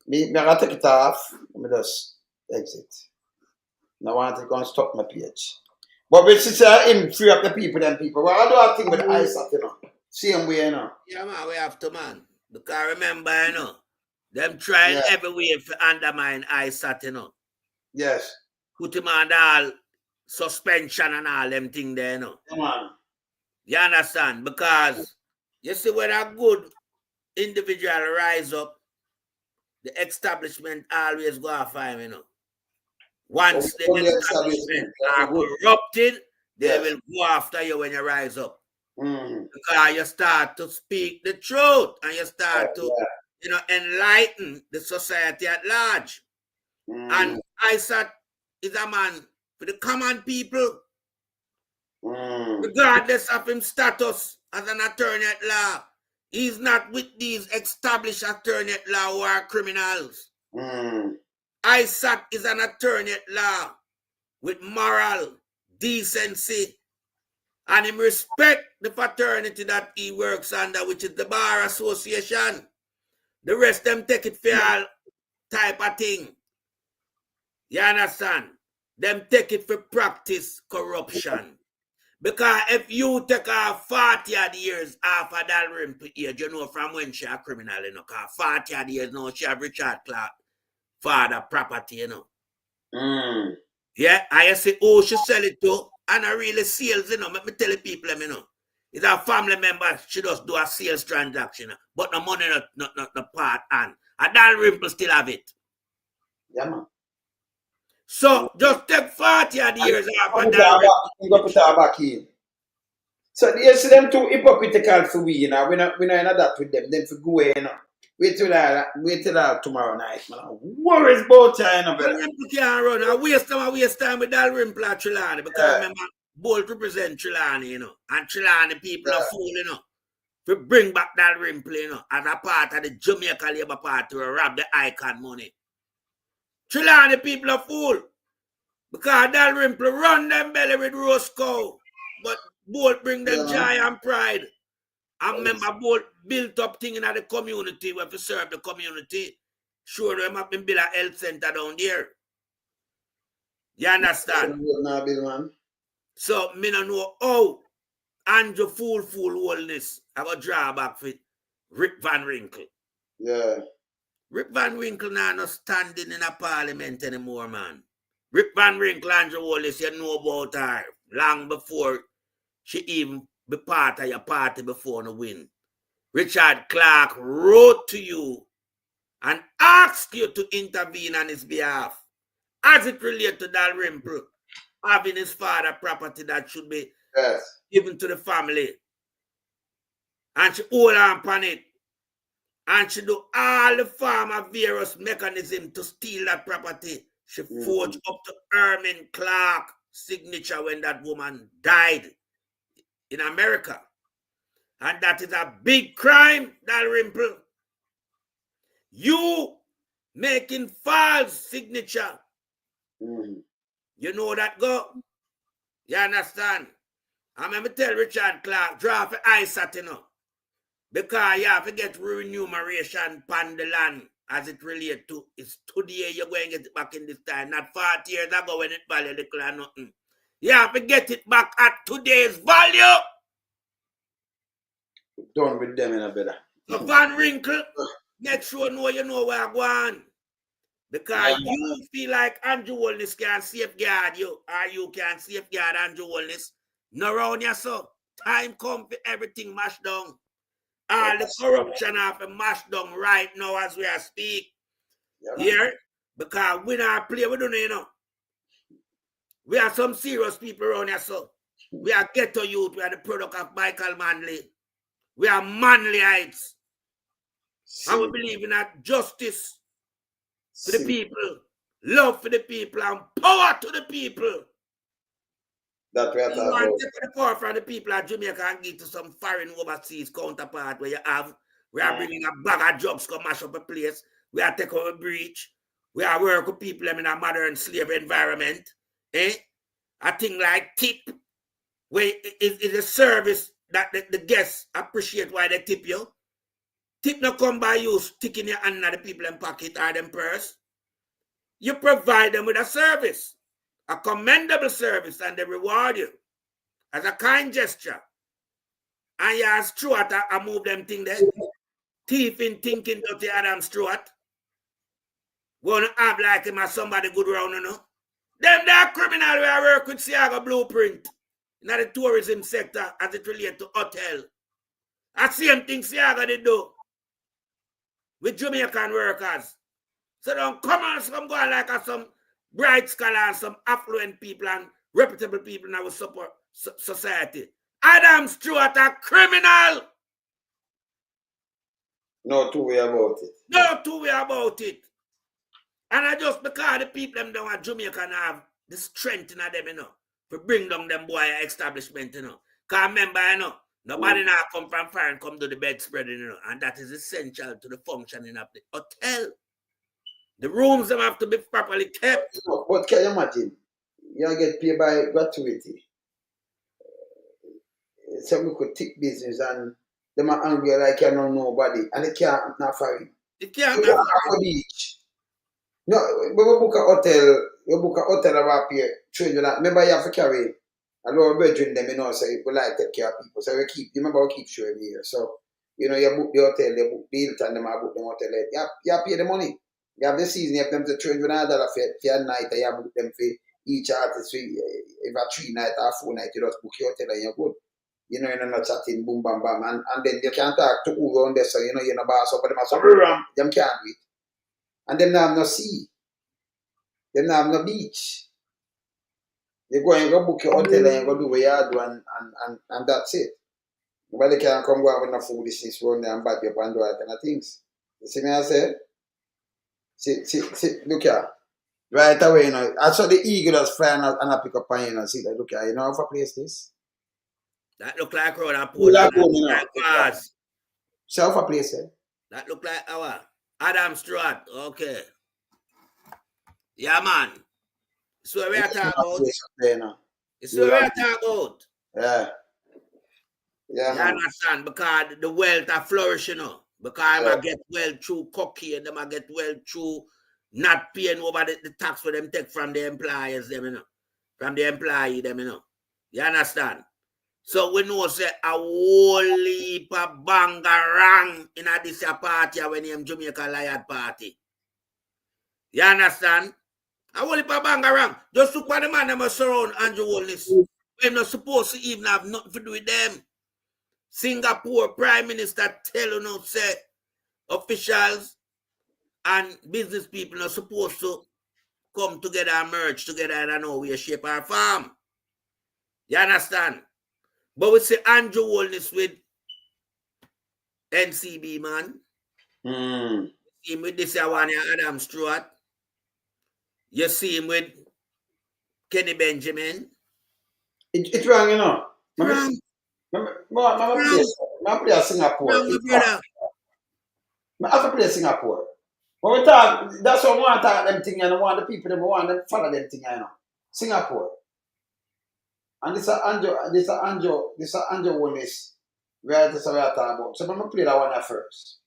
I'm going to take it off. Let me just exit. Now I want to go and stop my page. But we should say him free up the people, them people. Well, I do a thing with ISAT, you know. Same way, you know. Yeah, man, we have to, man. Because remember, you know, them trying every way to undermine ISAT, you know. Yes. Put him on all suspension and all them thing there, you know. Come on. You understand? Because you see when a good individual rise up the establishment always go after him, you know. Once the establishment are corrupted, they will go after you when you rise up. Because you start to speak the truth and you start to, you know, enlighten the society at large. And Isaac is a man for the common people, regardless of his status as an attorney at law. He's not with these established attorney at law who are criminals. Isaac is an attorney at law with moral, decency, and him respect the fraternity that he works under, which is the Bar Association. The rest them take it for all type of thing. You understand? Them take it for practice corruption. Because if you take 40 odd years off of Dalrymple age, you know from when she a criminal, you know, because 40 odd years now she have Richard Clark father property, you know. Yeah, I say, oh, she sell it to, and I really sales, you know. Let me tell the people, you know. It's a family member, she just do a sales transaction, but the money not part on. And Dalrymple still have it. Yeah, man. So just take 40 odd years off of Dalrymple. Back in. So you see them too hypocritical for we, you know. We're not in that with them. Them for go away, you know. Wait till tomorrow night, man. Worries about you, you know, brother. Dalrymple can't run. I waste time with Dalrymple at Trelawney because remember, Bolt represent Trelawney, you know. And Trelawney people are fool, you know. To bring back Dalrymple, you know, as a part of the Jamaica Labour Party to rob the icon money. Trelawney people are fool. Because Dalrymple run them belly with roast cow. But Bolt bring them joy and pride. I remember Bolt built up things in the community where to serve the community. Sure, them have been built a health center down there. You understand? So, me don't know how Andrew fool wholeness have a drawback for Rick Van Winkle. Yeah. Rick Van Winkle now not standing in a parliament anymore, man. Rick Van Winkle, Andrew Wallace, you know about her long before she even be part of your party before the win. Richard Clark wrote to you and asked you to intervene on his behalf as it relates to Dalrymple having his father property that should be given to the family. And she hold on upon it. And she do all the form of various mechanism to steal that property. She forged up to Herman Clark signature when that woman died in America. And that is a big crime, Dalrymple. You making false signature. You know that go? You understand? I'm going to tell Richard Clark, draw for ISAT, you know. Because you have to get remuneration upon the land as it relates to, it's today you're going to get it back in this time, not 40 years ago when it valued little or nothing. You have to get it back at today's value. Done with them in a better. So Van Winkle, make sure you know where I'm going. Because you feel like Andrew Holness can safeguard you, or you can safeguard Andrew Holness. No round you, so time come for everything mashed down. All the corruption have been mashed down right now as we are speak. Here, because we not play, we don't know, you know. We are some serious people around here, so we are ghetto youth, we are the product of Michael Manley. We are Manleyites. And we believe in that justice for the people, love for the people, and power to the people. That we are talking about. Take the power from the people of Jamaica and give to some foreign overseas counterpart where we are bringing a bag of drugs to mash up a place. We are taking a breach. We are working with people in a modern slave environment. A thing like tip, where it is a service that the guests appreciate why they tip you. Tip not come by you sticking your hand in the people in pocket or them purse. You provide them with a service, a commendable service, and they reward you as a kind gesture. And you ask Stuart, I move them thing there. Thief in thinking dirty Adam Stuart. Wanna have like him as somebody good round, you know. Them that criminal we work with Siaga Blueprint in the tourism sector as it relates to hotel. The same thing Siaga they do with Jamaican workers. So don't come on, some go like some bright scholar and some affluent people and reputable people in our support society. Adam Stewart a criminal. No two way about it. No two way about it. And I just because the people them down at Jamaica have the strength in them, you know, to bring down them boy establishment, you know. Because remember, you know, nobody now come from far and come to the bedspreading, you know, and that is essential to the functioning of the hotel. The rooms them have to be properly kept. No, but can you imagine? You get paid by gratuity. So we could take business and them are angry like you know nobody and it can't not foreign. It can't not foreign. Beach. No, we book a hotel about here, remember you have to carry a lot of brethren them, you know, so we like take care of people. So we keep, remember we keep showing here. So, you know, you book the hotel, they book the Hilton, them book the hotel. You pay the money. You have the season, you have them to $200 for a night, and you book them for each artist. If a 3 night or 4 night, you just book your hotel and you're good. You know, you're not chatting, boom, bam, bam. And then you can't talk to who around there, so you know, you're not boss up, but them can't do it. And them now have no sea. Them now have no beach. You go and go book your hotel and you go do what you do and that's it. Nobody can come go with no foolishness run there and back you up and do all kind of things. You see me I said? See, look here. Right away, you know. I saw the eagle that's flying and I pick up on you know. See that, look here. You know how to place this? That look like road and pool. That look like cars. See how to place it? That look like our Adam Stewart. Okay. Yeah, man. It's what we are talking about. It's what we are talking about. Yeah. Yeah, you man. understand? Because the wealth are flourishing, you know. Because I get well through cocky and them I get well through not paying over the tax for them take from the employers, them, you know. From the employee, them, you know. You understand? So we know say a whole heap of bangarang in a this party when you Jamaica Lion Party. You understand? A whole heap of bangarang. Just look at the man that surround Andrew Holness. We're not supposed to even have nothing to do with them. Singapore Prime Minister tell you now say officials and business people are supposed to come together and merge together and know we shape our farm. You understand? But we see Andrew Holness with NCB, man. You see him with this one here, Adam Stewart. You see him with Kenny Benjamin. It's wrong, you know. I play Singapore. I have to play Singapore. When we talk, that's what I want to talk them thing and I want the people that want to follow them thing, you know. Singapore. And this is Andrew Holness. Where this is what I talk about. So I'm going to play that one here first.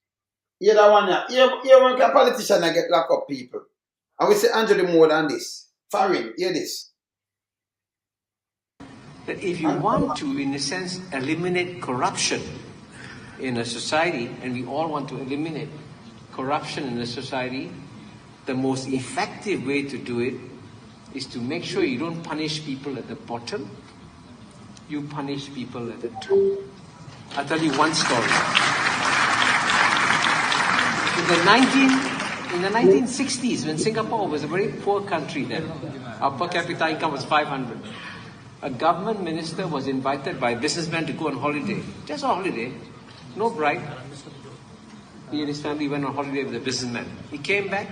Hear that one here. Here when a politician and get locked up people. And we say Andrew the more than this. Foreign, hear this. That if you want to, in a sense, eliminate corruption in a society, and we all want to eliminate corruption in a society, the most effective way to do it is to make sure you don't punish people at the bottom, you punish people at the top. I'll tell you one story. In the 1960s, when Singapore was a very poor country then, our per capita income was 500. A government minister was invited by a businessman to go on holiday. Just on holiday. No bride. He and his family went on holiday with a businessman. He came back.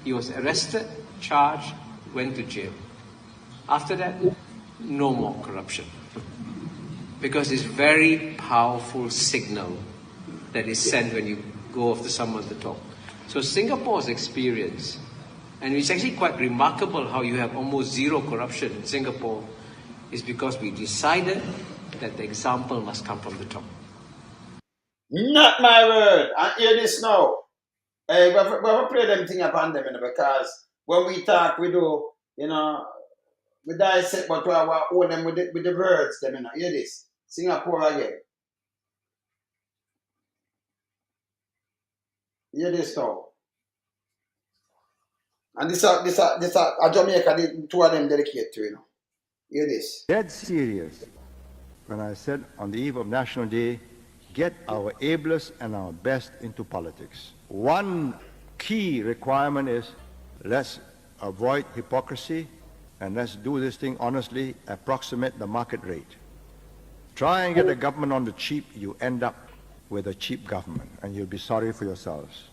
He was arrested, charged, went to jail. After that, no more corruption. Because it's a very powerful signal that is sent when you go after someone at the top. So Singapore's experience, and it's actually quite remarkable how you have almost zero corruption in Singapore, is because we decided that the example must come from the top. Not my word. I hear this now. We play them thing upon them, you know, because when we talk, we do, you know, we dissect, but we own them with the words, them, you know. Hear this. Singapore again. Hear this now. And this a Jamaica, two of them dedicate to, you know. Hear this. Dead serious when I said on the eve of National Day, get our ablest and our best into politics. One key requirement is let's avoid hypocrisy and let's do this thing honestly, approximate the market rate. Try and get the government on the cheap, you end up with a cheap government, and you'll be sorry for yourselves.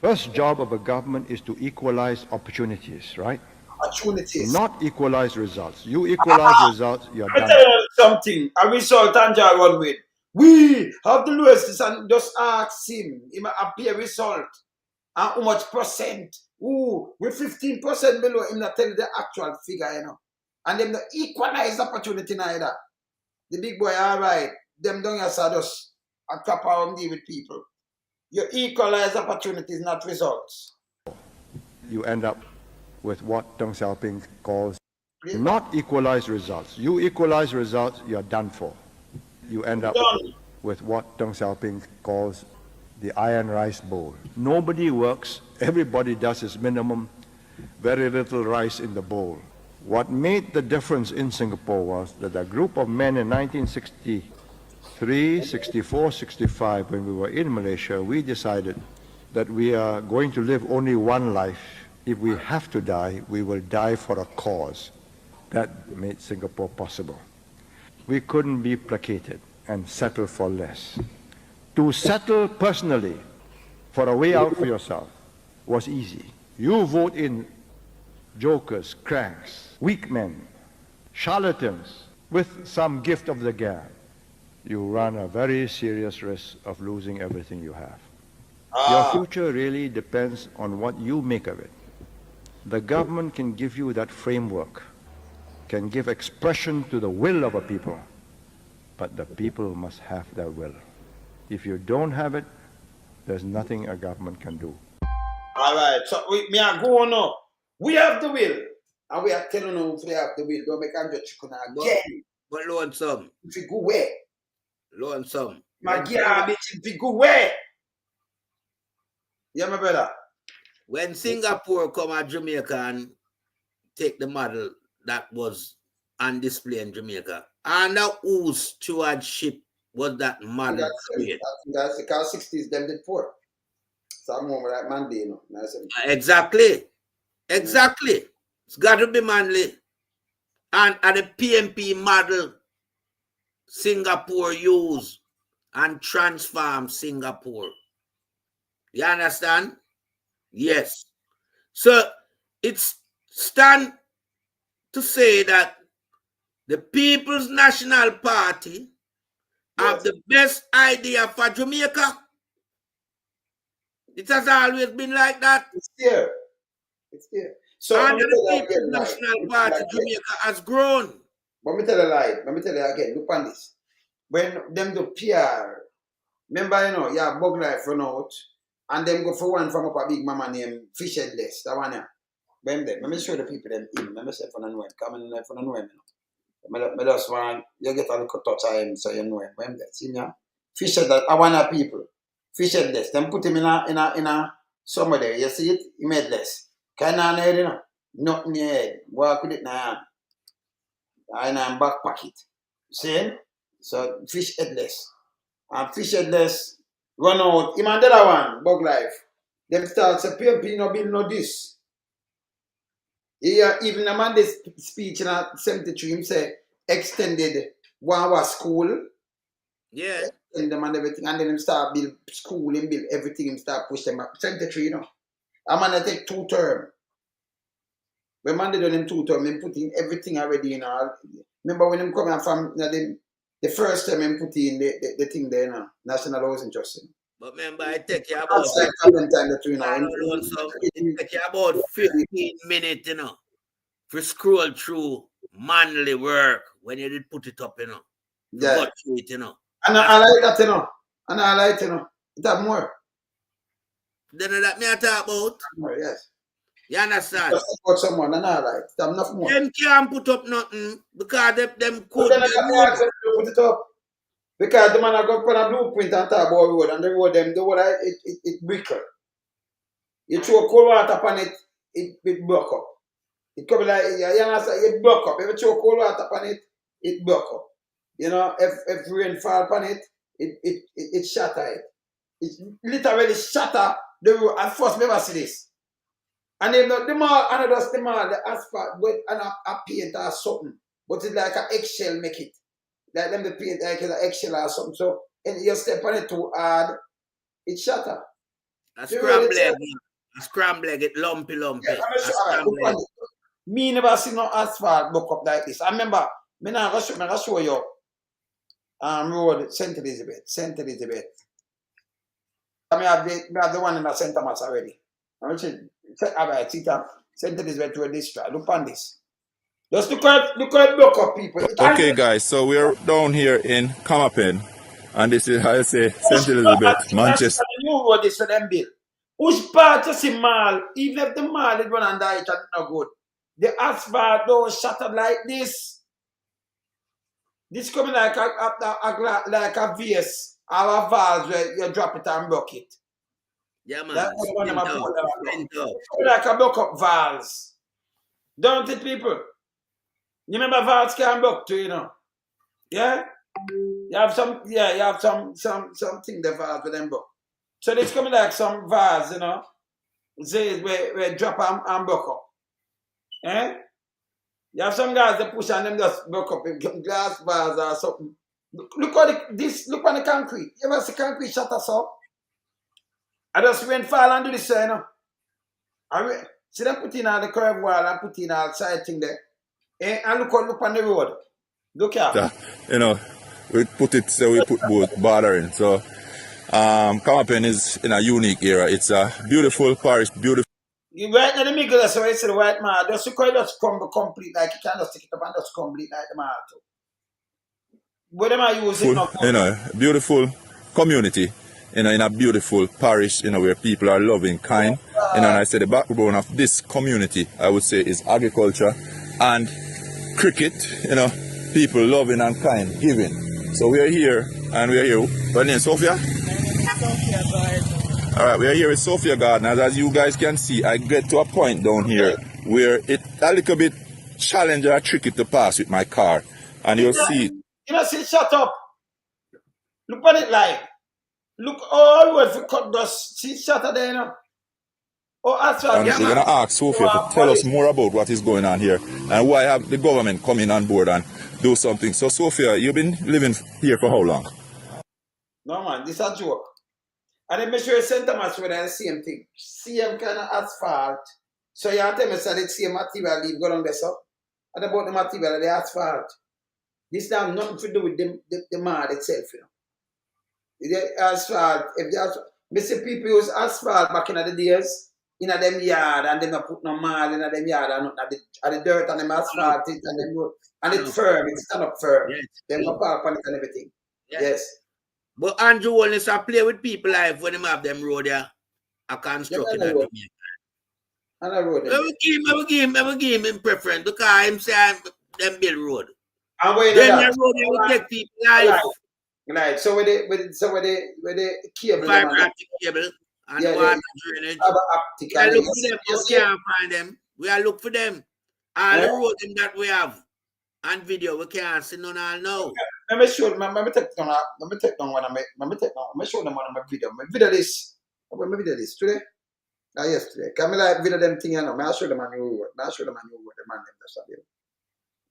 First job of a government is to equalize opportunities, right? Opportunities. Not equalize results. You equalize results, you're Let me done. tell you something. A result and Jar run with. We have the lowest, and just ask him. He might appear result. And how much percent? Ooh, with 15% below him, not tell you the actual figure, you know. And them the equalize opportunity neither. The big boy, all right. Them don't just a cap around deal with people. You equalize opportunities, not results. You end up with what Deng Xiaoping calls not equalize results. You equalize results, you're done for. You end up with what Deng Xiaoping calls the iron rice bowl. Nobody works, everybody does his minimum, very little rice in the bowl. What made the difference in Singapore was that a group of men in 1963, 64, 65, when we were in Malaysia, we decided that we are going to live only one life. If we have to die, we will die for a cause. That made Singapore possible. We couldn't be placated and settle for less. To settle personally for a way out for yourself was easy. You vote in jokers, cranks, weak men, charlatans, with some gift of the gab. You run a very serious risk of losing everything you have. Your future really depends on what you make of it. The government can give you that framework, can give expression to the will of a people, but the people must have their will. If you don't have it, there's nothing a government can do. All right, so me are going now. We have the will, and we are telling them if we have the will. Don't make Andrew chicken again. But loan some. If you go where? Loan some. My garbage, if you go where? Yeah, my brother. When Singapore come at Jamaica and take the model that was on display in Jamaica, under whose stewardship was that model created? That's the car 60s, them did poor. So I'm more like Manley, you know. Exactly. Exactly. It's got to be Manley. And the PMP model Singapore use and transform Singapore. You understand? Yes. So it's stand to say that the People's National Party have the best idea for Jamaica. It has always been like that. It's there. It's there. So and the People's National Party Jamaica has grown. Let me tell you a lie. Let me tell you again. Look on this. When them do PR, remember, you know, yeah, Bug Life run out, and them go for one from up a big mama named Fish Headless. That one, yeah. Let me show the people them in. Let me say for no know him. Come in for no know him. I just want you get a little touch of him so you know him. See me? Fish Headless. I want people. Fish Headless. Them put him in a somewhere there. You see it? He made less. Kind of head, you know. Nothing in your head. Walk with it now. In a back pocket. See? So Fish Headless. And Fish Headless run out. Him and the other one, Bug Life. Them start say PMP no bill no this. Yeah, even the man this speech in 73, him say extended one school. Yeah. And them and everything. And then him start build school, him build everything, him start push them up. 73, you know. A man take 2 terms. When man did on him 2 terms, him put in everything already in all. Remember when him come from the first time him put in the thing there, you know, National Housing Trust. But remember, I take you about it take you about 15 minutes, you know, to scroll through Manley work when you did put it up, you know. Yeah. Go through it, you know. And I like that, you know. And I like, you know. It have more. Then that me I talk about. More, yes. You understand? Just about someone and I like. It have enough more. Them can't put up nothing because them could. Then I can ask them to put it up. Because the man I got put a blueprint and talk about road and the road them the water it brickle. You throw cold water upon it, it broke up. It could be like you understand, it broke up. If you throw cold water upon it, it broke up. You know, if rain fall upon it, it shatter it. It literally shatter the road. At first, never see this. And then the mall, and just the mall, the asphalt, with a paint or something. But it's like an eggshell make it. Like them the paint like an eggshell or something. So and you step on it too hard, it shatter. A scramble egg. A scramble egg, it lumpy. Yeah, me never see no asphalt buck up like this. I remember, me now show you road St. Elizabeth. I have the one in the St. Thomas already. I St. Elizabeth Road district. Look on this. Just look at buck up people. Okay, guys, so we're down here in Camapen, and this is how I say St. Elizabeth, Manchester. New road is for them bill. Which part you see mall, even if the mall is run under it, it's not good. The asphalt though shattered like this. This coming like a vase or a vase where you drop it and broke it. Yeah, man. That's one of my like a broke up valves. Don't it, people? You remember valves can broke too, you know? Yeah? You have some thing the valves with them broke. So this coming like some vase, you know, where drop and broke up. Eh? You have some guys that push and them just broke up in glass vase or something. Look on the concrete. You ever see concrete shatter so? I just went fall and do this, you know. See them put in all the curve wall and put in all side thing there. Eh? And look on the road. Look here. You know, we put both bordering. So Camapen is in a unique era. It's a beautiful parish, beautiful. You right in the middle, that's why it's the white man. Just look how it just crumble complete, like you can just stick it up and just complete like the man too. What am I using? You know, beautiful community, you know, in a beautiful parish, you know, where people are loving, kind. You know, and I say the backbone of this community, I would say, is agriculture and cricket, you know, people loving and kind, giving. So we are here, and we are here. What name, Sophia? All right, we are here with Sophia Gardeners. As you guys can see, I get to a point down here where it's a little bit challenging or tricky to pass with my car. And you'll see. You know, see, shut up. Look at it like. Look all the way for cut dust. See, shut up there, you know. Oh, that's right. And we're going to ask Sophia to tell us more about what is going on here and why have the government come in on board and do something. So, Sophia, you've been living here for how long? No, man, this is a joke. And then make sure St. Thomas with the same thing. Same kind of asphalt. So you have to tell me that the same material leave go on there, so. And about the material of the asphalt. This has nothing to do with the mud itself, you know. The asphalt, if the asphalt, I see people use asphalt back in the days, in them yard, and they not put no mud in them yard, and the dirt and them asphalt, and it's firm, it's stand up firm. Yes. They not park on it and everything. Yes. But Andrew only play with people life when they have them road there. I construct it. And a road. I give him preference because him say them build road. And where then the road they will take people life. Right. So with the cable. Fiber optic cable and water drainage. I look for them, you can't find them. We are look for them. All the road them that we have. And video, we can't see none all now. Let me show them. Let me take down one of my show them one of my video. My video this. When my video this today? Yesterday. Can I like video them thing, you know? I show them a new word. I show them a new word. The man them that's a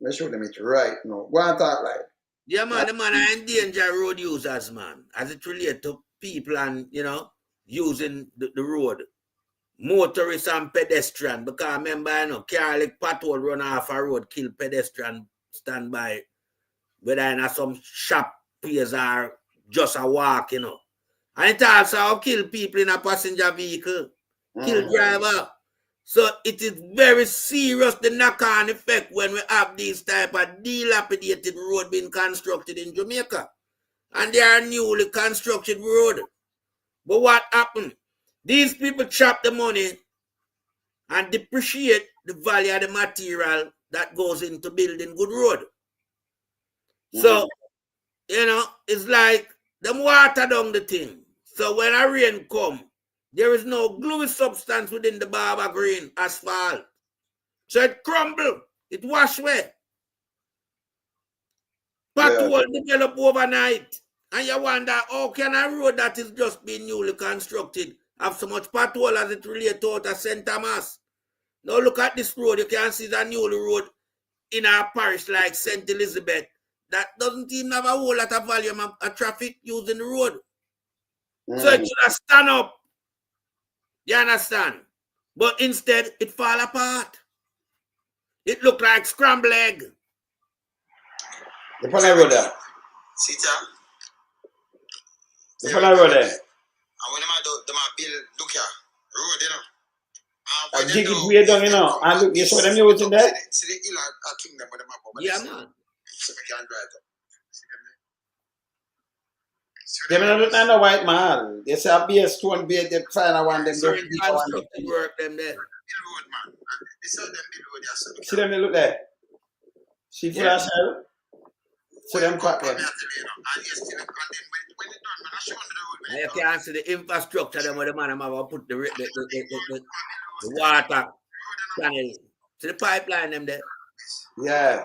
I show them it right now. Go and talk like. Yeah, man, the man are endanger road users, man. As it relates to people and, you know, using the road. Motorists and pedestrian. Because remember, you know, car like patrol run off a road, kill pedestrian, stand by. Whether in some shop place or just a walk, you know. And it also kill people in a passenger vehicle. Kill driver. So it is very serious, the knock-on effect when we have these type of dilapidated road being constructed in Jamaica. And they are newly constructed road. But what happened? These people chop the money and depreciate the value of the material that goes into building good road. So, you know, it's like them water down the thing. So when a rain come, there is no gluey substance within the barber green asphalt. So it crumble, it wash away. Pothole develop overnight. And you wonder, how can a road that is just being newly constructed have so much pothole as it relates to out of St. Thomas. Now look at this road. You can see the new road in our parish like St. Elizabeth. That doesn't even have a whole lot of volume of traffic using the road. So it should have stand up. You understand? But instead, it fall apart. It look like scrambled egg. The Pana Road there. Sita. The Pana Road there. And when them build, look here, road, you know. I dig it way down, you know. And look, you saw them using there? See the hill are kingdom with them up. Yeah, man. So we can drive them. They don't know white man. They say a beer stone beer, they find one them. So in construction work them there. See them they look there. See for yourself. See them cut them. You can see the infrastructure them where the man have put the water channel. See the pipeline them there. Yeah.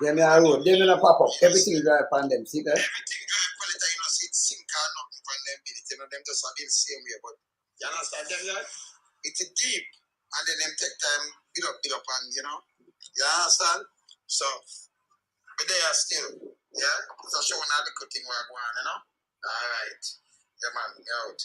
Them are road. Them gonna pop up. Everything drive upon them. See that? Everything drive quality, you know, see sink or nothing from them build it. You know, them just have been the same way. But you understand them, yeah? It's deep. And then them take time build up and you know. You understand? So but they are still, yeah? So showing how the cutting we're going, you know? Alright. Yeah man, you're out.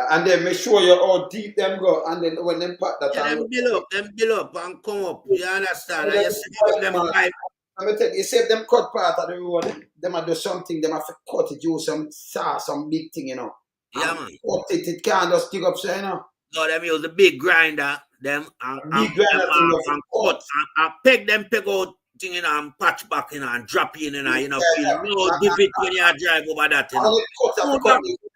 And then make sure you how deep them go, and then when them part that them build up and come up. You understand? And you see them pipe. Let me tell you, say if them cut part of the road, them a do something, them have to cut it, use some saw, some big thing, you know. Yeah, man. Cut it, it can't just dig up, so you know. No, them use the big grinder, them and cut and peg out thing, you know, and patch back, you know, and drop in, you know, feel no divot when you drive over that, you know.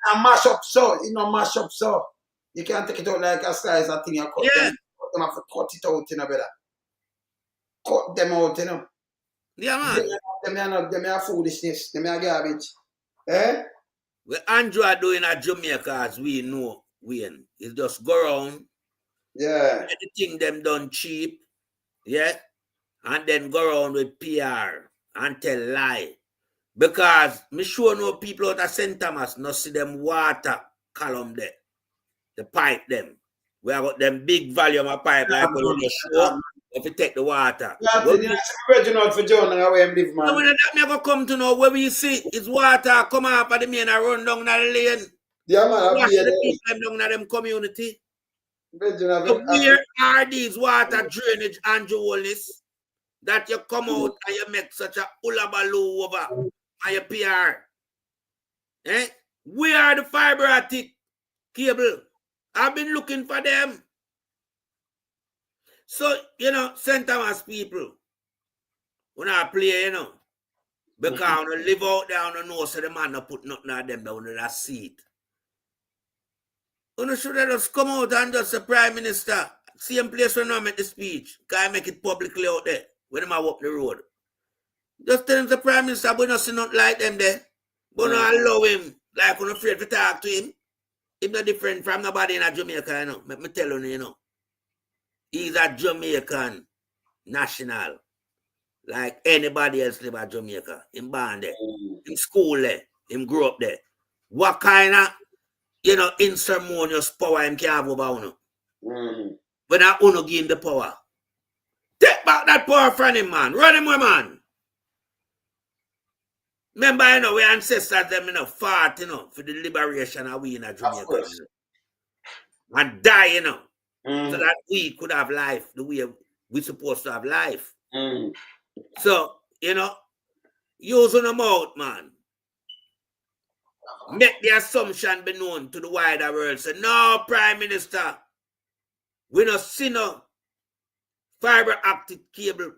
And mash up so, you know, mash up so. You can't take it out like a slice of thing you cut. Yeah. Them have to cut it out, you know, brother. Cut them out, you know. Yeah, man. Them are foolishness. Them are garbage. Eh? What Andrew are doing at Jamaica, as we know, Wayne, is just go around. Yeah. Anything them done cheap. Yeah. And then go around with PR and tell lie. Because me sure no people out of St. Thomas no see them water column there. The pipe them. We have got them big volume of pipe like when you show if you take the water. Yeah, for John and where him live, man. No, that me go come to know where we see is water come up at the main and run down the lane. Yeah, man. Wash the people down in them community. So where are these water drainage and jewelness that you come out and you make such a hullabaloo over and your PR? Eh? Where are the fiber optic cable? I've been looking for them. So, you know, St. Thomas people, when I play, you know, because when I live out there, I know so the man not put nothing on them down in that seat. You should have just come out and just the Prime Minister, same place when I make the speech, because I make it publicly out there, when I walk the road. Just tell him the Prime Minister, we don't see nothing like them there. But not allow him, like when I'm afraid to talk to him. He's not different from nobody in Jamaica, you know. Let me tell you, you know. He's a Jamaican national. Like anybody else live at Jamaica. Him born there. In school there. Him grew up there. What kind of, you know, insurmonious power him can have over Uno? When I Uno give him the power. Take back that power from him, man. Run him away, man. Remember, you know, we ancestors them, you know, fought, you know, for the liberation of we in Jamaica. You know, and die, you know, so that we could have life the way we're supposed to have life. So, you know, using them out, man. Make the assumption be known to the wider world. Say, no, Prime Minister, we don't see no fiber optic cable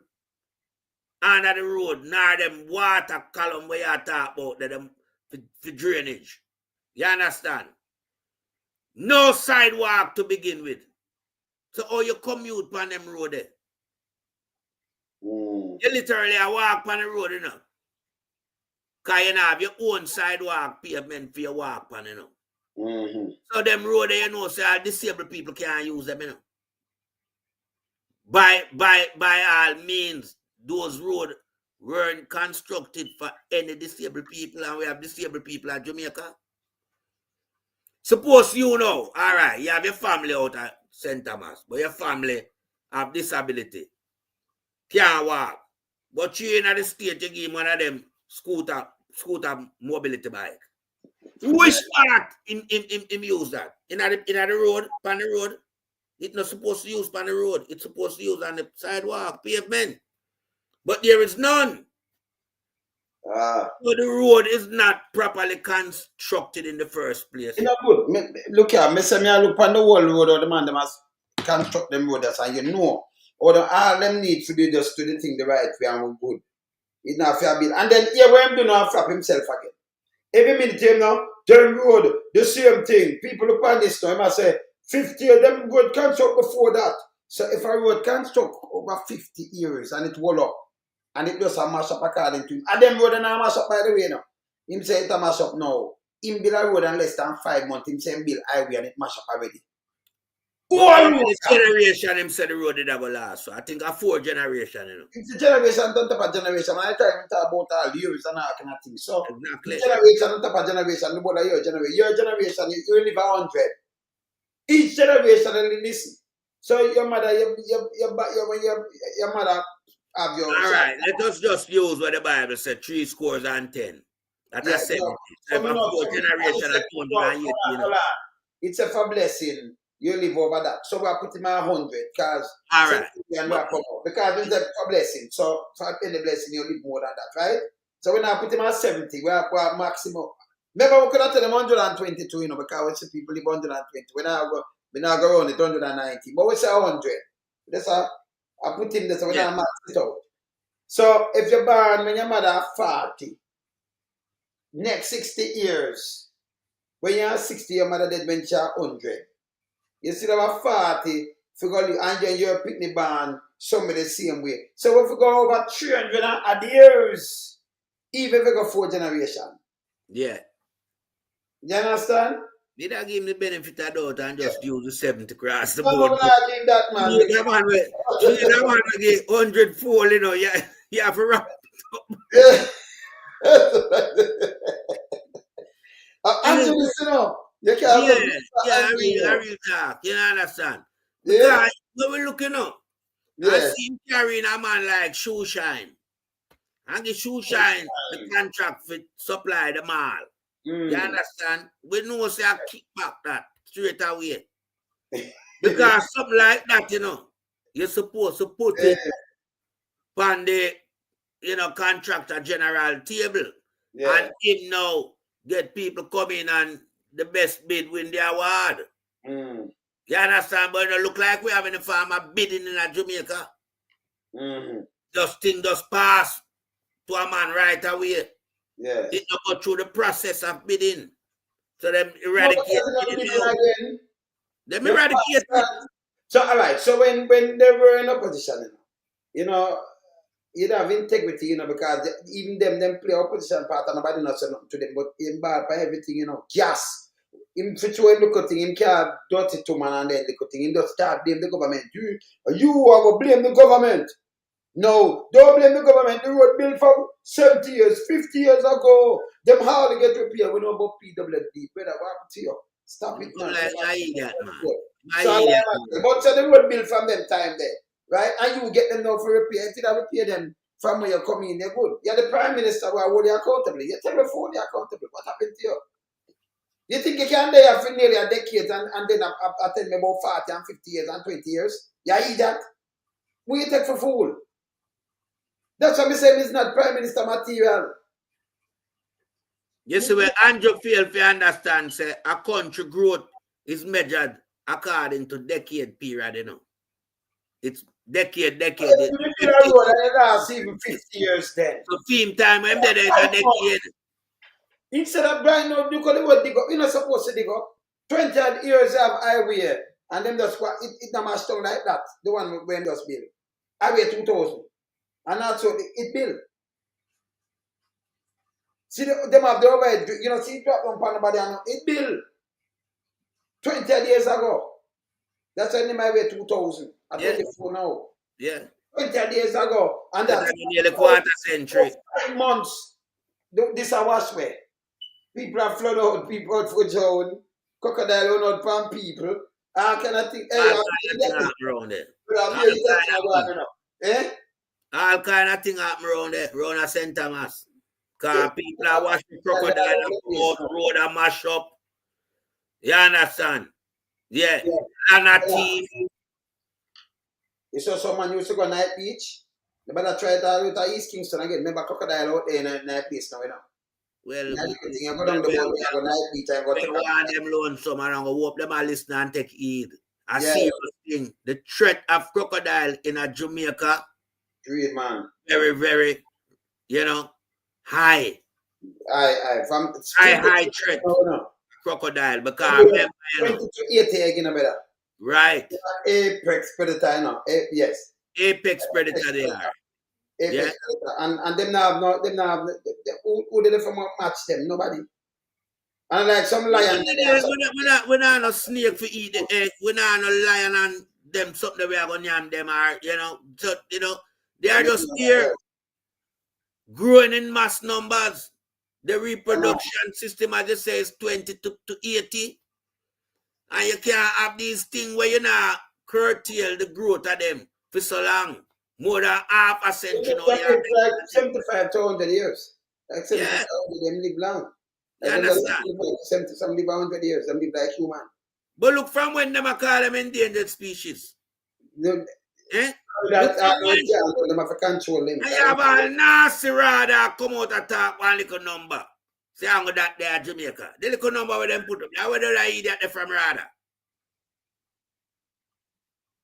under the road, nor them water column where you talk about them for drainage. You understand? No sidewalk to begin with. So how you commute on them road there? You literally walk on the road, you know. Because you have your own sidewalk pavement for your walk on, you know. So them road there, you know, so disabled people can't use them, you know. By all means, those road weren't constructed for any disabled people, and we have disabled people in Jamaica. Suppose you know, all right, you have your family out at St. Thomas, but your family have disability, can't walk, but you in the state, you give one of them scooter mobility bike. Which part him use that? In the road, on the road? It's not supposed to use on the road. It's supposed to use on the sidewalk, pavement. But there is none. So the road is not properly constructed in the first place. You know, good. Look here, me say me I look on the whole road, or the man them must construct them road, that's how you know. Or all them need to do just do the thing the right way and we good. It's not fair bill. And then here where him do not flap himself again. Every minute him now, turn road, the same thing. People look on this now, he must say 50 of them road construct before that. So if a road construct over 50 years and it wall up, and it does a mash up according to him. And them road and a mash up by the way now. Him say it a mash up now. Him build a road in less than 5 months. Him say him build highway and it mash up already. This generation him said the road did have a last. So I think a 4 generation, you know. It's a generation on top of generation. And I try to talk about all years and all kind of things. So exactly. Generation on top of generation, about your generation. Your generation, you live 100. Each generation and listen. So your mother, your mother have your. All right, let us just use what the Bible said: 3 scores and 10. That's a 70. So a generation at 280, you know. It's a for blessing. You live over that. So we are putting my 100 because all right. Because it's a blessing. So for any blessing, you live more than that, right? So when I put him at 70, we are maximum. Remember, we could have tell them 122, you know, because we see people live 120. When I go around it 190. But we say 100. That's how I put him there, so when I max it out. So if you're born when your mother 40, next 60 years, when you're 60, your mother dead when you're 100. You still have 40, figure and then you're picnic born somebody the same way. So if we go over 300 years, even if we go 4 generations. Yeah. You understand? Did I give him the benefit of doubt and just use the 70 across the no, board? No, I give that man. You that man will get 100 fall, you know, you have to wrap it up. Answer this, you know. You can't I real talk. You understand? Because when we looking up, I see him carrying a man like Shoe Shine. And the Shoe Shine, the contract for supply the mall. You understand? We know say I kick back that straight away. Because something like that, you know, you're supposed to put it on the, you know, contractor general table. And him now get people come in and the best bid win the award. You understand? But it look like we having a farmer bidding in Jamaica. Just thing just pass to a man right away. It not go through the process of bidding. So them eradicate it. Them eradicate it. So all right, so when they were in opposition, you know, you'd have integrity, you know, because even them play opposition part and nobody not say nothing to them, but in bad by everything, you know, gas. Him fit when look at thing, him can't dirty to man and then look at thing, him just start blame the government. You are gonna blame the government. No, don't blame the government. The road built from 70 years, 50 years ago. Them hardly get repaired. We know about PWD. Brother, what happened to you? Stop it now. But so the road built from them time there, right? And you get them now for repair. If you don't repair them from where you're coming in, they're good. You're the Prime Minister who are accountable. You tell me for the accountable. What happened to you? You think you can there for nearly a decade and then I tell me about 40 and 50 years and 20 years? You eat that? What you take for fool? That's what I'm saying, it's not Prime Minister material. You see, where Andrew failed to understand, say, a country growth is measured according to decade period, you know. It's decade. Even 50 years then. So, theme time, I'm there in a decade. Instead of blind out, you call it what dig up. You're not supposed to dig up. 20 odd years of highway, and then just it not much strong like that. The one when just built. Highway 2000. And that's what it built. See, them have the overhead, you know, see, it dropped on Panabody and it built 20 years ago. That's only my way 2000. I'm 24 now. Yeah. 20 days ago. And that's nearly quarter century. 5 months. This a wash way. People are flood out, people out for zone, crocodile out from people. All kind of thing. Hey, all kind of thing happen around there. All kind of thing happen around there, around St. Thomas. Because people are washing crocodile out, road and mash up. You understand? Yeah. And a thief. You saw someone used to go Night Beach. They better try it out with East Kingston again. Remember crocodile out there in Night Beach now, you know. Well, you go down the boat, you go Night Beach and go to them lonesome and go hope them all listen and take heed. A serious thing. The threat of crocodile in a Jamaica. Great, man. Very, very, you know, high. From high threat. Crocodile. Because remember, you know, 20 to 80 again, better. Right. Apex predator, you know. Yes. Apex predator they are. Apex predator. And them now have who did it from match them? Nobody. And like some lion. We're not no snake for eat the egg. We're not no lion and them something that we are gonna name them are, you know. So, you know, they are just here growing in mass numbers. The reproduction system, as you say, is 20 to 80. And you can't have these things where you not curtail the growth of them for so long. More than half a century now. Like 75 to 100 years. Like 75 them live long. You understand? some live 100 years. Them live like human. But look from when them call them endangered species. Them have to control them. I have a nasty radar come out and talk one little number. Say I'm going that there Jamaica. The little number where them put up. Now whether I idiot from radar.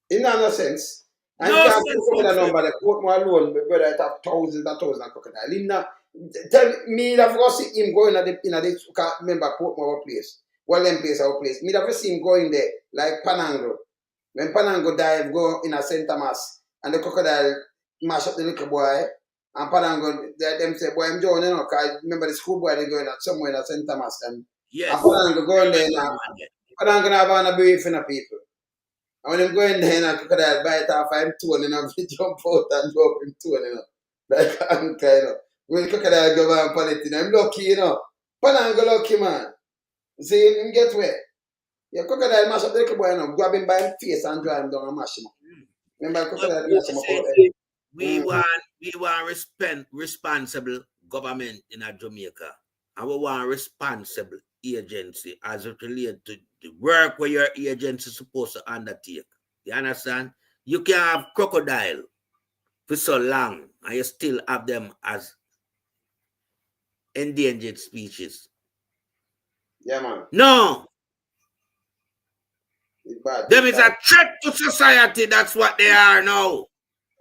In no sense. And no you can't sense. put a number. They put more alone, brother. It have thousands and thousands of crocodile. Tell me that I've got to see him going at the remember Portmore place. Well, them place our place. Me that I've see him going there like Panango. When Panango dive, go in a St. Thomas and the crocodile mash up the little boy. And Panango, them say, boy, I'm joining, you know, because remember the schoolboy they going at somewhere in St. Thomas. And Panango going there now. Panango have on a brief in the people. And when them going there, and crocodile bite off him toe, you know, jump out and drop him toe, you know. Like anchor, you know. When crocodile go on pallet, you know, I'm lucky, you know. Panango lucky, man. See him get where? Yeah, crocodile mash up the little boy, you know, grab him by his face and drive him down and mash him up. Remember, crocodile mash him up out there. We want responsible government in Jamaica. And we want responsible agency as it relates to the work where your agency is supposed to undertake. You understand? You can have crocodile for so long and you still have them as endangered species. Yeah, man. No. Them is a threat to society. That's what they are now.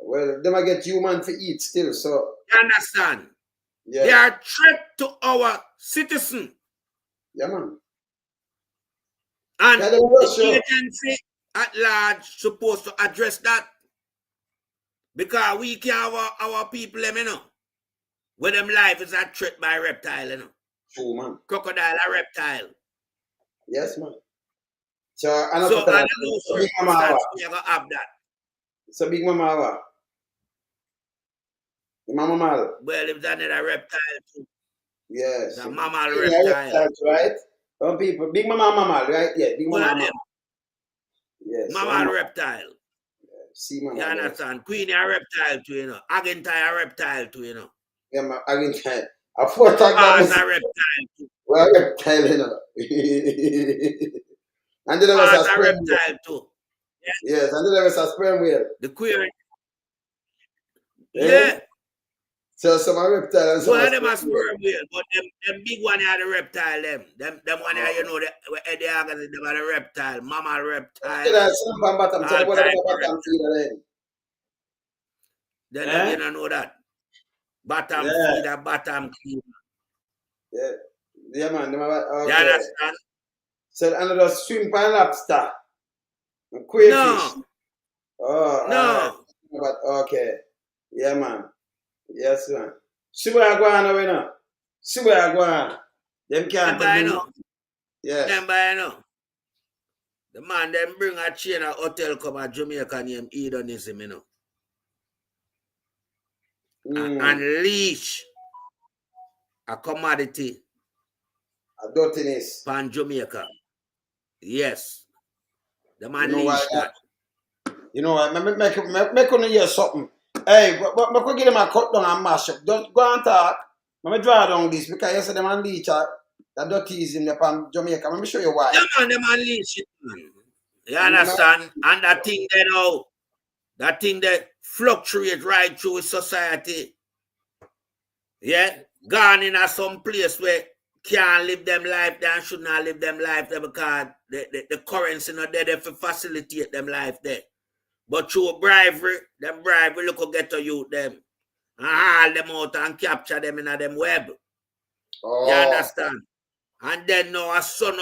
Well, they might get human to eat still, so. You understand? Yeah. They are a threat to our citizen. Yeah, man. And the agency at large supposed to address that. Because we can have our people, you know. Where them life is a threat by reptile, you know. True, man. Crocodile a reptile. Yes, man. So, we have that. So, Big Mama, Mama Mal. Well, if that is a reptile too. Yes. The mammal reptile. Right? Some people, Big Mama, right? Yeah, Big Mama. Yes. Mammal reptile. See, Mama. You understand? Queenie a reptile too, you know. Agentine a reptile too, you know. Yeah, man. Agentine. A fourth a reptile too. Well, a reptile, you know. And then there was a reptile too. Yes, and then there was a sperm whale. The queer. Yeah. So some are reptile and some are them a sperm whale, but them big one are the reptile, them one are, you know, the organs, them are the reptile, mammal reptile. Yeah, some on bottom, so what about bottom feeder then? Then you don't know that. Bottom feeder, bottom cleaner. Yeah. Yeah, man. Okay. You understand? So another swim pan lobster. Crayfish. No. Oh, no. But okay. Yeah, man. Yes, man. See where I go on, you know. See where I go on. Them can't buy no. Yeah. Them buy no. The man them bring a chain of hotel come at Jamaica named Hedonism, you know. unleash a commodity. A dirtiness. Pan Jamaica. Yes. The man You know unleash why that. You know what? Make on hear something. Hey, but me could give them a cut down and mash up. Don't go and talk. Let me draw down this because you said them unleash that dirties in the Jamaica. Let me show you why. Yeah, man, them unleash it, man. You understand? And that thing they know, that thing that fluctuate right through society. Yeah? Gone in some place where can't live them life there and should not live them life there because the currency not there to facilitate them life there. But through bribery, them bribery look get to youth them. And haul them out and capture them in them web. Oh. You understand? And then now a son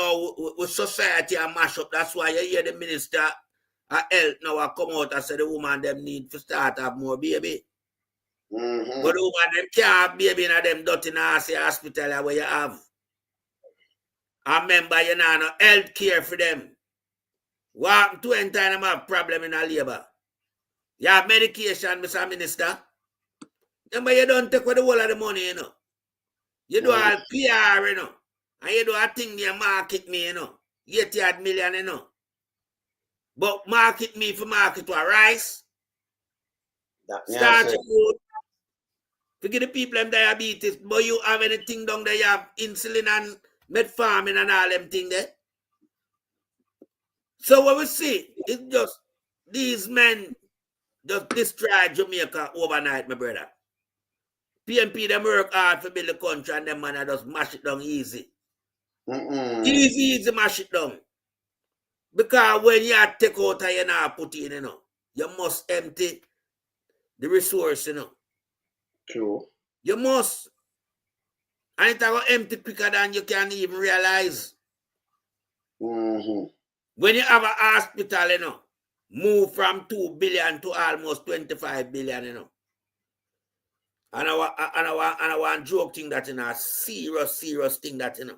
with society and mash up. That's why you hear the minister of health now I come out and say the woman them need to start have more baby. But the woman them can't have baby in them dirty nasty hospital where you have. I remember you know no health care for them. What 20 times them have problem in a labor. You have medication, Mr. Minister. Remember you don't take away the whole of the money, you know. You do all PR, you know. And you do a thing you market me, you know. 80 million, you know. But market me for market what rice. Start your food. Forget the people them diabetes. But you have anything down there, you have insulin and metformin and all them things there. So what we see, it's just these men just destroy Jamaica overnight, my brother. PNP them work hard for build the country and them man just mash it down easy. Easy mash it down. Because when you take out and you not put in, you know, you must empty the resource, you know. True. You must. And it's going to empty quicker than you can even realize. When you have a hospital, you know, move from 2 billion to almost 25 billion, you know. And I want joke thing that, you know, a serious thing that, you know.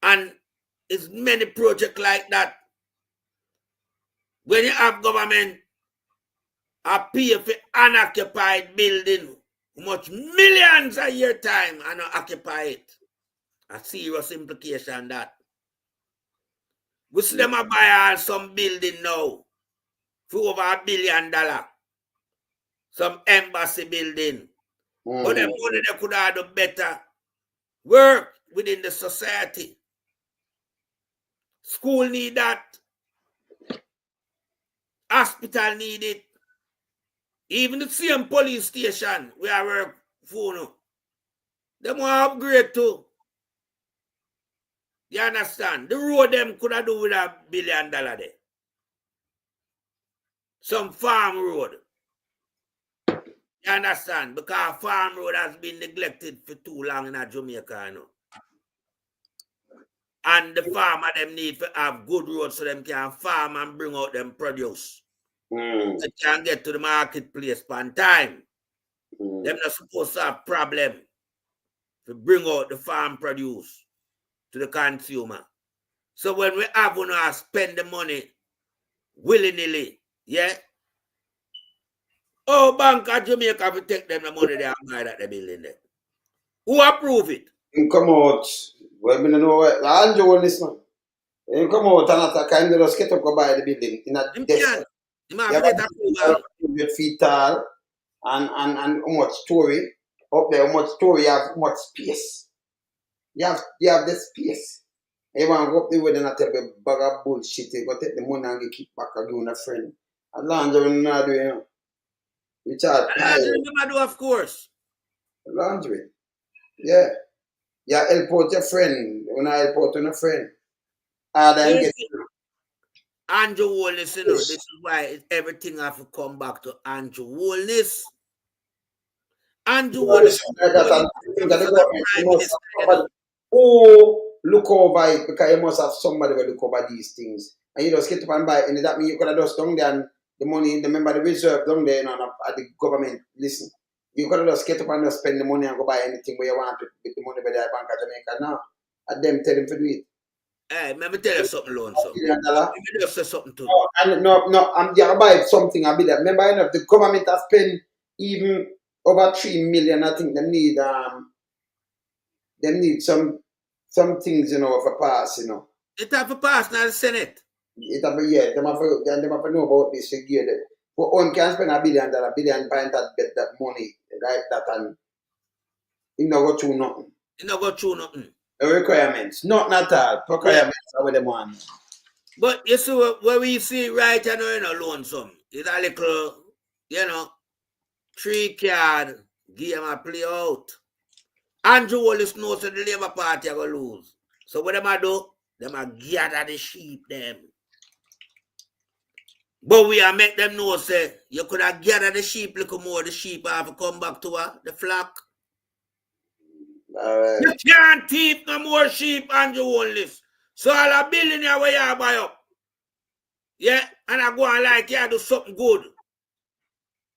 And it's many projects like that. When you have government pay for unoccupied building, much millions a year time and not occupy it. A serious implication that. We see them buy some building now for over $1 billion. Some embassy building. But the money they could have done better work within the society. School need that. Hospital need it. Even the same police station we are work for now. They want to upgrade too. You understand? The road them could have do with $1 billion there. Some farm road. You understand? Because farm road has been neglected for too long in Jamaica, you know. And the farmer them need to have good roads so them can farm and bring out them produce. They can get to the marketplace on time. Them not supposed to have problem to bring out the farm produce to the consumer. So when we have to spend the money willy-nilly, yeah? Oh, Bank of Jamaica will take them the money they have buy that they building there. Who approve it? You come out. Well, I don't know what. Andrew will listen. You come out and at a kind of just get up go buy the building in a desk. You have 100 feet tall and how much story up there, how much story, you have how much space. You have the space. You want to go up there with and tell me bag of bullshit. You go take the money and get kick back and give a friend. And laundry will not do, you know. Which are do, of course. Laundry. Yeah. You help out your friend. When I help out on a friend. Andrew Holness, you know, this is why everything have to come back to Andrew Holness. Andrew Holness. Oh, look over it because you must have somebody will look over these things. And you just get up and buy it. And that means you could have just done there and the money, remember the reserve down there, you know, at the government. Listen, you could have just get up and just spend the money and go buy anything where you want to with the money by the Bank of Jamaica now. And them tell them to do it. Hey, let me tell you something, Lonzo. Let me just say something to you. No, I'm going to buy something. I'll be there. Remember, you know, the government has spent even over 3 million. I think them need some things, you know, for pass, you know. It have to pass now the Senate. It have them have to know about this again. For one can spend $1 billion, buying that money, right? That and it no go through nothing. It no go through nothing. The requirements, not at all. Requirements are what them want. But you see what we see right now, you know, lonesome. It's a little, you know, 3-card game a play out. Andrew Wallace knows that the Labour Party are going to lose. So what them a do? Them a gather the sheep them. But we are make them know, say, you could have gathered the sheep little more, the sheep have to come back to the flock. You can't keep no more sheep, Andrew Wallace. So all a billionaire where you buy up. Yeah, and I go on like you do something good.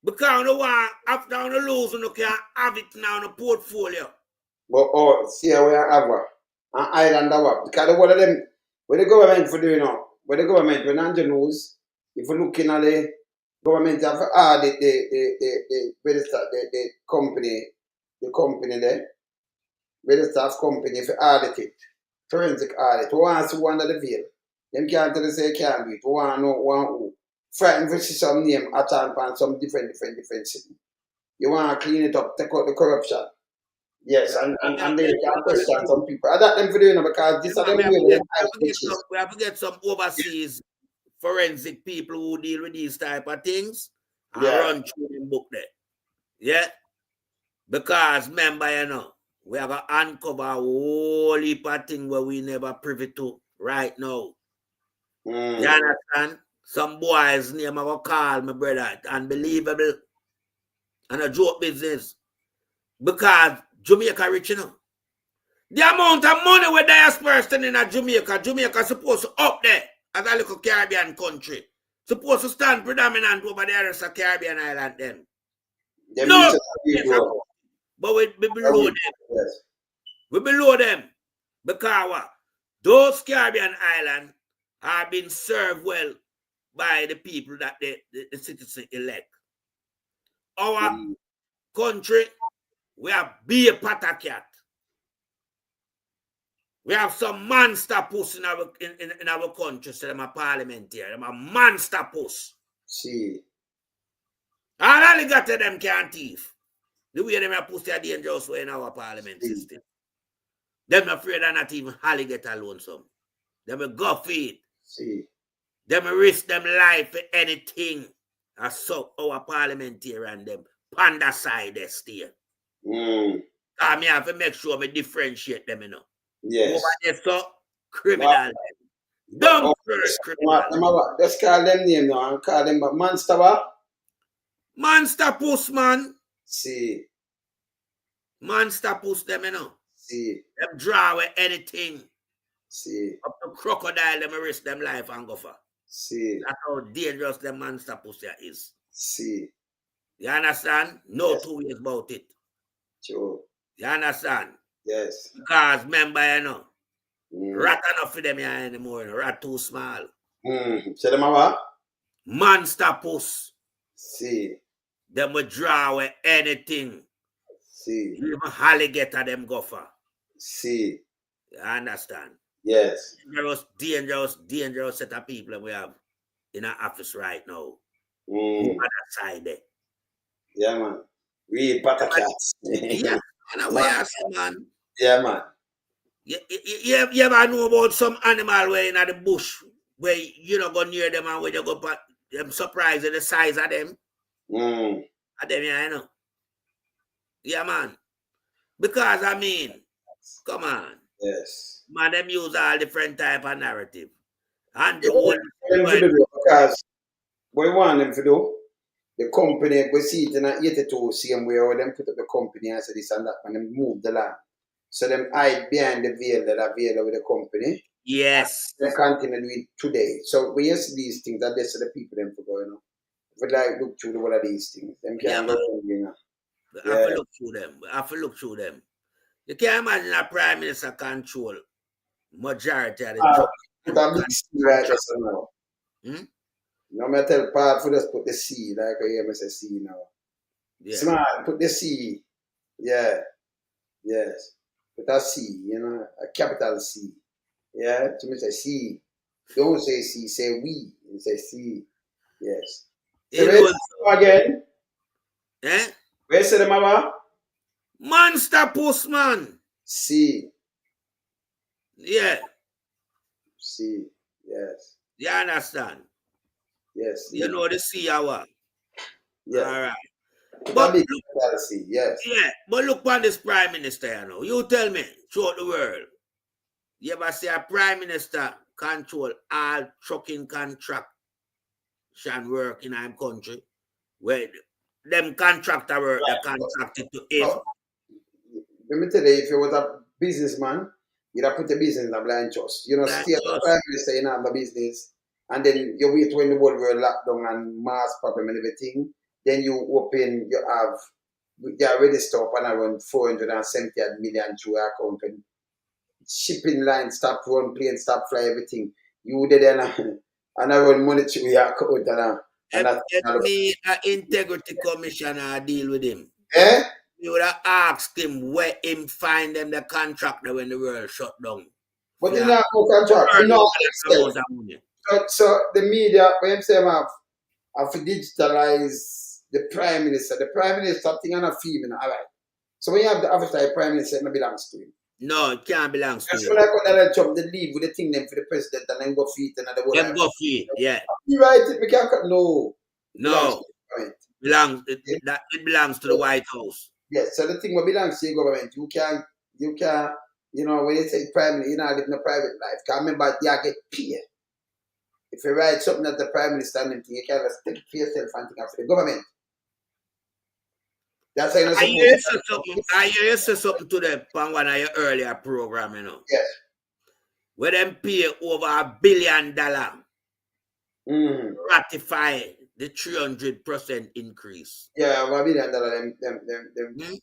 Because you want, after you lose, you can't have it now in the portfolio. But see where I have an island of because one of them, what the government for doing now, what the government, when Andrew lose, if you're looking at the government have audit the company there, where the staff company, if you audit it, forensic audit, who wants to under the veil? Them can't tell us they can't do it. Who want to know who? Frightened to see some name attack on some different city. You want to clean it up, take out the corruption. Yes, and they can question some people. I got them for doing it because this are them we have to get some overseas forensic people who deal with these type of things and run through the book there. Yeah? Because remember, you know, we have to uncover a whole heap of things where we never privy to right now. You understand? Some boys' name I will call my brother. Unbelievable. And a joke business. Because Jamaica rich, you know. The amount of money where diaspora standing in Jamaica supposed to up there as a little Caribbean country. Supposed to stand predominant over the rest of Caribbean island then. No, but we below them. Yes. We below them. Because those Caribbean islands have been served well by the people that the citizens elect. Our country, we have beer patakat. We have some monster puss in our country, so them a parliament here. Them a monster puss. See. All alligator them can't thief. The way them a pussy are dangerous way in our parliament system. Them afraid of not even alligator alone some. Them a go feed. See. Them a risk them life for anything. I saw our parliamentarian them panda side they stay. I have to make sure I differentiate them, you know. Yes. Over there, so criminal. Dumb criminal. Let's call them name now and call them monster what? Monster puss, man. See. Monster puss them, you know. See. Them draw with anything. See. Up to crocodile, them risk them life and go for. See. That's how dangerous them monster puss is. See. You understand? No two ways about it. Sure. You understand? Yes. Because remember, you know, rat enough for them here anymore. You know, rat too small. So them are what? Monster puss. See. Them will draw with anything. See. Even alligator them go for. See. You understand? Yes. Dangerous set of people we have in our office right now. On that side there. Yeah, man. We butter cats. Yeah, and man. Yeah, man. You ever know about some animal where in the bush where you don't go near them and where you go but them surprised at the size of them? At them, yeah, I know. Yeah, man. Because I mean, come on. Yes. Man, them use all different type of narrative. And because what we want them to do, the company, we see it in a 82 same way where them put up the company and say this and that and them move the land. So them hide behind the veil that are veiled with the company. Yes. They continue to do it today. So when you see these things, that that's the people them for go, you know. If you like look through one of these things, them can't go through, you know. I have to look through them. I have to look through them. You can't imagine a prime minister control majority of the No matter part for just put the C, like I hear me say C now. Yeah. Smart, put the C. Yeah. Yes. Put a C, you know, a capital C. Yeah. To me say C. Don't say C, say we. You say C. Yes. So where's the again? Eh? Where's the mama? Monster Postman. C. Yeah. C. Yes. You understand? Yes. You know the C hour. Yeah. All right. But look, C. Yes. Yeah. But look on this Prime Minister, you know. You tell me, throughout the world, you ever see a Prime Minister control all trucking contract work in our country? Where them contractor work, they contracted to him. Let me tell you, if you was a businessman, you'd have put the business in a blind trust. You know, stay as a prime minister in the business, and then you wait when the world will lock down and mass problem and everything. Then you open, you already stop and around 470 million through your account, and shipping line stop run, plane stop fly, everything. You did and around money through your account Let me an integrity commissioner deal with him. Eh? You would have asked him where him find them the contractor when the world shut down. But in that contract, you know, so the media, when say have to digitalize the prime minister. The prime minister thing and a female, all right. So when you have the officer, prime minister, it belongs to him. No, it can't belong to That's him. when I got Donald Trump, they leave with the thing them for the president and then go feet and the world. Them go feet, yeah. You write it, we can't cut. No. No. It belongs to the White House. Yes, so the thing what belongs to the government, you can, you know, when you say prime minister, you're not living a private life. Because remember, you get paid. If you write something that the prime minister and everything, you can't just take it for yourself and think of the government. That's how you're I hear you say something to them on one of your earlier program, you know. Yes. Where them pay over $1 billion ratify the 300% increase. Yeah, $1 billion them pay.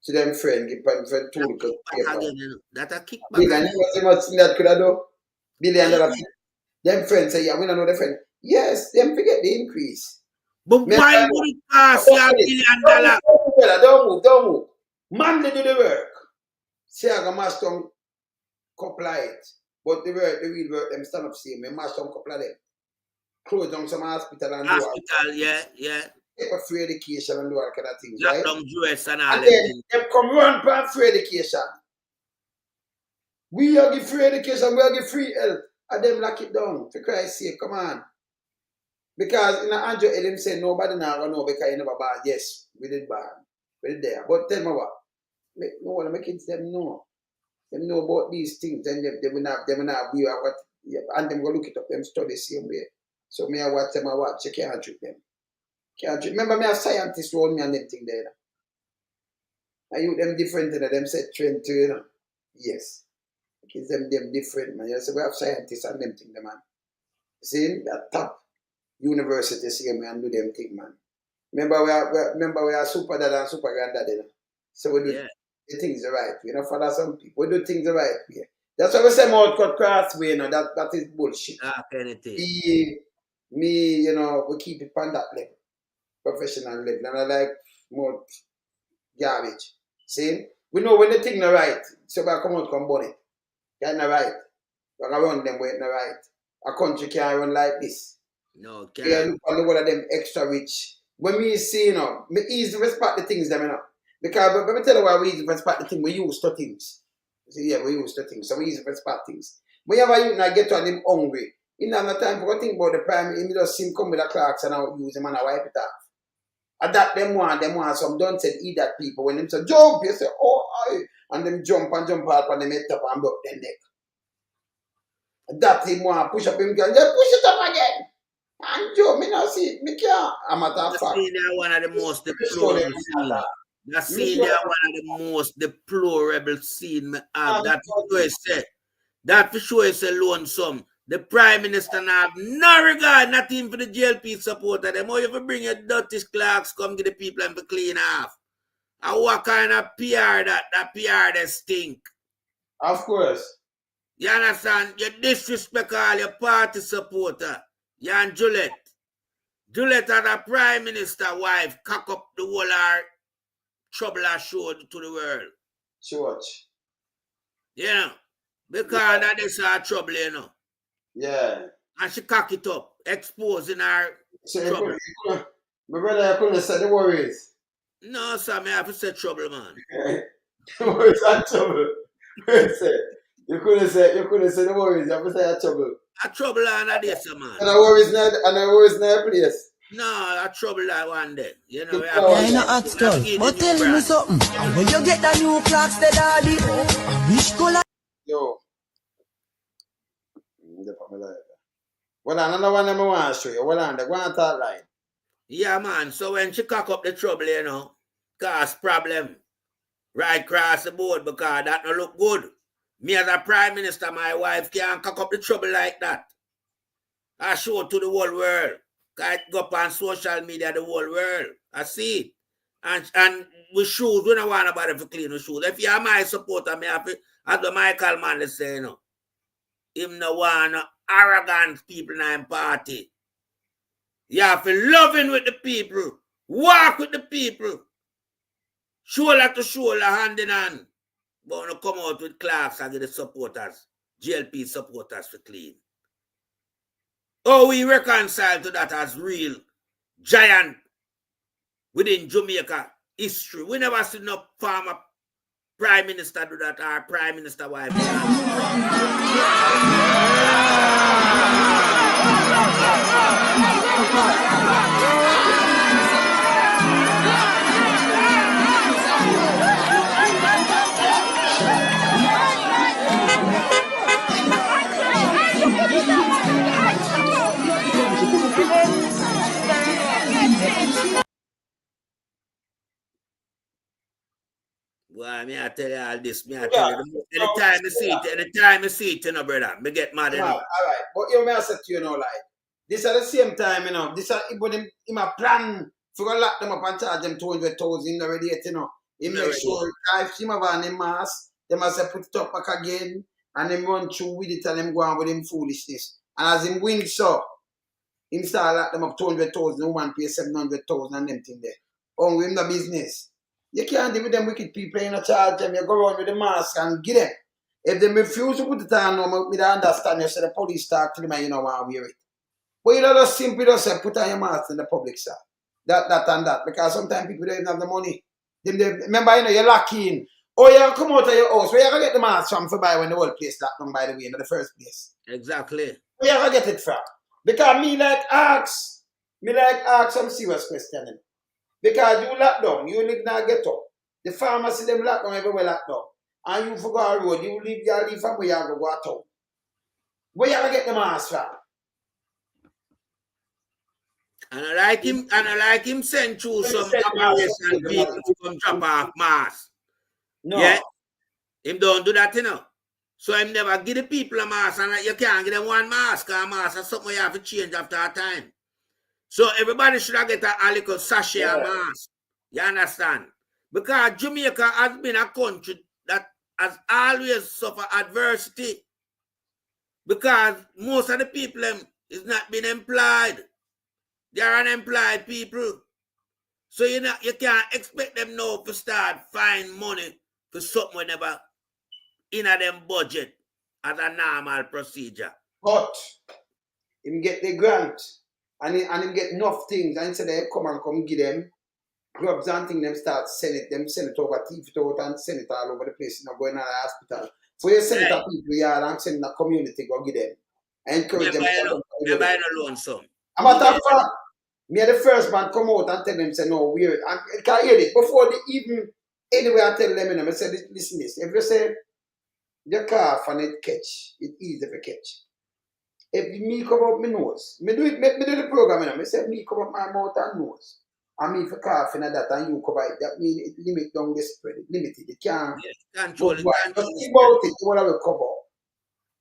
To them friend, give them friend tool. That a kickback. Billion, you know what that could have done? $1 billion. Them friends say, yeah, we don't know the friend. Yes, them forget the increase. But why would it pass $1 billion? Don't move. Manley do the work. Say I must couple it. But the real work, them stand up same. We must couple them. Close down some hospital and hospital, yeah. Take a free education and do all kind of things, lock right? down US and all and then them come run for free education. We are give free education, we are give free health. And them lock it down. For Christ's sake, come on. Because in Andrew Elim say nobody now gonna know because you never ban. Yes, we did ban. We did there. But tell me what. No one of my kids them know. Them know about these things. And they will not be what and them go look it up, them study the same way. So me I watch them, you can't treat them. Remember me a scientist around me and them thing there. And you them different than them said trend to, you know. Yes. Because them different, man. You say we have scientists and them thing, man. See, that top university see me and do them thing, man. Remember we are super dad and super granddad, you know. So we do the things the right way. You know, father some people. We do things the right way. That's why we say mouth cut cross way, you know, that is bullshit. Me, you know, we keep it on that level. Professional level. And I like more garbage. See? We know when the thing not right, so we come out come burn it. That's not right. We're gonna run them where it's not right. A country can't run like this. No, can't. Yeah, look at one of them extra rich. When me see, you know, me easy respect the things them, you know. Because let me tell you why we easy respect the things. We used to things. See, yeah, we used to things. So we easy respect things. Whenever you not get to them hungry, you don't have time for think about the prime. You just see him come with a clocks and I'll use him and I wipe it off. And that them want some don't say eat that people. When them say jump, you say, oh, aye. And them jump out and them head up and broke their neck. That him want push up him can just push it up again. And Joe, me not see it, me can't. I'm at a fact. They're one of the most deplorable scenes. That scene they're one of the most deplorable scene me have. That for sure is a lonesome. The Prime Minister now have no regard, not even for the JLP supporter. Them all you ever bring your dirty clerks, come get the people and be clean off. And what kind of PR that PR they stink? Of course. You understand? You disrespect all your party supporter. You and Juliet. Juliet, the Prime Minister wife, cock up the whole our trouble I showed to the world. She watch. Yeah. Because that is our trouble, you know. Yeah. And she cock it up, exposing our trouble. My brother, I couldn't say the worries. No, sir, I have to say trouble, man. The worries are trouble. You couldn't say the worries, you have to say a trouble. A trouble on this, man. And the worries not a place. No, a trouble like one day. You know, yeah, you know, hot skull. But tell me something. When you get the new clocks, the daddy, which color? Yo. Well, another one I want to show you. Well, the one thought line. Yeah, man. So when she cock up the trouble, you know, cause problem right across the board because that don't look good. Me as a Prime Minister, my wife can't cock up the trouble like that. I show it to the whole world. I go up on social media, the whole world. I see it. And with shoes, we don't want nobody to clean the shoes. If you're my supporter, me have to, as the Michael Manley say, you know, him no want no arrogant people in him party. You have to loving with the people, walk with the people, shoulder to shoulder, hand in hand. But when you come out with clerks and get the supporters, JLP supporters for clean. Oh, we reconcile to that as real giant within Jamaica history. We never seen no former Prime Minister do that, or Prime Minister wife. Well, I tell you all this, I tell you, anytime I see it, you know, brother, me get mad, you know. All right, but you may have said to you know, like, this at the same time, you know, this but him a plan to lock them up and charge them 200,000 already, you know. He make sure if him have on him mask, they must have put it up back again, and them run through with it and them go on with him foolishness. And as him win so, him start lock them up 200,000, woman pay 700,000 and them thing there. Oh, him the business. You can't deal with them wicked people, you know, charge them, you go around with the mask and get them. If they refuse to put it on, no, me don't understand, you say the police talk to them and you know want to wear it. But you know, just simply just say, put on your mask in the public, sir. That and that. Because sometimes people don't even have the money. They remember, you know, you're lucky in. Oh, you come out of your house, where you going to get the mask from for buy when the whole place locked down, by the way, in the first place? Exactly. Where you going to get it from? Because me like ask some serious questioning. Because you lock down, you live now get up. The pharmacy them lock down everywhere locked down. And you forgot a road, you leave from where you go out town. Where you gonna get the mask from? And I like him send through some American people to come drop off mask. No. Yeah? Him don't do that, you know. So him never give the people a mask, and you can't give them one mask, or a mask is something you have to change after a time. So everybody should have get a little sachet of mask. You understand? Because Jamaica has been a country that has always suffered adversity. Because most of the people is not being employed. They are unemployed people. So you can't expect them now to start find money for something whenever in a them budget as a normal procedure. But him get the grant and him get enough things, and instead they come give them gloves and things, them send it over TV out and send it all over the place, you know, going to the hospital. So you send it to people here and send the community go give them. And encourage them. They buy no loan some. A matter of fact, me the first man come out and tell them, say, no, wear it. And you can hear it. Before they even, anyway, I tell them, you know, I say, listen this. If you say, the cough and it catch, it easy to catch. If me come up my nose, me do the program, you know, I say, me come up my mouth and nose. And me for coughing and that, and you cover it. That means it limit down the spread. It limited. It can't. Control it. Just think about it, you want to cover.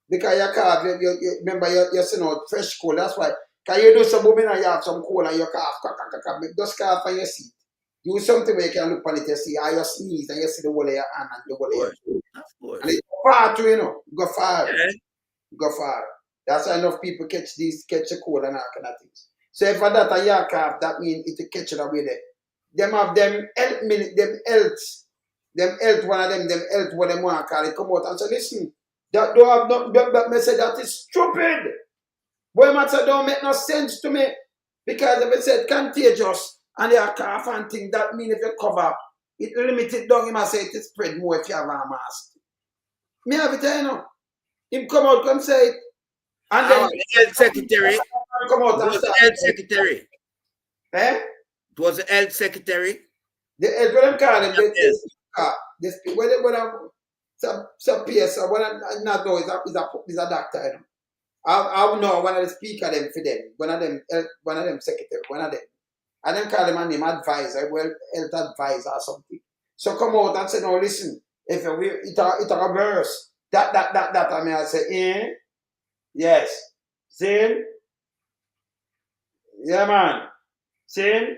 Because your cough, you remember, you're seeing out fresh cold. That's why. Because you do some booming and you have some cold and you cough, just cough and you see. Do something where you can look on it, you see, or you sneeze and you see the whole of your hand and the whole of your foot. And it's far too, you know. Go far. Yeah. Go far. That's why enough people catch the cold and all kind of things. So if I that a aircraft, that means it will catch it away there. Them have them health, one of them health, what them want to call it, come out and say, listen, that don't have nothing, that me say that is stupid. Boy, man say don't make no sense to me. Because if it said contagious and they are cough and thing, that means if you cover, it limit it down, you must say it is spread more if you have a mask. Me have it, you know. Him come out, come say it. And then the health secretary. Come out and it was the health secretary. Eh? It was the health secretary. The health, what them call them? This when some PS, what I not know is a doctor, you know. I know one of the speaker them for them, one of them secretary, one of them. And then call them a name advisor, well, health advisor or something. So come out and say, no, listen, if it a verse, that, I mean, I say, yes, see? Yeah, man. See?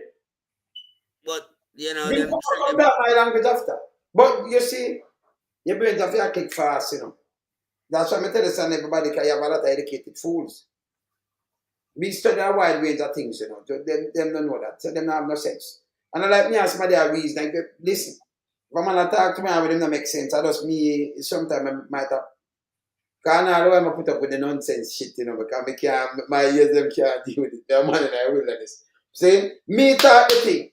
But, you know, them come back my language after. But you see, your brain have to kick fast, you know. That's why I tell you, son, everybody can have a lot of educated fools. We study a wide range of things, you know. Them don't know that. So them don't have no sense. And I like me ask somebody a reason, like, listen, if I'm gonna talk to me and them don't make sense, I just me sometimes I might have. Because I don't want to put up with the nonsense shit, you know, because my ears them can't deal with it. They're man in the wilderness. See? Me talk the thing.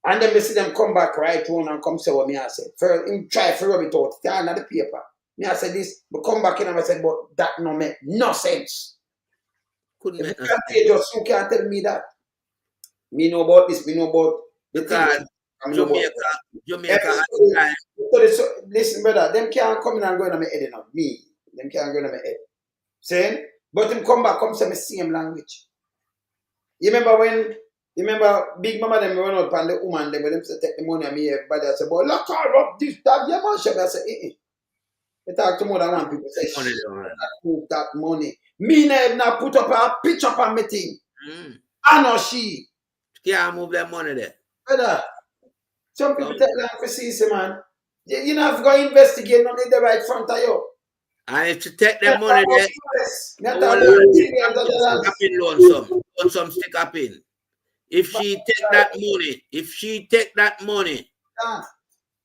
And then we see them come back right home and come say what me I said. First, him try to rub it out. Turn on the paper. Me I said this, but come back in and I said, but that no make no sense. Couldn't if make you no can't say just you can't tell me that. Me know about this, me know about the because Jamaica so, listen, brother, them can't come in and go in my head, you know. Me. Them can't go in my head. Saying? But him come back, come say the same language. You remember Big Mama them run out and the woman them when them say take the money and me everybody I say, boy, look all up this, that, yeah, man, I say, They talk to more than one people say, prove that money. Me never not put up a picture up on me thing. I know she. Can't move that money there. Brother, some people take long for see, man. You know, have to go investigate, not in the right front of you. And if you take that money there, loan some stick up in. If she take that money,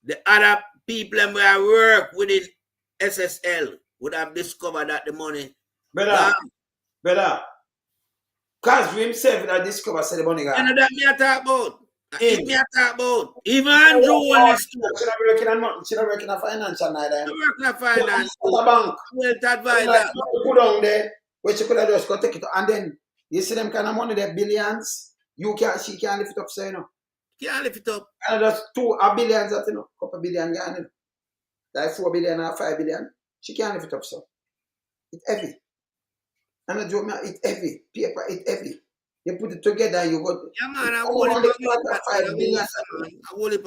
the other people who work within SSL would have discovered that the money. Brother, because we himself that discover say the money gone. And that me a talk about. Even Andrew won this too. She not working in financial neither. She working in finance. A bank. Wealth advisor. Put down there, where she could have just go take it. And then, you see them kind of money, the billions, she can't lift it up, so you know. Can't lift it up. And that's $2 billion, that you know, couple billion gone, you know. Like 4 billion or 5 billion. She can't lift it up, so. It's heavy. And I joke, it's heavy. Paper, it's heavy. You put it together, you got. Yeah, man, I won't live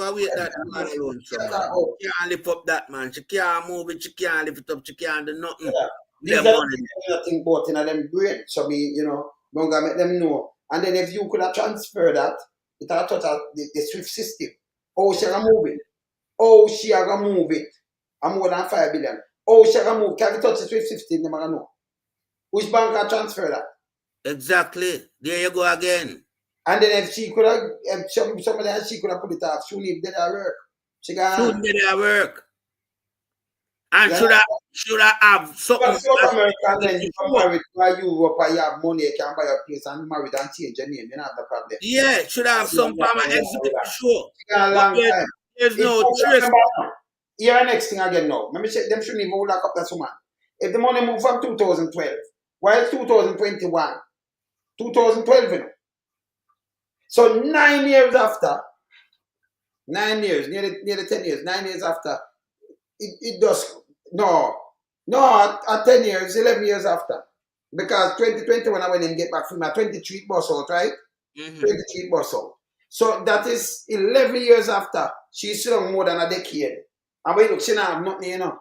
away that man alone. She can't lift up that, man. She can't move it, she can't lift it up, she can't do nothing. These are the things about in them brain. So me, you know, I'm gonna make them know. And then if you could have transferred that, it had taught the SWIFT system. Oh, she gonna move it. Oh, she gonna move it. I'm more than 5 billion. Oh, she gonna move. Can you touch the SWIFT system? They're gonna know. Which bank can transfer that? Exactly. There you go again. And then if she could have, somebody else, she could have put it off. She leave dead at work. She got dead at work. And should have something. And then you come married by Europe and you have money, you can buy a place and married and change your name. You don't have the problem. Yeah, should have some form of exhibit show. There's no trace. Here next thing again now. Let me check them shouldn't even lock up that woman. If the money moved from 2012, while it's 2021, 2012, you know. So 9 years after, 9 years, nearly 10 years, 9 years after, it does, at 10 years, 11 years after. Because 2021, I went and get back from my 23 bus out, right? 23 bus out. So that is 11 years after. She's still on more than a decade. And we look, she don't have nothing, you know.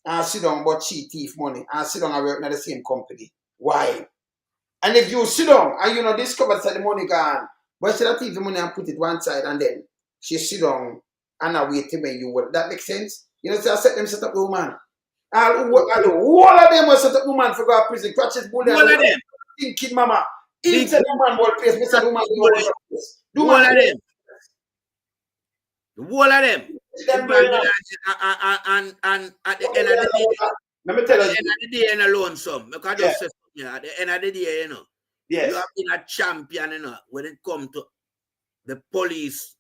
And sit down but she thief money. And sit down and work in the same company. Why? And if you sit down and you know discover that the money gone, but she don't take the money and put it one side and then she sit down and I wait when you work. That makes sense? You know, so I set up the woman. All of them will set up the woman for go to prison. Crutches, bully. All of them. Thinking, mama. He said the man will place, Mr. Woman will place. The whole of them. The whole of them. And at the end of the day, let me tell you, at the end of the day, and alone some. Because just say something, at the end of the day, you know, you have been a champion, you know, when it comes to the police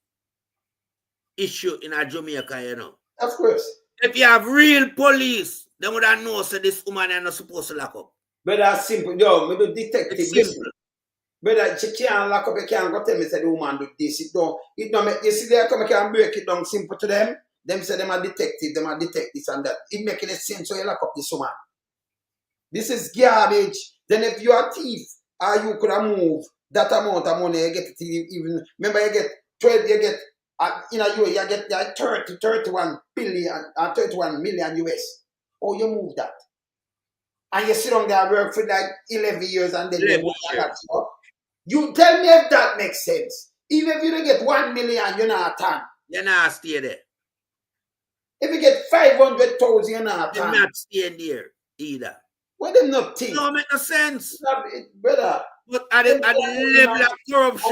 issue in Jamaica, you know. Of course. If you have real police, they would have known that this woman is not supposed to lock up. But that's simple. Yo, me do detective. It's simple. But she can't lock up, you can't go tell me say the woman do this. It don't make, you see they come, can break it down simple to them. Them say them are detective, them are detect this and that. It making a sense so you lock up this woman. This is garbage. Then if you are a thief, or you could have moved that amount of money, you get it even, remember you get 12, you get, in a year, you get like 31 billion, 31 million US. Oh, you move that. And you sit on there and work for like 11 years and then you you tell me if that makes sense. Even if you don't get 1 million, you're not a ton. You're not stay there. If you get 500,000, you're not a ton. You're not staying there either. Well, them not think. No, make no sense. Brother. But at the level of corruption,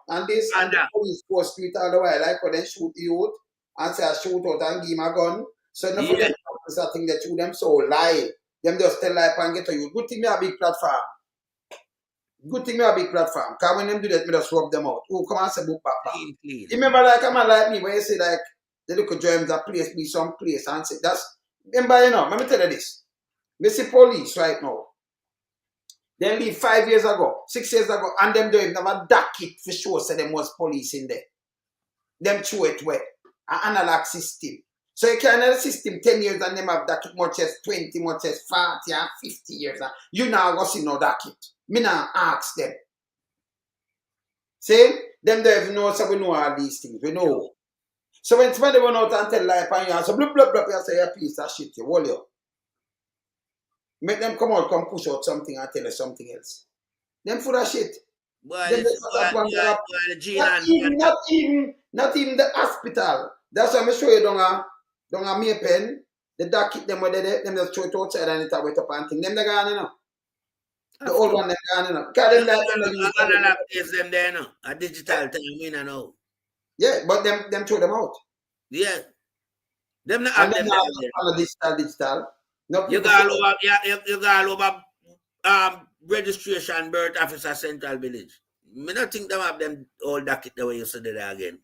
and this and the police go street all the while, like when they shoot the youth and say I shoot out and give him a gun. So enough of them officers think that you them so lie. Them just tell lie and get to you. Good thing me a big platform. Good thing me a big platform. Because when them do that, me just rub them out. Oh, come and say book back. You remember like a man like me when you say like the little germs that place me some place and say that's remember, you know, let me tell you this. Me see police right now. They leave 5 years ago, 6 years ago, and them don't even have a docket for sure, so there was police in there. Them throw it away. An analog system. So you can have a system 10 years and them have docket much as 20, much as 40 and 50 years. You now go see no docket. Me now ask them. See? Them don't even know, so we know all these things. We know. So when somebody run out and tell life and you say, blah, blah, blah, you say, a piece of shit, you hold you. Make them come out, come push out something and tell you something else. Them full of shit. Not even the hospital. That's why I show you down a May pen. The docket them where they them just throw it outside and it wet up and thing. Them they gone, you know. The old one them gone, you know. Because them is them there, you know. A digital thing, you know. Yeah, but them throw them out. Yeah. Them not have them there. Digital. No, you got all over registration birth officer central village. Me not think them have them all docket the way you said it again.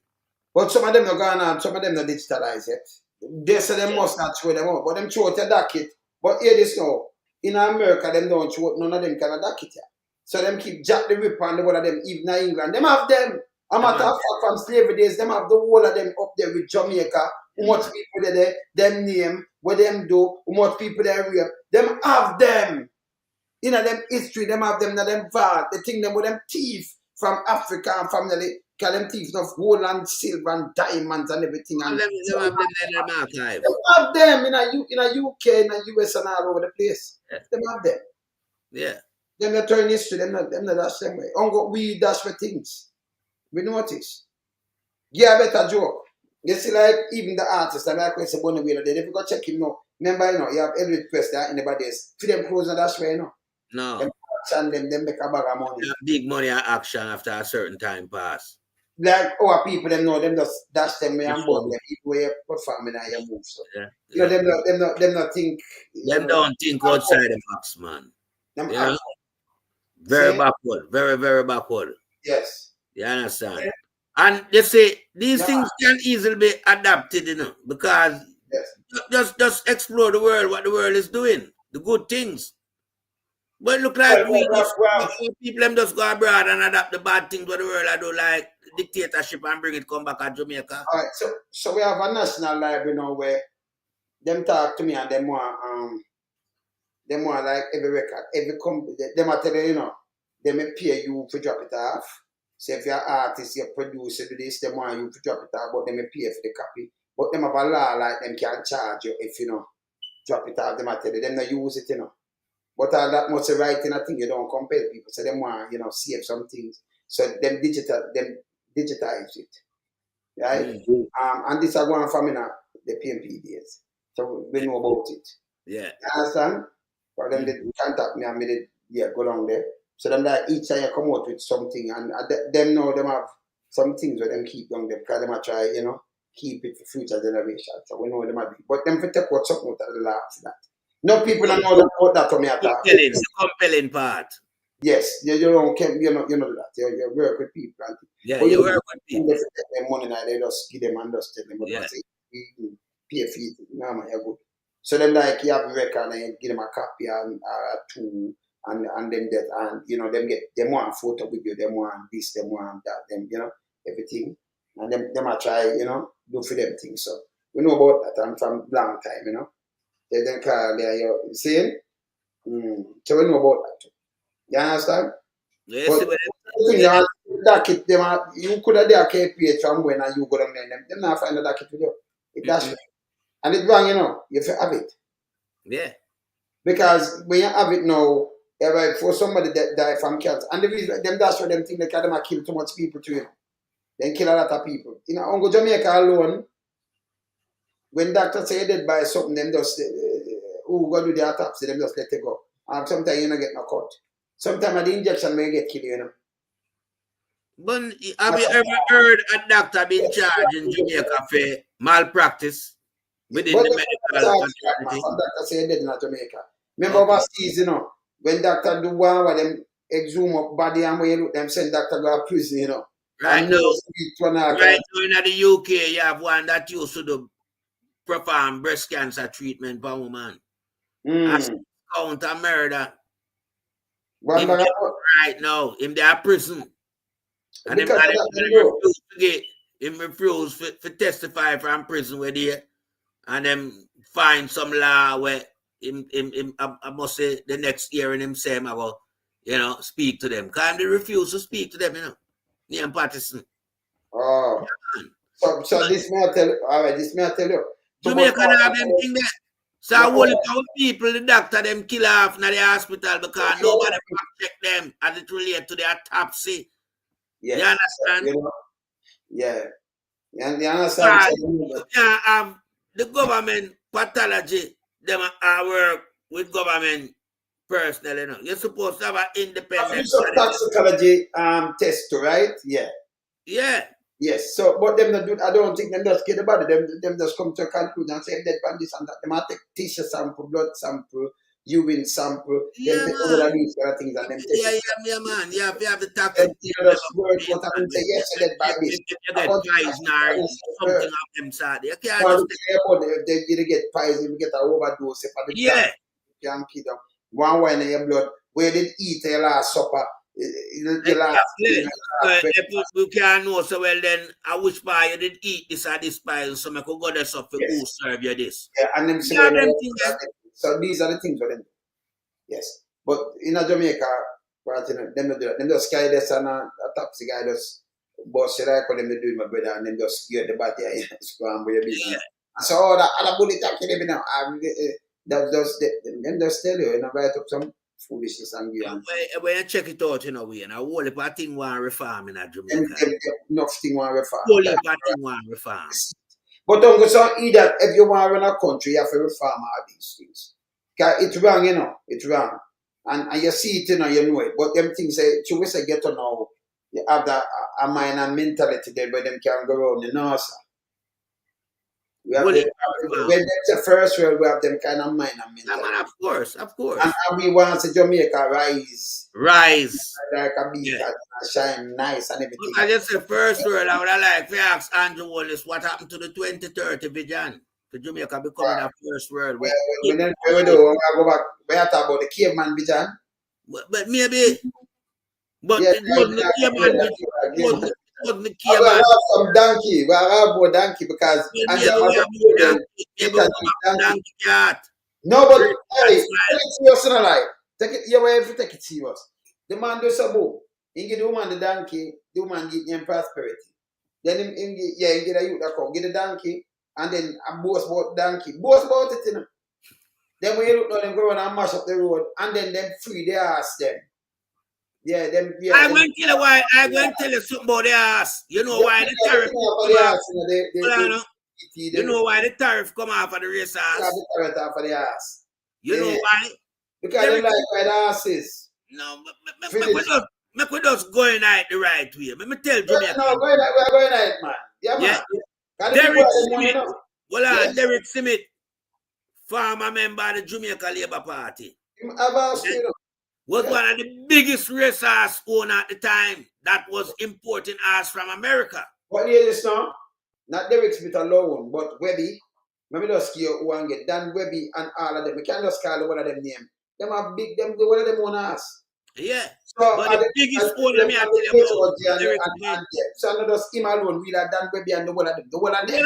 But some of them not gone on, some of them not digitalized yet. They say they must not throw them out, but them throw out a docket. But hear this now, in America them don't throw out, none of them can a docket yet. So them keep Jack the Ripper and the one of them, even in England, them have them. A matter of fact, from slavery days, them have the whole of them up there with Jamaica. How much people there, them name, what them do, how much people they rape. Them have them. In them history, them have them in them vault. They think them with them thief from Africa and family. Because them thief of gold and silver and diamonds and everything. And them have them in them archive. Them have them in a UK, in a US and all over the place. Yeah. Them have them. Yeah. Them not turn history, them not dash them way. We dash for things. We notice. Yeah, better joke. You see, like, even the artists, like I say, Bonnie Wheeler, if you go check him now, remember, you know, you have every request there in the bodies. For them clothes and that's way, you know. No. Them action, them make a bag of money. Big money and action after a certain time pass. Like, our people, them know, them just dash them way and bought them. People where you perform in your move. So. Yeah. You know, them not think. Them don't think outside the box, man. Them very backward. Very, very backward. Yes. You understand? Yeah. And they say these things can easily be adapted, you know, because just explore the world, what the world is doing, the good things. But it look like people them just go abroad and adapt the bad things what the world I do, like dictatorship, and bring it come back to Jamaica. All right, so we have a national library now where them talk to me and them want like every record, every company, them tell you, you know, they may pay you to drop it off. So if you're an artist, you're a producer, do this, they want you to drop it off, but they may pay for the copy. But them have a law like them can charge you if you know drop it off, them tell you, them not use it, you know. But all that much writing, I think you don't compel people. So them want, you know, save some things. So them digitize it. Right? Mm-hmm. And this is going from the PMP days. So we know about it. Yeah. You understand? For them they contact me and me go down there. So them like each time you come out with something, and them know them have some things where them keep down there because them are try, you know, keep it for future generations. So we know them are big. But them for take out something out of the last that. No people don't know about that to me at all. The compelling part. Yes, you don't you know that. You work with people. And yeah, you work with people. They take their money now, they just give them and just tell them, but yeah. Pay for it. No, man, you're good. So then like you have a record and you give them a copy and a tool and them that, and you know, them get them want photo with you, them want this, them want that, them, you know, everything. And them I try, you know, do for them things. So we know about that and from long time, you know. They then call there, you see? So we know about that too. You understand? Yes, but you could have their KPH from when you go down there, them not find the docket with you. That's right. And it's wrong, you know, you have to have it. Yeah. Because when you have it now, for somebody that die from cancer, and the reason them that's why them think they can kill too much people too, you know. They kill a lot of people. You know, Uncle Jamaica alone, when doctors say dead by something, them just who go do the autopsy, them just let it go. And sometimes you don't get no cut. Sometimes the injection may get killed, you know. But have you ever heard a doctor being charged in Jamaica for malpractice within the medical community? Some doctors say dead in Jamaica. Remember overseas, you know, when doctor do one where them exhume up body and when you look them send doctor go to prison, you know. Right now in the UK, you have one that used to do perform breast cancer treatment for woman. As count a murder. Right now, in their prison. And him refuse to testify from prison where they and them find some law where I must say the next year in him say him about, you know, speak to them. Because they refuse to speak to them, you know. Near Patterson. Oh. So this may I tell you. All right, this may I tell you. Jamaica have them thing there. So I want our people, the doctor, them kill off in the hospital because nobody check them as it relates to their autopsy. Yes. You understand? You know? Yeah. You understand? You can't have the government pathology, them work with government personnel, you know. You're supposed to have an independent toxicology test, right? Yeah. Yeah. Yes. So, but them not do. I don't think them just get about it. Them just come to a conclusion and say dead this and that. They might take tissue sample, blood sample, urine sample. Yeah, then take all of these kind of things and then take man. Yeah, if you have the toxic. You just work out and say yes, dead by this. If you get poison or something of them side, you can't just you get poison, you get an overdose. Yeah. You can't kill them. One wine in your blood. Where did eat your last supper? You can't know so well then I wish by you did eat this or this pie so I could go there so who serve you this. Yeah, and them so these are the things for them. Yes. But in Jamaica, them do that. Them just carry this and a taxi guy just boss it like what them do with my brother and them just scare the body and your business. And so all that other bullet attack them now. Them just tell you, write up some foolishness and give when you check it out, you know, we and a whole heap of thing want reform in Jamaica. Enough thing want reform. Whole heap of thing want reform. But don't go so either if you want to run a country, you have to reform all these things. Because it's wrong, you know, it's wrong. And you see it, you know, it. But them things say, should we say get to know, you have a mind and mentality there where them can go around, you know, sir. We have when it's the first world, we have them kind of mind and mentality. Yeah, man, of course. And we want to see Jamaica rise. Like a beach and shine nice and everything. I just say first world, I would like to ask Andrew Wallace what happened to the 2030 vision for Jamaica becoming a first world. We talk about the caveman vision. But maybe. But it wasn't the caveman vision. We have some donkey. We have about donkey because no, but hey, take it serious in life. Take it. You have to take it serious. The man does a bow. He give the woman the donkey. The woman give him prosperity. Then he get a youth that come get the donkey and then a boast about donkey. Boast about it, you know. Then when you look down, them go around and mash up the road and then them free their ass them. Yeah, them. Yeah, I'm going to tell you why. I'm going to tell you something about the ass. You know why the tariff come off? You know why the tariff come off of the race ass? The tariff off of the ass. You know why? Because they like where the ass is. No, make we just go in it the right way. Let me tell Jamaica. No, we're going at it, man. Yeah, man. Yeah. Derek Smith, former member of the Jamaica Labour Party. Was one of the biggest racehorse owner at the time that was importing horse from America. What year is this now? Not Derek Smith alone, but Webby. Maybe just scare who and get Dan Webby and all of them. We can't just call one of them name. Them are big, them one of them own horse. Yeah. So but the biggest owner me I tell you about Derek Smith. So not just him alone, we like Dan Webby and the one of them. The one of them.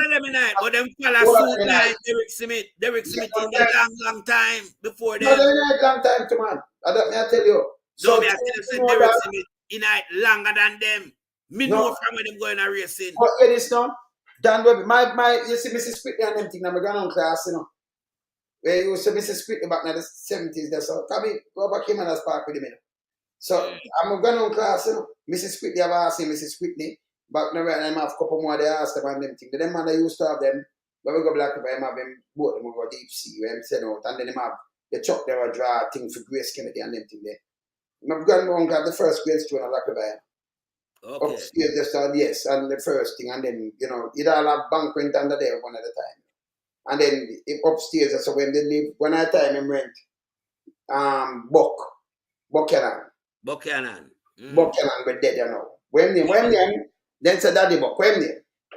But them fellas suit like Derek Smith. Derek Smith in a long time before them. No, they're in a long time too, man. I tell you. So me I tell you, Derek Smith in a longer than them. Me know from when them going a racing. But it is now. Dan Webby, you see Mrs. Whitney and them thing, I'm going on class, you know. Where you see Mrs. Whitney back in the 70s, that's all. Come in, go back him and I'll spark with him, you know. So, I'm going on class, you know. Mrs. Whitney, I've asked Mrs. Whitney, back now, and I have a couple more, they asked them and them thing. The man that used to have them, when we go black, I have them, both them go deep sea, where I'm sent out, and then they have the truck there, a draw thing for Grace Kennedy and them thing there. I've gone on the first grade student, I like it. Okay. Upstairs, just yes, and the first thing, and then, you know, it all have bank rent under there one at a time. And then upstairs, so when they live, one at a time, I rent Buchanan. Buchanan, but dead, you know. When then say Daddy Buck, when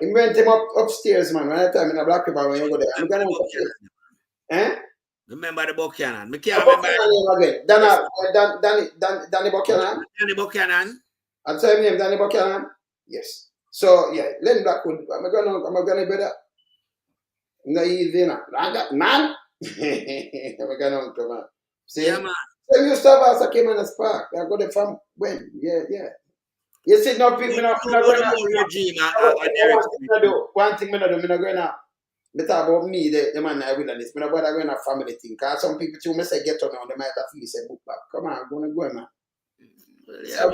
he rent him upstairs, man, one at a time in a black paper when you go there. I'm going to remember the Buchanan. I can't remember. Danny Buchanan. Danny Buchanan. And so his name Danny Buchanan? Yes. So yeah, Len Blackwood, I'm gonna better. No easy now. Man. I'm gonna come on. See? Yeah, man. So you stop as I came in the spark. I got it from when? Yeah. You see now people not going to one thing I'm not going to me talk about me, the man I will on this. I'm not going to family thing. Because some people too, me say get on now, they might have feel say book back. Come on, I'm gonna go, man. So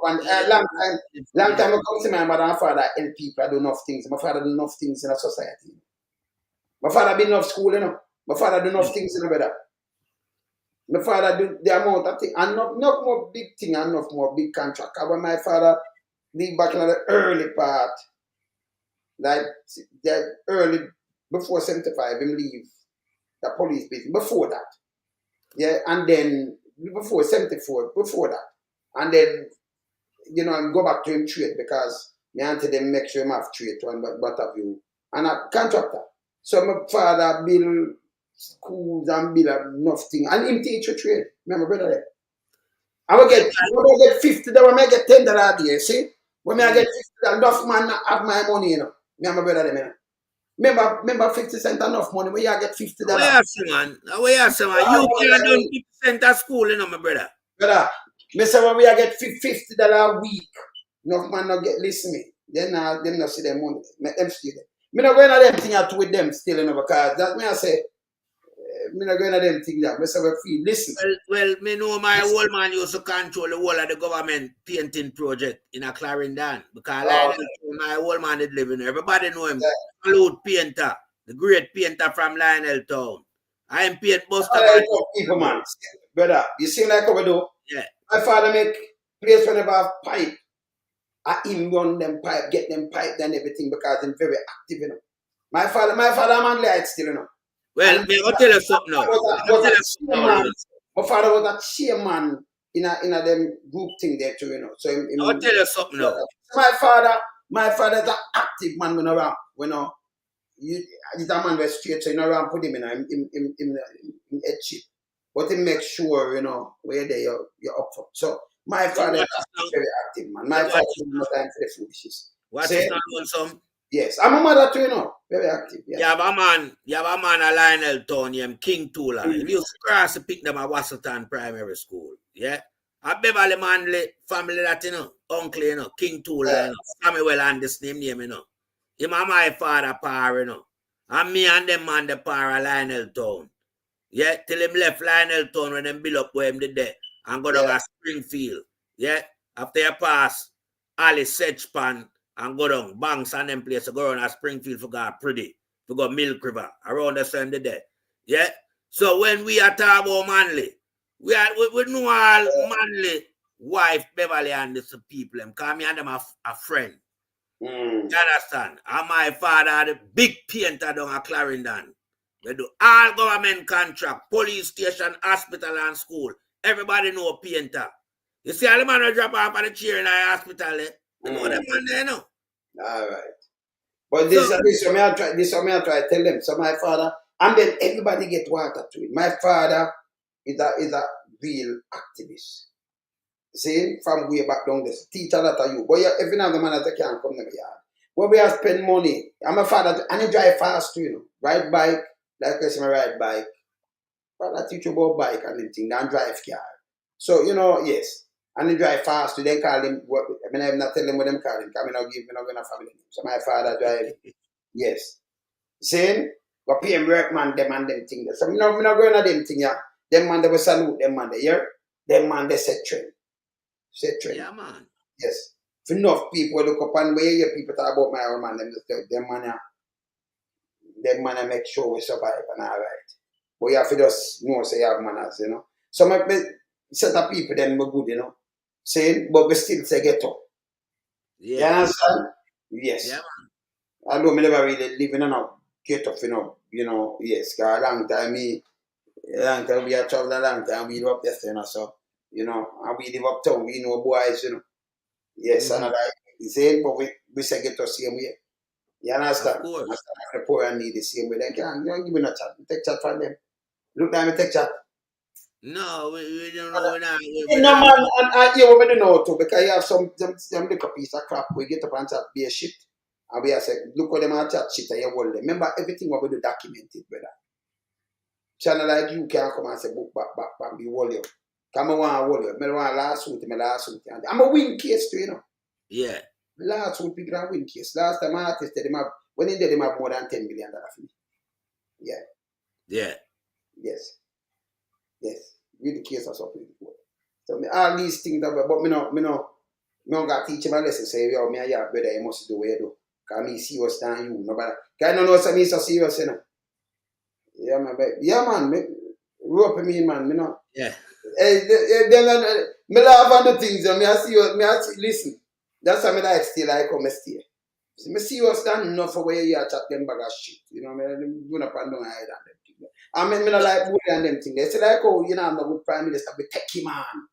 long time I come to my mother and father help people. I do enough things. My father do enough things in a society. My father been enough school, you know. My father do enough things in the brother. My father do the amount of things and not more big thing and enough more big contract. When my father leave back in the early part, like the early before 75, him leave the police business. Before that. Yeah, and then before 74, before that. And then, you know, and go back to him trade because my auntie them make sure him have trade to one but of you. And a contractor. So my father build schools and build enough things. And him teach you trade. Remember, brother there. I will get $50, I may get $10 a day, see? When I get $50, enough man have my money, you know. Me and my brother there, Remember 50 cents enough money when you get $50. Where man? You can't do 50 cents at school, you know, my brother. Brother, me say when we get $50 a week, enough man not get listen me. Then them not see them money. Them still there. Me not going to them thing out with them still, you know, because that me I say, me not going to them thing that. Me say we feel listen. Well, me know my old man used to control the whole of the government painting project in a Clarendon because my old man did live in there. Everybody know him. Salute painter, the great painter from Lionel Town. I am paint buster. People, man. Brother, you see like how we do? Yeah. My father make place whenever I have pipe. I him run them pipe, get them pipe and everything because I'm very active, you know. My father Manley I still, you know. Well, me I'll tell you something now. My father was a chairman in a them group thing there too, you know. So I'll tell you something now. My father is an active man when around, you know. He's a man was straight, so you know around put him in head chip. But he make sure, you know, where they you're up for. So my father is very active, man. My father has no time for the foolishness. What's his name also? Yes, I'm a mother too, you know. Very active. Yeah. You have a man at Lionel Town named King Tula. He used to cross to pick them at Wasserton Primary School. Yeah. A Beverly Manley family that, you know, uncle, you know, King Tula, you know. Samuel and this name, you know. Him and my father par, you know. And me and them man the par at Lionel Town. Yeah, till him left Lionel Town when them build up where him did there and go down to Springfield. Yeah. After you pass Alice Sedgepan and go down Banks and them place to go around at Springfield for go pretty, for go Milk River, around the same day. Yeah. So when we are talking about Manley, We know all Manley wife Beverly and these people. Them come and them a friend. You understand? And my father, the big painter down at Clarendon. We do all government contract, police station, hospital, and school. Everybody know a painter. You see all the man who drop off on the chair in the hospital, you know them man there, no? All right. But this is what I try to tell them. So my father, and then everybody get water to it. My father is a real activist. See, from way back down this. Teacher that are you. But if you know the man that can't come to the yard. Where we have spend money. I'm my father, and he drive fast too, you know. Ride bike, like I say, I ride bike. But I teach you about bike and everything, and drive car. So, you know, yes. And he drive fast too. They call him, I mean, I'm not telling them what them call him, because I'm not going to family name. So my father drive, yes. Saying, but pay him work man, them and them thing. So I'm not going to them thing, yeah. Them man, they will salute them man, they hear? Them man, they set trend. Set trend. Yeah, man. Yes. If enough people look up and where you people talk about my old man, them man make sure we survive and all right. But you have to just know say you have manners, you know. Some of the set of people them were good, you know. Saying, but we still say get up. Yeah. You understand? Yes. Yeah, man. Although I never really live in a get up, you know, yes, because a long time we have traveled a long time, we live up there, you know, so, you know, and we live uptown, we know boys, you know. Yes, and like the same, but we say get the same way. You understand? Of course. The poor and need the same way. They can't give me no chat. Take chat from them. Look down and take chat. No, we don't know. No, man, and yeah, we don't know too, because you have some little piece of crap. We get up and chat, be a shit. And we are saying, look what them are chat shit and you hold them. Remember, everything what we do documented, brother. Channel like you can't come and say, book back, be hold you. Come on, hold you. I want last week. I'm a win case too, you know. Yeah. Last week, people are win case. Last time I tested them up, when they did them have more than $10 million for me. Yeah. Yeah. Yes. Yes. With the case of something. So all these things that but me no got to teach him a lesson. Say, yo, me and your brother, you must do what you do. Because me serious than you. Nobody. Because I don't know me so serious, you know. Yeah, man. Yeah, man. Me rope me, man. Me know. Yeah. Me laugh on the things. Me I see, listen. That's why me like still I come stay. Me serious than enough for where you chat them bag of shit. You know, me going up and down and hide on them things. I mean, me not like bully and them things. They say like, oh, you know, I'm not good prime minister, be techie man.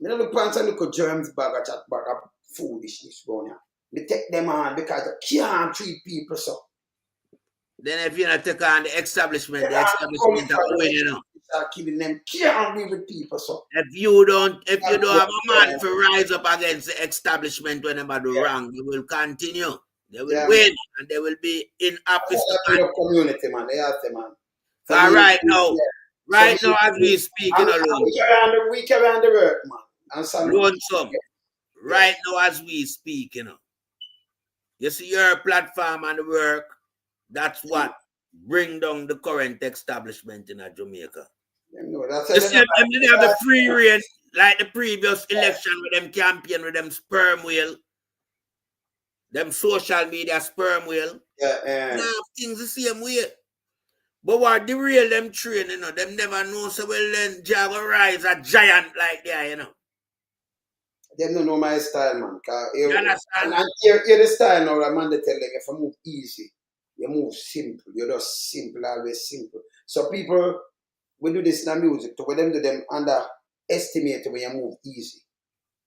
Me not look pants and look at germs bag of chat bag of foolishness going on. Me take them on because you can't treat people so. Then if you not take on the establishment are going, you know. Start killing them, can't be with people so. If you don't have a man to rise up against the establishment whenever do wrong, they will continue. They will win and they will be in office. The community, man. They have to, man. So right now, as we speak, you know, we carry on the work, man. And right now, as we speak, you know, you see your platform and the work. That's what bring down the current establishment in Jamaica. You see, them didn't have the free reign like the previous election with them campaign with them sperm whale, them social media sperm whale. Yeah. Now things the same way. But what the real them train, you know, them never know so well then Java rise a giant like that, you know. Them don't know my style, man. You understand? And hear the style now, man, they tell them if you move easy, you move simple. You're just simple, always simple. So people we do this in the music to them do them underestimate when you move easy.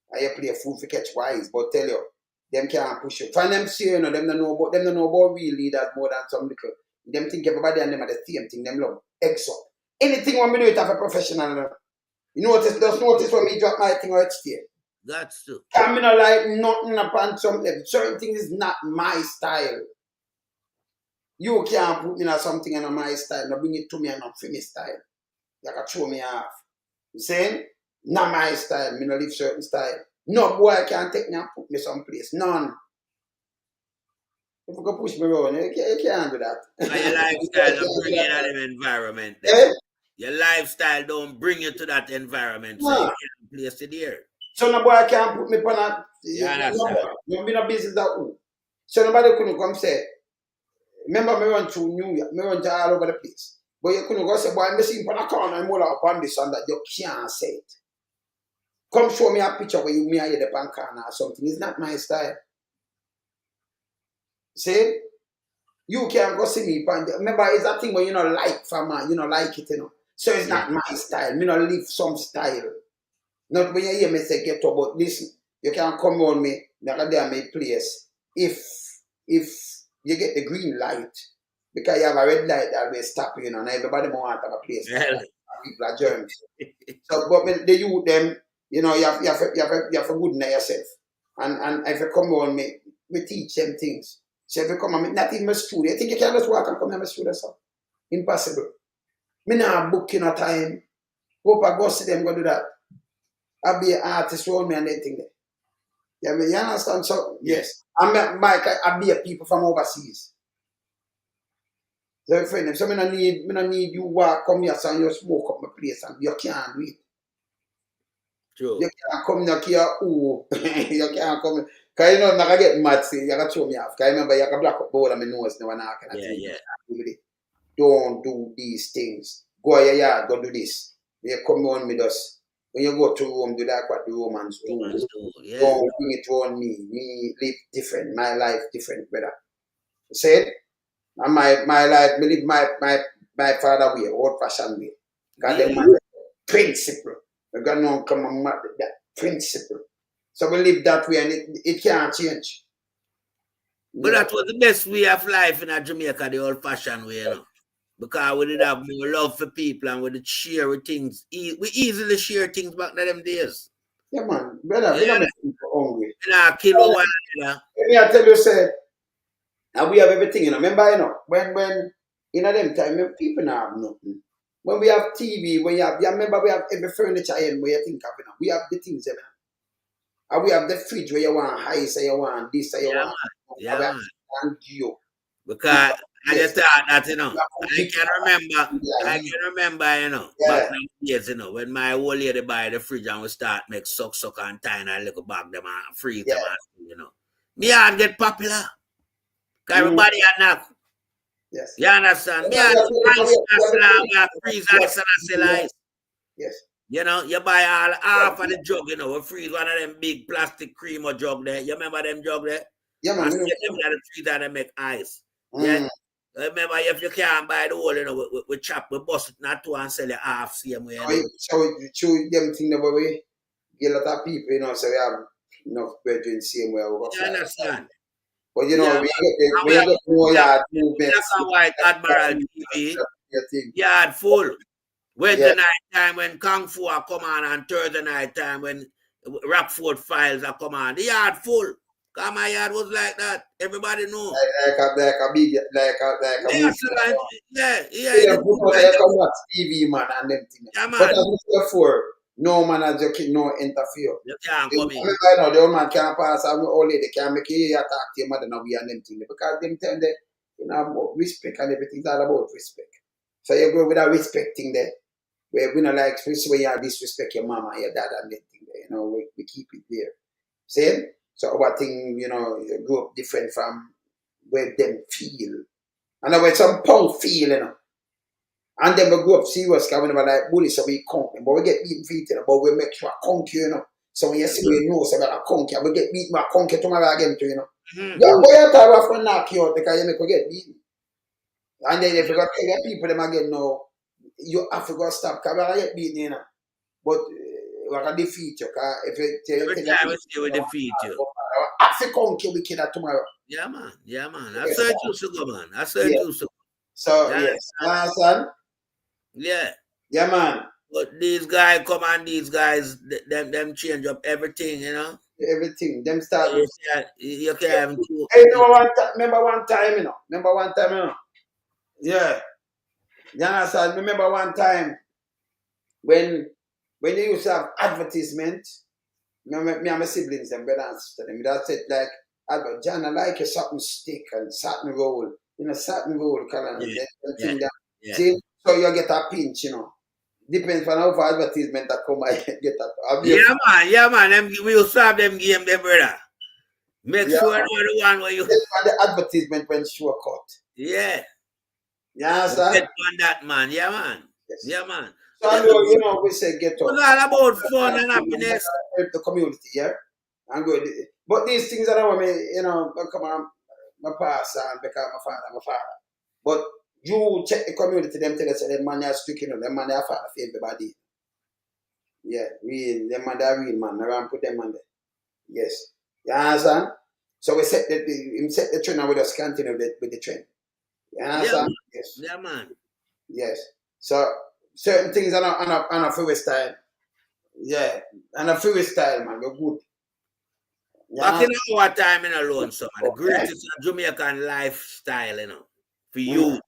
And you play a fool for catch wise, but tell you, them can't push you. Find them see, you know, them don't know about real leaders more than some little. Them think everybody and them are the same thing, them love. Exo. Anything when we do it as a professional, you notice when me drop my thing or it's here. That's true. I'm not like nothing upon something. Certain things is not my style. You can't put me in something in my style. Now bring it to me and not for me style. You can throw me off. You saying? Not my style. Me not live certain style. No boy can't take me and put me someplace. None. If you can push me around, you can't do that. And your lifestyle don't bring you in that environment. Your lifestyle don't bring you to that environment. So you can't place it there. So no boy can't put me on that. You be no business that who. So nobody couldn't come say, remember me run through New York, me run to all over the place. But you couldn't go say, boy, I'm missing on a corner and more upon this and that you can't say it. Come show me a picture where you me hear the pan corner or something. It's not my style. See? You can't go see me. Remember, it's that thing where you know like from man, you know like it, you know. So it's not my style. Me not live some style. Not when you hear me say get up, but listen, you can't come on me, not there my place. If you get the green light, because you have a red light that will stop you, know, and everybody want to have a place. People are germs. So, but when the youth them, you know, you have to good in yourself. And if you come on me, we teach them things. So if you come on me, not in my studio, you think you can just walk and come in my studio, so? Impossible. Me not book in a time. Hope I go see them go do that. I'll be an artist around me and anything there. Yeah, you understand? So, yes. I'll be a people from overseas. So, friend, so I don't need you walk, come here and you smoke up my place and you can't do it. True. You can't come here, you can't come. Because you know, I get mad, see, you got to show me off. Because I remember you can black up bowl of my nose now and I can don't do these things. Go your yard, go do this. You come on me just. When you go to Rome, do that what the Romans do. Don't bring it on me. Me live different. My life different, brother. Say it? And my life, me live my father way, old fashioned way. Because them principle. We got no come on that principle. So we live that way and it can't change. But that was the best way of life in Jamaica, the old fashioned way, you know. Because we did have more love for people and we did share with things. We easily share things back in them days. Yeah, man. Brother, we don't make people hungry. Let me tell you, say, and we have everything, you know. Remember, you know, when in them time, people don't have nothing. When we have TV, when you remember we have every furniture in where you think of, you know. We have the things, you know. And we have the fridge where you want ice, you want this, you want. Yeah, man. And you. Because I just thought that, you know, I can remember, you know, back in the days, you know, when my old lady buy the fridge and we start make suck and tie and a little bag them and freeze them and, you know. Me hard get popular. Because everybody had knock. Yes. You understand? Me hard ice freeze ice and I sell ice. Yes. You know, you buy half of the jug, you know, we freeze one of them big plastic cream or jug there. You remember them jug there? Yeah, man. And them the freeze and they make ice. Yeah. Remember, if you can't buy the whole, you know, we chop, we bust it not two and sell it half same way. So you choose them thing the way, get a lot of people, you know, so we have enough bread in the same way. You understand? But you know, we get more yard movements. That's why Admiral TV, yard full. Wednesday night time when Kung Fu are come on and Thursday night time when Rockford Files are come on. The yard full. Because my yard was like that. Everybody know. Like a big. Yeah. They come watch TV, man, and them things. Yeah, man. But as I said before, no man has just no interfere. You can't come in. I know the old man can't pass and the old lady can't make you attack your mother now we and them things. Because them tell them, you know, respect and everything's all about respect. So you go with that respect thing there. Where we don't like, especially when you disrespect your mama and your dad and them thing there. You know, we keep it there. See? So our thing, you know, you grew up different from where them feel. And now where some punk feel, you know. And then we grew up serious because we never like bullies, so we conk them. But we get beaten feet, you know, but we make sure conk you, you know. So when you see we know, so we're conk you, we get beaten, we conk you tomorrow again, too, you know. Yeah, boy, you have to knock you out because you make we get beaten. And then if you got to tell people them again, no, you have to go stop because we get beaten, you know. But we can defeat you because if you tell every time we say we defeat you. I have to conk you wicked tomorrow. Yeah, man. That's how it used to go, man. That's how it used to go. So, yes. Understand? Yeah. Yeah, man. But these guys come and these guys, them change up everything, you know? Everything. Them start. You can't even do. Hey, remember one time, you know? Yeah. You understand? Remember one time when you used to have advertisement, me and my siblings and brother and sister, them that said like, John, I like a certain stick and certain roll, you know, certain roll color. See? So you get a pinch, you know. Depends on how far advertisement that come, I get that. Yeah, man. We will start them game there, brother. Make sure you're the one where you. The advertisement when sure cut. Yeah. Yeah, sir. Get on that, man. Yeah, man. Yes. Yeah, man. So I know, we say get up. It's all about fun and happiness. Help the community, yeah? I'm good. But these things that I want me, come on, my pastor and because my father. But you check the community, them tell us that man are speaking of them man are father for everybody. Yeah, real, them man are real man. I put them on there. Yes. You understand? So we set the trend with us continue with the trend. You understand? Yeah, yes. Yeah, man. Yes. So certain things on a freestyle. Yeah. On a freestyle, man. We're good. Back in our time in alone, so the greatest Jamaican lifestyle, for youth,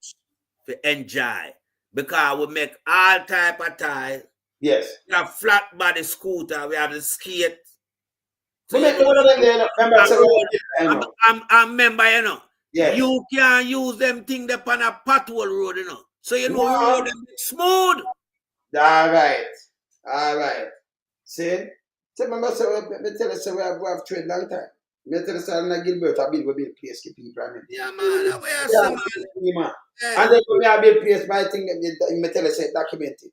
for enjoy. Because we make all type of tires. Yes. We have flat body scooter, we have the skate. So we make one of them there, I remember, yes. You can't use them things upon a pothole road, So road them smooth. All right. See? So remember, me tell us we have trade long time. Me tell us that Gilbert I build place keep people. Yeah, man. Man. And then when I build place, my thing, me tell us documented.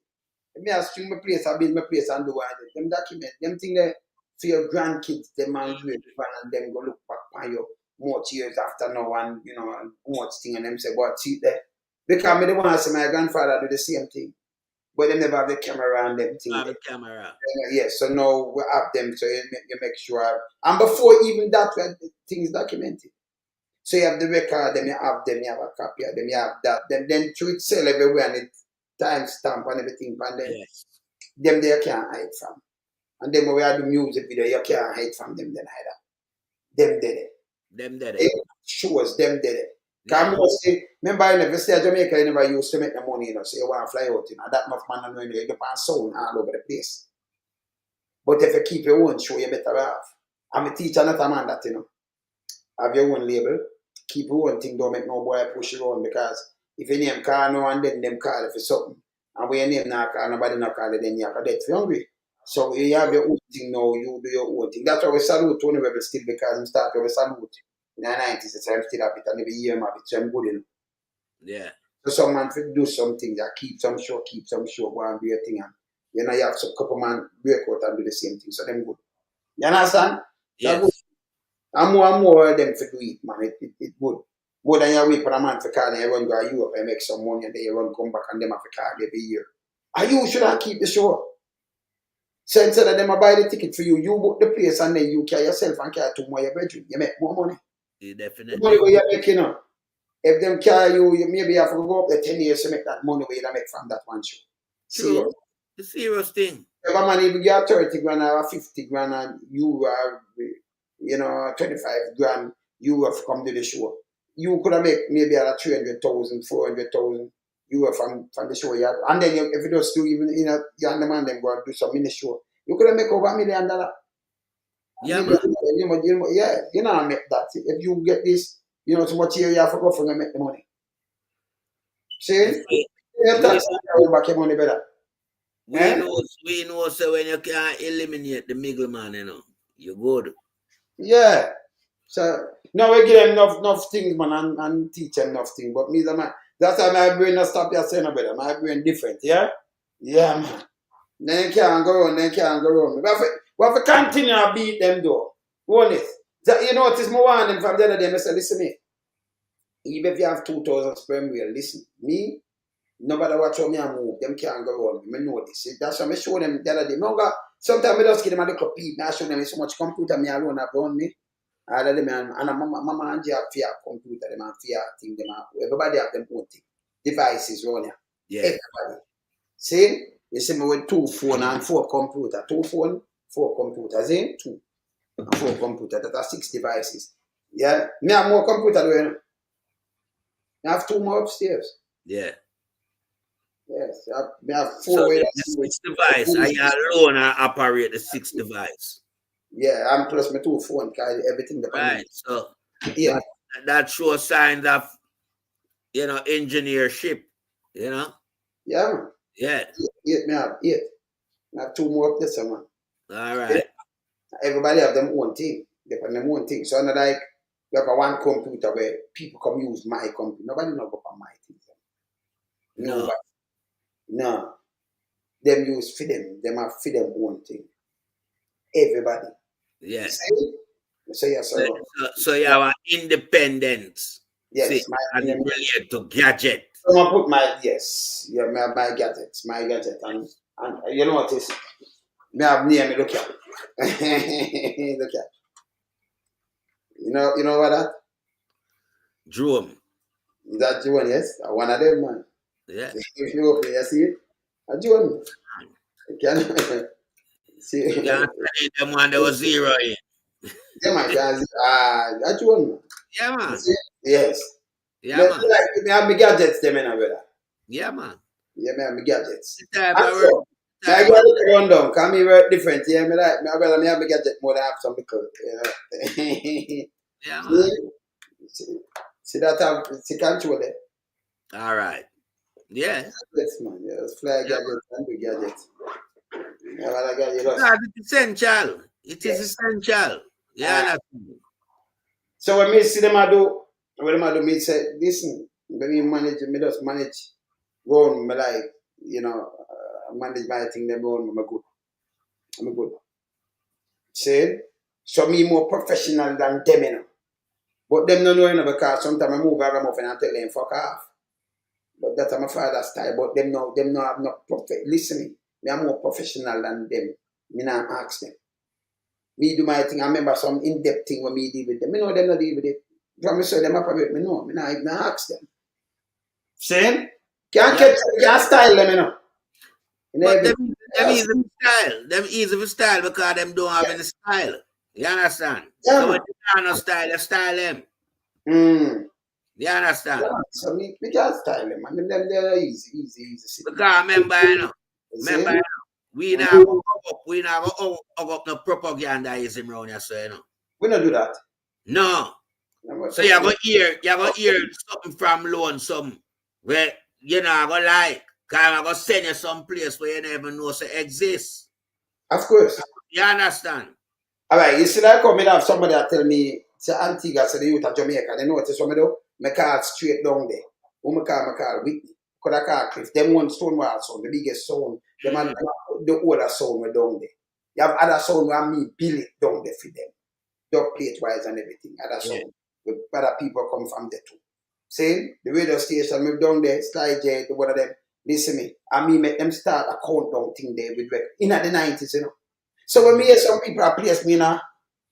Me I string my place, I build my place and do one. Them document, them thing there for your grandkids, them man do it and them go look back on you much years after now and and much thing and them say, but see there. Because me the one say my grandfather do the same thing. But they never have the camera and them things. Have the camera. Yes, so now we have them, so you make sure. And before even that, things documented. So you have the record, then you have a copy of them, you have that. Then to it sell everywhere and it timestamp and everything, and then them there can't hide from. And then when we have the music video, you can't hide from them then either. Them did it. Them did it. Shows them did it. Remember, I never say Jamaica, you never used to make the money, so you want to fly out, that enough man and you depend sound all over the place. But if you keep your own show, you better have. I'm a teacher, not a man that, have your own label, keep your own thing, don't make no boy push you on, because if you name call no and then them call for something, and when your name not call, nobody not call it, then you have a debt for hungry. So you have your own thing now, you do your own thing. That's why we salute Tony Rebel still, because we start with salute. In the 90s, so I'm still have it, and every year I'm have it, so I'm good enough. Yeah. So some man do something that keep some show, go and do your thing, and you have some couple man break out and do the same thing, so them good. You understand? Yes. Good. And more of them to do it, man. It good. More than you wait for a man to call and you run go to Europe and make some money and then you run come back and them have to call every year. And you should have keep the show. So instead of them buy the ticket for you, you book the place and then you carry yourself and carry two more your bedroom. You make more money. Yeah, definitely. The money where you make, if them carry you maybe have to go up the 10 years to make that money where you make from that one show. True. The serious thing. If a man even get 30 grand or 50 grand and you are, 25 grand, you have come to the show. You could have made maybe 300,000, 400,000 euro from the show. And then if you just do even, you and the man then go and do some in the show, you could have make over $1 million. Yeah, man. You know, make that. If you get this, so much here you have to go for to make the money. See? You tax back your money better. We know so when you can't eliminate the middleman, you're good. Yeah. So now we give them enough things, man, and teach them enough things. But me, man, that's why my brain not stop here saying no better. My brain different, yeah? Yeah, man. Then you can't go on, We have to continue to beat them though. Honest. You notice more one them from the other day, I said, listen me. Even if you have 2,000 sperm wheel, listen, me, nobody watch how me I move, them can't go on. I know this. That's why I show them the other day. Sometimes I just give them a little peep. I show them so much computer me alone have on me. And mama and have fear computer, them and fear thing, everybody have them own thing. Devices on here. Yeah. Everybody. See? You see me with 2 phone and 4 computer. 2 phone, 4 computers, 2 and 4 computers. That are 6 devices. Yeah? Me have more computer than I have 2 more upstairs. Yeah. Yes. I have 4 so the 6 device, I alone operate the 6 device. Yeah, and plus my 2 phone carry everything. Right. So yeah, that shows signs of engineership. Yeah, man. Yeah. 8 me have 8. I have 2 more up there, man. All right. Everybody have them own thing. They have them own thing. So not like you have one computer where people come use my computer. Nobody know about my things. No. No. Them use for them. Them have for them own thing. Everybody. Yes. See? So yes, sir. So you have an independence. Yes, See, and it related to gadget. So I put my my gadgets, and you notice me have name. Look at, look at. You know what that? Drone. Is that drone? Yes, one of them, man. Yeah. If you open, you see it, a drone. You can see. You can't say them one there was zero in. Yeah, man. A drone. Yeah, man. Yes. Yeah, man. Like, me have my gadgets, them in a brother. Yeah, man. Yeah, me have my gadgets. I got to run down, because me work different. Yeah, me like, me have my gadget more than I have some because, yeah, man. See that see control there. All right. Yeah. Yes, man. Yeah, fly gadgets and big gadgets. Yeah, well, I got you lost. It's essential. It is essential. Yeah. So when me see them I do, me say, listen, when me just manage, run, me like, manage my thing, them run, I'm good. See? So me more professional than them, you know. But them no know, because sometimes I move around and I tell them fuck off. But that's my father's style. But them no have no listening. Me are more professional than them. Me not ask them. Me do my thing. I remember some in-depth thing when me deal with them. Me know them not deal with it. From me say them up with me, no. Me not even ask them. See? Can't style them, you know. But them easy for style because them don't have any style. You understand? Yeah. So when they have no style, you style them. You understand? Yeah, so me can't style them, man. Them they're easy. Because remember, we not go hug up no propagandaism around here, so you know. We don't do that. No. So you're gonna hear something from lonesome where you know gonna like. Cause I'm gonna send you some place where you never know so exists. Of course. You understand? Alright, you see like how me have somebody that tell me say Antigua, say the youth of Jamaica, they notice what me do? Me call straight down there. Who me call Whitney. Could I call Cliff? Them one Stonewall sound, the biggest sound. Them and the older sound we down there. You have other sound where me build it down there for them. Dub plate wise and everything. Other sound. With other people come from there too. See? The radio station me down there, Sly J, the one of them. Listen me, and me make them start a countdown thing there with in the 90s, you know. So when me hear some people are place me now,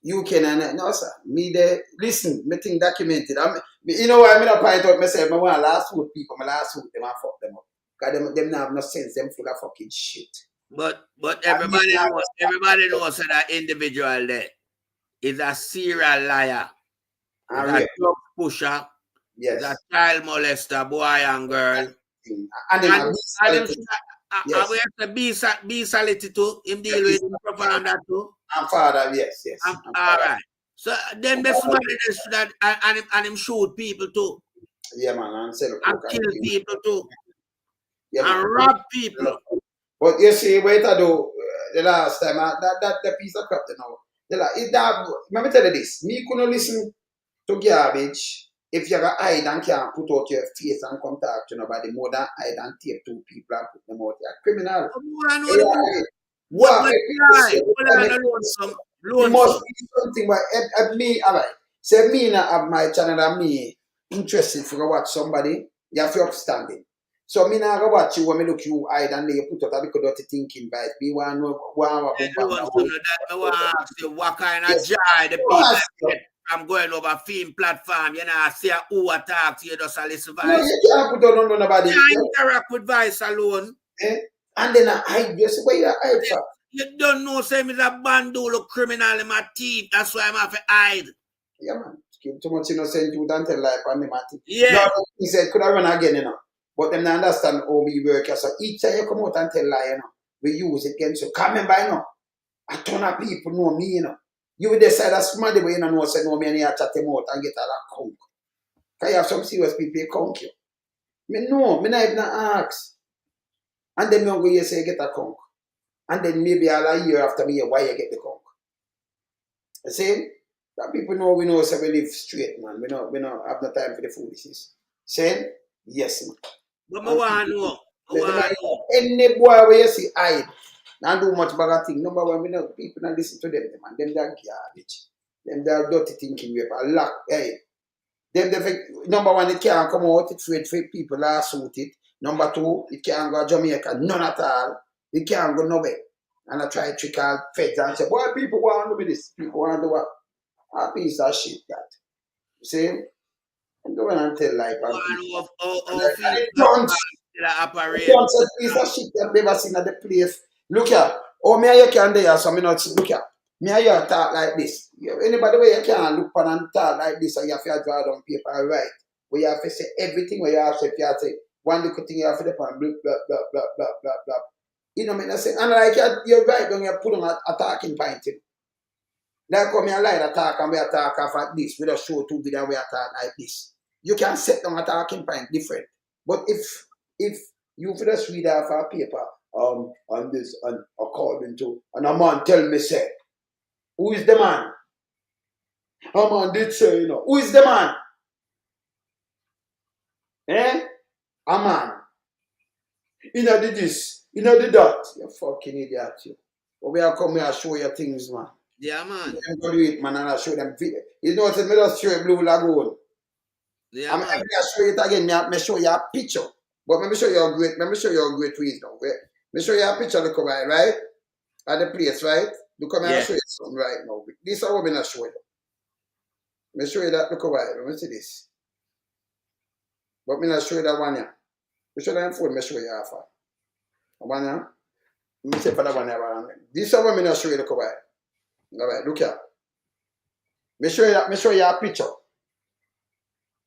UK and no sir, me there, listen, me think documented. You know why I not point out myself, I want last week people, my last week, them and fuck them up. Because them not have no sense, them full of fucking shit. But everybody knows that individual there is a serial liar, is a drug pusher, is a child molester, boy and girl. And we have to be solid too. Him deal with him proper and that too. And father, yes. All right. So then the somebody and him shoot people too. Yeah, man, and kill people too. Yeah, and rob people. But you see, wait I do the last time that piece of crap, you know. Let me tell you this. Me couldn't listen to garbage. If you have hide and can't put out your face and come talk to nobody more than hide and tape two people and put them out, you're criminal. You must be something, but me, alright. Say me not have my channel and me interested for watch somebody, you have to upstanding. So me not go watch you when me look you hide and you put out a little dirty thinking by me want to what kind of joy the people get from going over film platform, you know, see who attack to you, just a listen voice. No, you can't put on nobody. You can't interact with voice alone. And then I hide, you see where you hide from. You don't know, say me's a bandolo criminal in my teeth, that's why I'm have to hide. Yeah, man. Keep too much innocent youth and tell life on the matter. Yeah. No, he said, could I run again, you know? But them not understand how we work. So each time you come out and tell lie, you know, we use it against you. Come remember, you know, a ton of people know me, you know. You will decide that somebody way you know say no me and you chat them out and get a lot of conk. Because you have some serious people you conk you. Me no, me not even ask. And then me go you say you get a conk. And then maybe a year after me why you get the conk. You see? That people know we know say we live straight, man. We don't have no time for the foolishness. Saying? Yes, man. But I want to know. Any boy where you see hide, not do much bag of thing. Number one, we know people not listen to them, man. Them that garbage. Them that dirty thinking we have a lack. Hey, them number one, it can't come out. It's fake people last suit it. Number two, it can't go to Jamaica, none at all. It can't go nowhere. And I try to trick out feds and say, boy, people want to do this. People want to do what? A piece of shit that. You see? I'm going to tell life. Don't say piece of shit that never seen at the place. Look here. Oh, me and you can do here, so me not see. Look here. Me and you talk like this. Anybody where you can look on and talk like this, so you have to draw down paper and write. Where you have to say everything where you have to say, one little thing you have to do, blah, blah, blah, blah, blah, blah, blah. You know what I mean? And like you're right, don't you put on a talking point. Like come here like a talk and we talk off like this. We just show two videos we talk like this. You can set down a talking point different. But if you for just read off a paper, on this and according to, and a man tell me say, who is the man? A man did say, you know, who is the man? Eh? A man. You know the this, you know the that. You fucking idiot, you. But we are coming and show you things, man. Yeah, man. I'm going to do it, man, and I show them video. You know what I mean? Just show you Blue Lagoon. Yeah, I'm going to show you it again. I show you a picture. But let me show you a great reason. Let me show you a picture, look over, right? At the place, right? Look over and show you something right now. This is what I'm going to show you. Let me show you that, look over. Let me see this. But I'm going to show you that one here. Let me show you that phone, let me show you half. One here. Let me say for that one here. This is what I'm going to show you, look over. All right, look here. Let me show you a picture.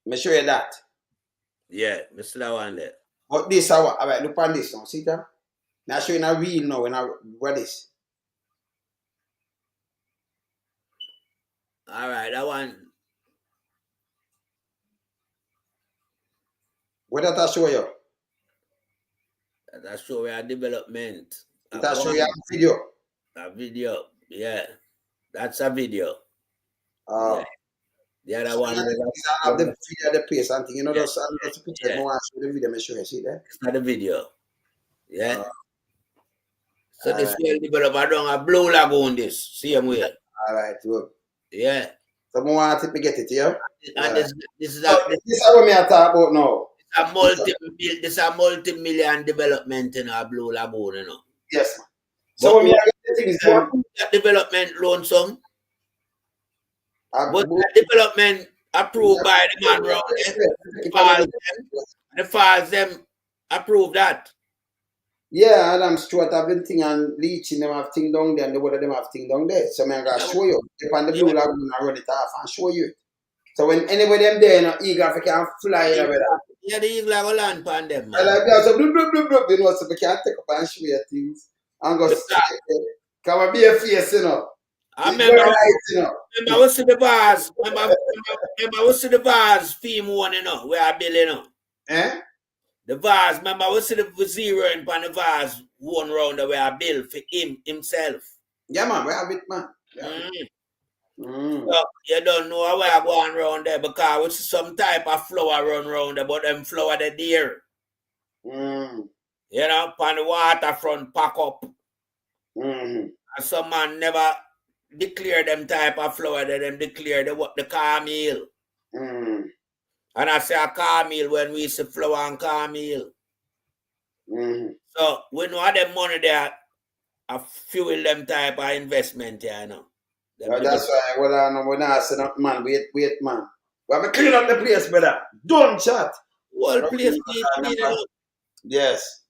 Let me show you that. Yeah, me see that one there. But this, all right, look on this now. See that? Now show you a reel now. What is? All right, that one. What does that show you? That show you a development. That show you a video. A video, yeah. That's a video. Yeah. The other one. I have the video of the place and thing. You know, that's a picture. I want to show the video. I show you. See that? It's not the video. Yeah. So this will develop around a Blue Lagoon this. Same way. All right, good. Yeah. So I want to get it here. And this is what me talk about now. This is a multi-million development in a Blue Lagoon, you know. Yes, man. So when the thing is that development loan sum. But that development approved by the man around the files them approve that. Yeah, Adam Stewart have been thing and leaching them have thing down there and the one of them have thing down there. So I'm gonna show you. If on the Blue Lagoon I run it off and show you. So when anybody them there, you know, eagle can fly over there. Yeah, the eagle will land upon them, man. I like that, so bloop, bloop, bloop, bloop, you know, so we can take up and show you things. And go come be a face, you know. I remember we see the bars. Remember we see the bars theme one, you know, where I build, you know. Eh? The vase, remember we see the zero in the vase one round where I built for himself. Yeah, man, we have it, man. Yeah. So you don't know where I go around there because we see some type of flower run around there, but them flower the deer. You know, on the waterfront pack up. And some man never declare them type of flower, them declare the camel. And I say a camel when we see flower and camel. So we know them money there are fuel them type of investment here, you know. Well, that's why we're not saying up, man. Wait, man. We have to clean up the place, brother. Don't chat. Whole place clean up. Yes.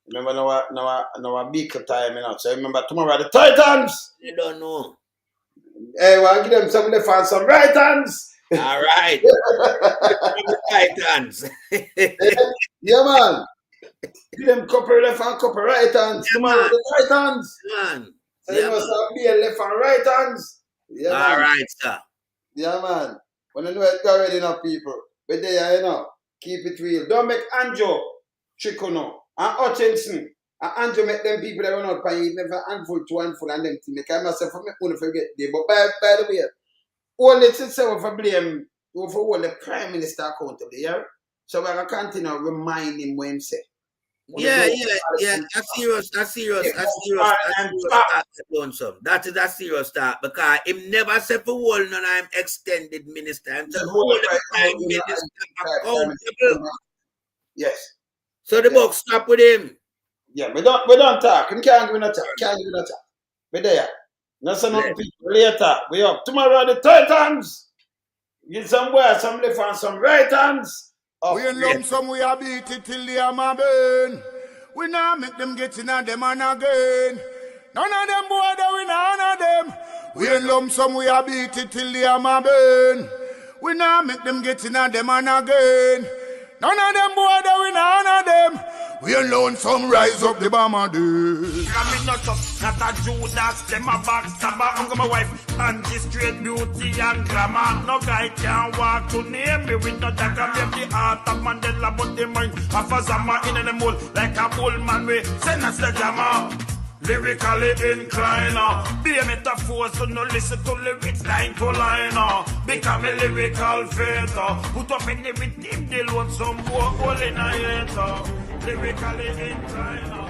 Remember now a big time, you know. So remember tomorrow the Titans. You don't know. Hey, we'll give them some left and some right hands. All right. Titans. Yeah, man. Give them couple left and couple right hands. Yeah, man. The Titans. Man. So you know, some be a left and right hands. Yeah, all man. right, sir. Yeah, man. When you know it already enough people. But there, you know, keep it real. Don't make Anjo Chicono and Hutchinson. And Anjo make them people that run out and you never handful to handful and them things. Make myself for me only forget them. But by the way, all the itself for blame for all the Prime Minister accountable, yeah? So we're going to continue to remind him when he say. Yeah. A serious start. That is a serious start because him never said for all none of him extended minister. Him said hold the prime minister accountable. Yes. So the book stop with him. Yeah, we don't talk. We can't give no talk. We there. No some people later. We up. Tomorrow the Titans. Get somewhere, some left and some right hands. We in lump sum, we a beat it till the hammer burn. We now make them get in and them and again. None of them boy that we none of them. We in lump sum, we a beat it till the hammer burn. We now make them get in and them and again. None of them boy that we none of them. We alone some rise up the bomber dude. I'm not a Judas, them a backstabber. I'm my wife, anti-straight beauty and glamour. No guy can walk to name me with no dagger. Me the heart of Mandela, but the mind of a Zama in the mold. Like a bull man, we send us the glamour. Lyrically inclined, be a metaphor, so no listen to lyrics line to line. Become a lyrical fader. Put up in the rhythm, they want some more hole in a hater. Lyrically inclined.